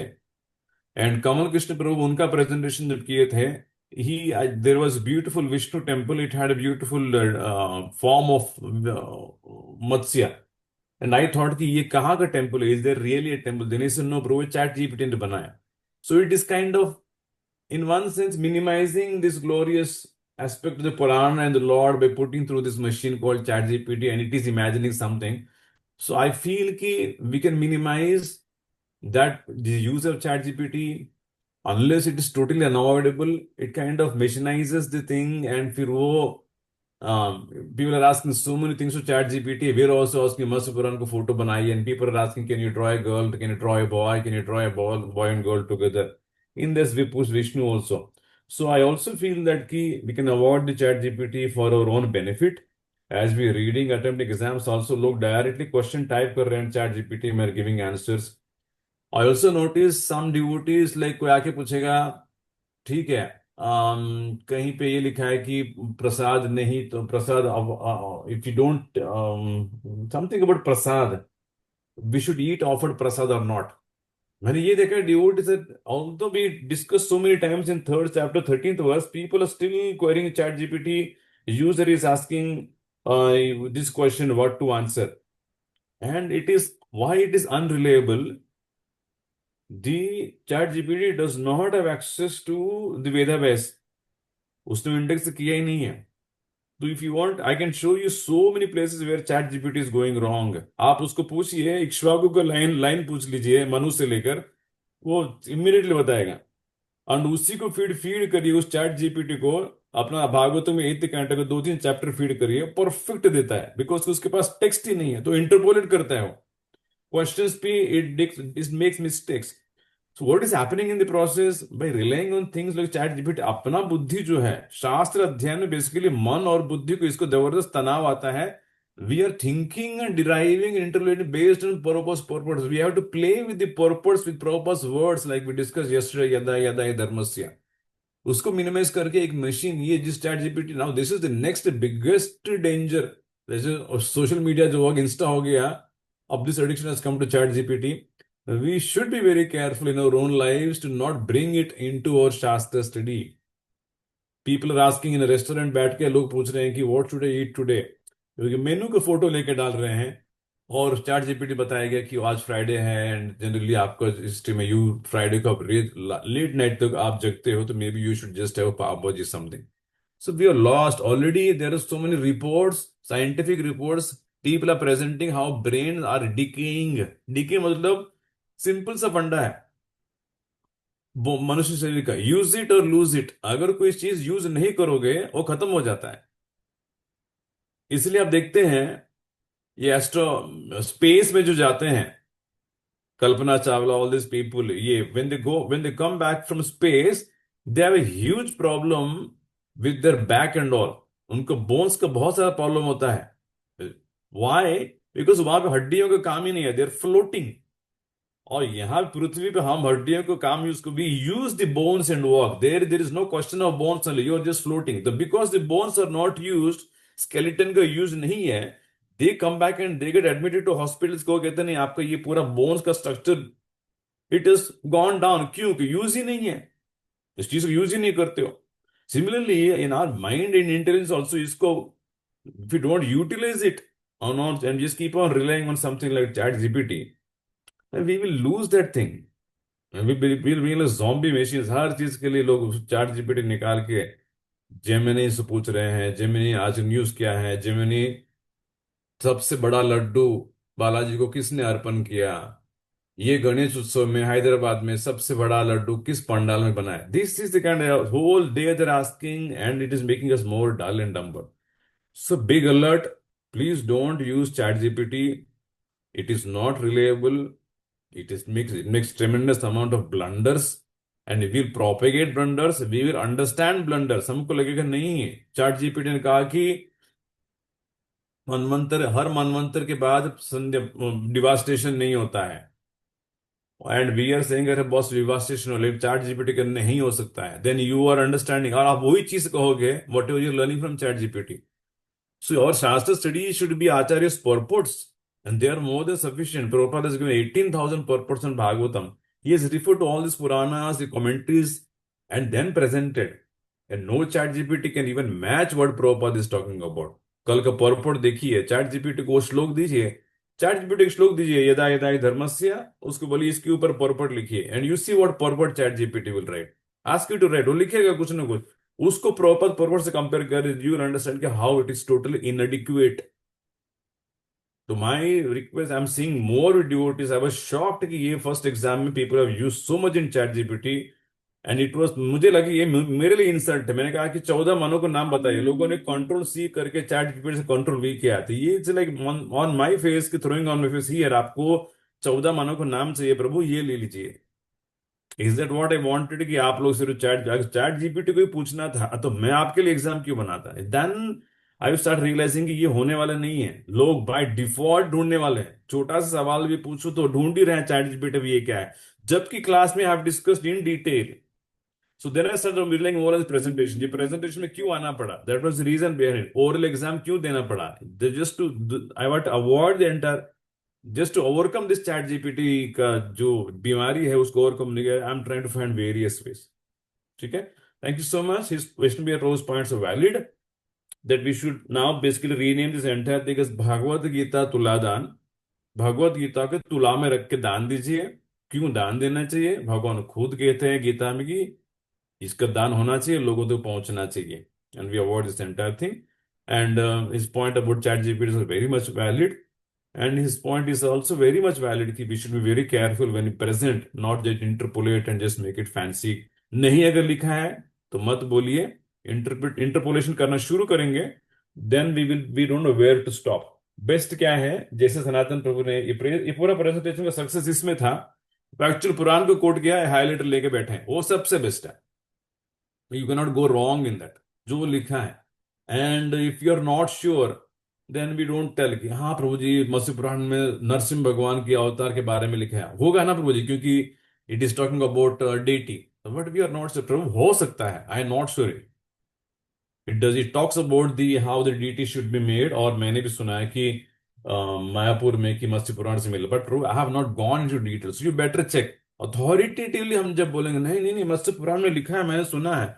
एंड कमल कृष्ण प्रभु उनका प्रेजेंटेशन जब किए थे, he there was beautiful Vishnu temple, it had a beautiful form of Matsya, and I thought कि ये कहाँ का टेम्पल है, is there really a temple? Then he said no bro, ChatGPT ने बनाया। So it is kind of in one sense minimizing this glorious aspect of the Purana and the Lord by putting through this machine called ChatGPT, and it is imagining something. So I feel कि we can minimize that the use of ChatGPT unless it is totally unavoidable. It kind of machinizes the thing, and फिर वो people are asking so many things to ChatGPT. We're also asking Matsya Puran को photo बनाइए, and people are asking can you draw a girl, can you draw a boy, can you draw a boy and girl together. In this we push Vishnu also. So I also feel that we can avoid the ChatGPT for our own benefit. As we reading, attempting exams, also लोग directly question type कर रहे हैं ChatGPT में, giving answers. I also notice some devotees like कोई आके पूछेगा ठीक है कहीं पे ये लिखा है कि प्रसाद नहीं, तो प्रसाद if you don't something about prasad, we should eat offered prasad or not. मैंने ये देखा devotees that although we discussed so many times in 3rd chapter 13th verse, people are still querying ChatGPT. User is asking this question, what to answer, and it is why it is unreliable. The ChatGPT does not have access to the Vedavyas. उसने index किया ही नहीं है। तो if you want, I can show you so many places where ChatGPT is going wrong. आप उसको पूछिए, इक्ष्वाकु का line पूछ लीजिए मनु से लेकर, वो इमीडिएटली बताएगा। और उसी को फीड करिए उस ChatGPT को, अपना भागवतों में 8th canto के 2-3 चैप्टर फीड करिए, परफेक्ट देता है, बिकॉज उसके पास टेक्स्ट ही नहीं है, तो इंटरपोलेट करता है वो क्वेश्चंस पे, it makes mistakes. So what is happening in the process by relying on things like ChatGPT? अपना बुद्धि जो है, शास्त्र अध्ययन में बेसिकली मन और बुद्धि को इसको जबरदस्त तनाव आता है We are thinking and deriving and interpolating based on purpose. We have to play with the purpose with purpose words like we discussed yesterday, yada yada धर्मस्य. उसको मिनिमाइज करके एक मशीन, ये जिस chat GPT, now this is the next biggest danger. जैसे social media जो हो, insta हो गया, अब this addiction has come to chat GPT. We should be very careful in our own lives to not bring it into our Shastra study. People are asking in a restaurant, बैठ के लोग पूछ रहे हैं कि what should I eat today? क्योंकि मेनू का photo लेके डाल रहे हैं और चैट जीपीटी बताएगा कि आज फ्राइडे है, एंड जनरली आपका हिस्ट्री में यू फ्राइडे को आप लेट नाइट तक आप जगते हो, तो maybe you should just have pav bhaji something. So we are lost already. There are so many reports, scientific reports. People are presenting how brains are decaying. Decay मतलब simple सा फंडा है वो मनुष्य शरीर का, यूज इट और लूज इट. अगर कोई चीज यूज नहीं करोगे वो खत्म हो जाता है. इसलिए आप देखते हैं ये एस्ट्रो स्पेस में जो जाते हैं, Kalpana Chawla, all this people, ये when they come back from space, they have a huge problem with their back and all. उनको बोन्स का बहुत सारा प्रॉब्लम होता है. Why? Because वहां पे हड्डियों का काम ही नहीं है, they're floating. और यहाँ पृथ्वी पे हम हड्डियों को काम यूज को we use the bones and walk. There is no question of bones only. You are just floating. Because the bones are not used, skeleton का यूज नहीं है, they come back and they get admitted to hospitals. को कहते नहीं आपका ये पूरा bones का structure it is gone down. क्यों? कि यूज ही नहीं है, इस चीज को यूज ही नहीं करते हो. Similarly, in our mind and intelligence also, इसको if we don't utilize it or not and just keep on relying on something like chat GPT, we will lose that thing. We will be like zombie machines. हर चीज के लिए लोग chat GPT निकाल के Gemini से पूछ रहे हैं, जेमिनी आज न्यूज क्या है, जेमिनी सबसे बड़ा लड्डू बालाजी को किसने अर्पण किया, ये गणेश उत्सव में हैदराबाद में सबसे बड़ा लड्डू किस पंडाल में बना है. This is the kind of whole day they are asking and it is making us more dull and dumber. So big alert, please don't use ChatGPT. It is not reliable. It makes tremendous amount of blunders, and if we propagate blunders, we will understand blunders. हमको लगेगा नहीं, ChatGPT ने कहा कि हर मनवंतर के बाद devastation नहीं होता है, एंड वी आर सेइंग अरे बॉस डिवास्टेशन हो, लेकिन ChatGPT का नहीं हो सकता है. देन यू आर अंडरस्टैंडिंग, और आप वही चीज कहोगे what ever you learning from ChatGPT. So our Shastra study should be Acharya's purports, and they are more than sufficient. Prabhupada has given 18,000 purports on Bhagavatam. He has referred to all these Puranas, the commentaries, and then presented. And no chat GPT can even match what Prabhupada is talking about. कल का purport देखिए, chat GPT को श्लोक दीजिए, chat GPT को श्लोक दीजिए, यदा यदा हि धर्मस्य, उसको बोलिए इसके ऊपर purport लिखिए, and you see what purport chat GPT will write. Ask you to write, वो लिखेगा कुछ ना कुछ. उसको प्रॉपर पर्पस से कंपेयर कर, यू अंडरस्टैंड कि how it is totally inadequate. तो my request, I am seeing more devotees. I was shocked कि ये फर्स्ट एग्जाम में people have used so much in ChatGPT, and it was, मुझे लगा ये मेरे लिए इंसल्ट है. मैंने कहा कि 14 मनों को नाम बताइए, लोगों ने कंट्रोल सी करके चैट जीपीटी से कंट्रोल वी किया. तो ये it's like on my face कि throwing on my face, here आपको 14 मनों को नाम चाहिए प्रभु, ये ले लीजिए. Is that what I wanted कि आप लोग सिर्फ चैट जीपीटी को ही पूछना था, तो मैं आपके लिए एग्जाम क्यों बनाता. देन आई स्टार्ट रियलाइजिंग कि ये होने वाला नहीं है. लोग बाय डिफॉल्ट ढूंढने वाले हैं, छोटा सा सवाल भी पूछो तो ढूंढ ही रहे हैं चैट जीपीटी भी ये क्या है, जबकि क्लास में have discussed in detail. So then I start realizing more as presentation. ये प्रेजेंटेशन में क्यों आना पड़ा, that was the reason behind it. Oral exam क्यों देना पड़ा, just to I want avoid the entire, just to overcome this chat GPT का जो बीमारी है उसको ओवरकम नहीं. I am trying to find various ways. ठीक है, thank you so much. His question be rose points are valid, that we should now basically rename this entire thing as Bhagavad Gita Tuladan. Bhagavad Gita के तुला में रख के दान दीजिए. क्यों दान देना चाहिए, भगवान खुद कहते हैं गीता में कि इसका दान होना चाहिए, लोगों तक पहुंचना चाहिए, and we avoid this entire thing. And his point about chat GPT is very much valid. And his point is also very much valid कि we should be very careful when we present, not just interpolate and just make it fancy. नहीं अगर लिखा है तो मत बोलिए, interpolation करना शुरू करेंगे, then we don't know where to stop. Best क्या है, जैसे सनातन प्रभु ने ये पूरा प्रेजेंटेशन का सक्सेस इसमें था, एक्चुअल पुराण को कोट किया है, हाईलाइटर लेके बैठे हैं, वो सबसे बेस्ट है. You can not go wrong in that, जो लिखा है. And if you are not sure, then we don't tell कि हाँ प्रभु जी मत्स्य पुराण में नरसिंह भगवान के अवतार के बारे में लिखा है, होगा ना प्रभु जी, क्योंकि it is talking about deity, but we are not sure. Prabhu हो सकता है, I am not sure it talks about the how the deity should be made. और मैंने भी सुना है कि मायापुर में कि मत्स्य पुराण से मिला, but Prabhu I have not gone into details, you better check. Authoritatively हम जब बोलेंगे नहीं नहीं नहीं मत्स्य पुराण में लिखा है, मैंने सुना है,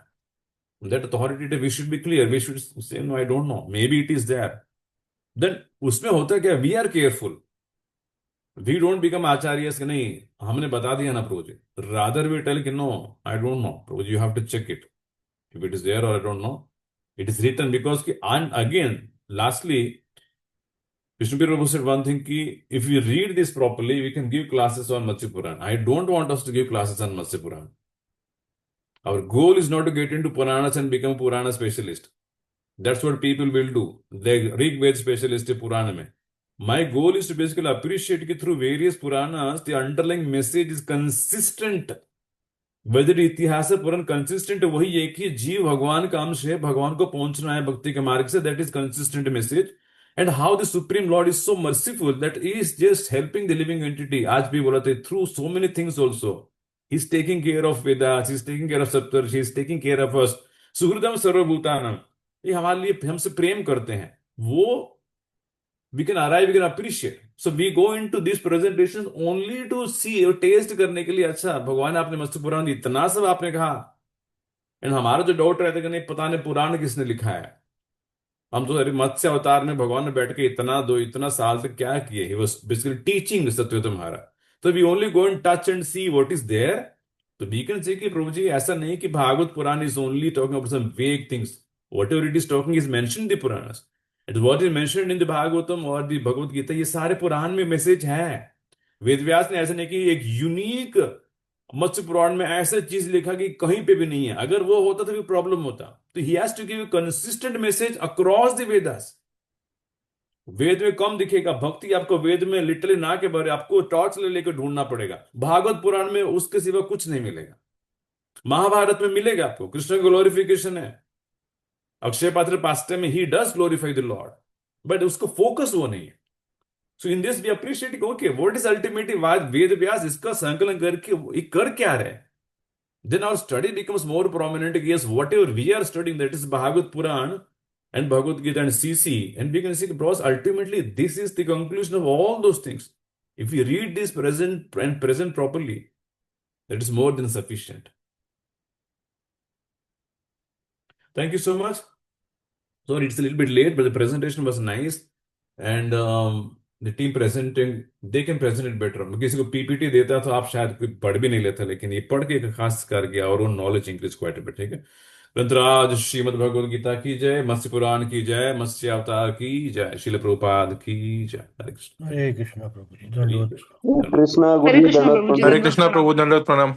that authoritative we should be clear, we should say no, I don't know, maybe it is there, then उसमें होता है क्या, we are careful, we don't become acharyas कि नहीं हमने बता दिया ना प्रभु जी, rather we tell कि no, I don't know Prabhu ji, you have to check it if it is there or I don't know, it is written because कि, and again lastly Vishnu Prabhu said one thing कि if we read this properly we can give classes on Matsya Puran. I don't want us to give classes on Matsya Puran. Our goal is not to get into Puranas and become Purana specialist. That's what people will do. They Rig Ved specialist है Purana में. My goal is to basically appreciate that through various Puranas, the underlying message is consistent. Whether इतिहास पुराण consistent है, वही एक ही जीव भगवान का अंश है, भगवान को पहुंचना है भक्ति के मार्ग से, that is consistent message. And how the Supreme Lord is so merciful that He is just helping the living entity. आज भी बोला था, through so many things also. He's taking care of Vedas, He's taking care of Saptarshi, He's taking care of us. सुहृदम सर्वभूतानाम, ये हमारे लिए हमसे प्रेम करते हैं, वो we can arrive, we can appreciate. So we go into these presentations only to see और test करने के लिए, अच्छा भगवान आपने मत्स्य पुराण इतना सब आपने कहा, एंड हमारा जो डाउट रहता है कि नहीं पता नहीं पुराण किसने लिखा है, हम तो अरे मत्स्य अवतार में भगवान ने बैठ के इतना साल तक क्या किए, he was basically teaching Satyottam Maharaj. तो we only go and touch and see what is there. तो वी कैन से कि प्रभु जी ऐसा नहीं कि Bhagavat Purana is only talking about some vague things, whatever it is talking is mentioned in the Puranas, it what is mentioned in the Bhagavatam और the Bhagavad Gita, ये सारे पुराण में message है। वेद व्यास ने ऐसा नहीं कि एक यूनिक मत्स्य पुराण में ऐसा चीज लिखा कि कहीं पे भी नहीं है, अगर वो होता तो भी प्रॉब्लम होता। तो he has to give consistent message across the Vedas. Veda में कम दिखेगा, भक्ति आपको वेद में लिटरली ना के बारे आपको टॉर्च ले लेकर ढूंढना पड़ेगा, भागवत पुराण में उसके सिवा कुछ नहीं मिलेगा। महाभारत में मिलेगा आपको, कृष्ण ग्लोरिफिकेशन है, अक्षय पात्र पास्टे में he does glorify the lord, but उसको फोकस वो नहीं है। So in this we appreciate okay what is ultimately Veda Vyasa इसका संकलन करके कर क्या रहे, then our study becomes more prominent. Yes, whatever we are studying, that is Bhagavad Puran and Bhagavad Gita and CC, and we can see, bros, ultimately this is the conclusion of all those things. If we read this present properly, that is more than sufficient. Thank you so much. Sorry, it's a little bit late, but the presentation was nice, and the team presenting, they can present it better. किसी को PPT देता तो आप शायद कोई पढ़ भी नहीं लेता, लेकिन ये पढ़ के खास कर गया और वो knowledge increase quite a bit. ठीक है, ग्रंथराज श्रीमद् भगवद गीता की जय, मत्स्य पुराण की जय, मत्स्य अवतार की जय, श्रील प्रभुपाद की जय। हरे कृष्ण। हरे कृष्ण प्रभु जी, दंडवत। कृष्णा गुरु जी, दंडवत प्रणाम। हरे कृष्णा प्रभु, दंडवत प्रणाम।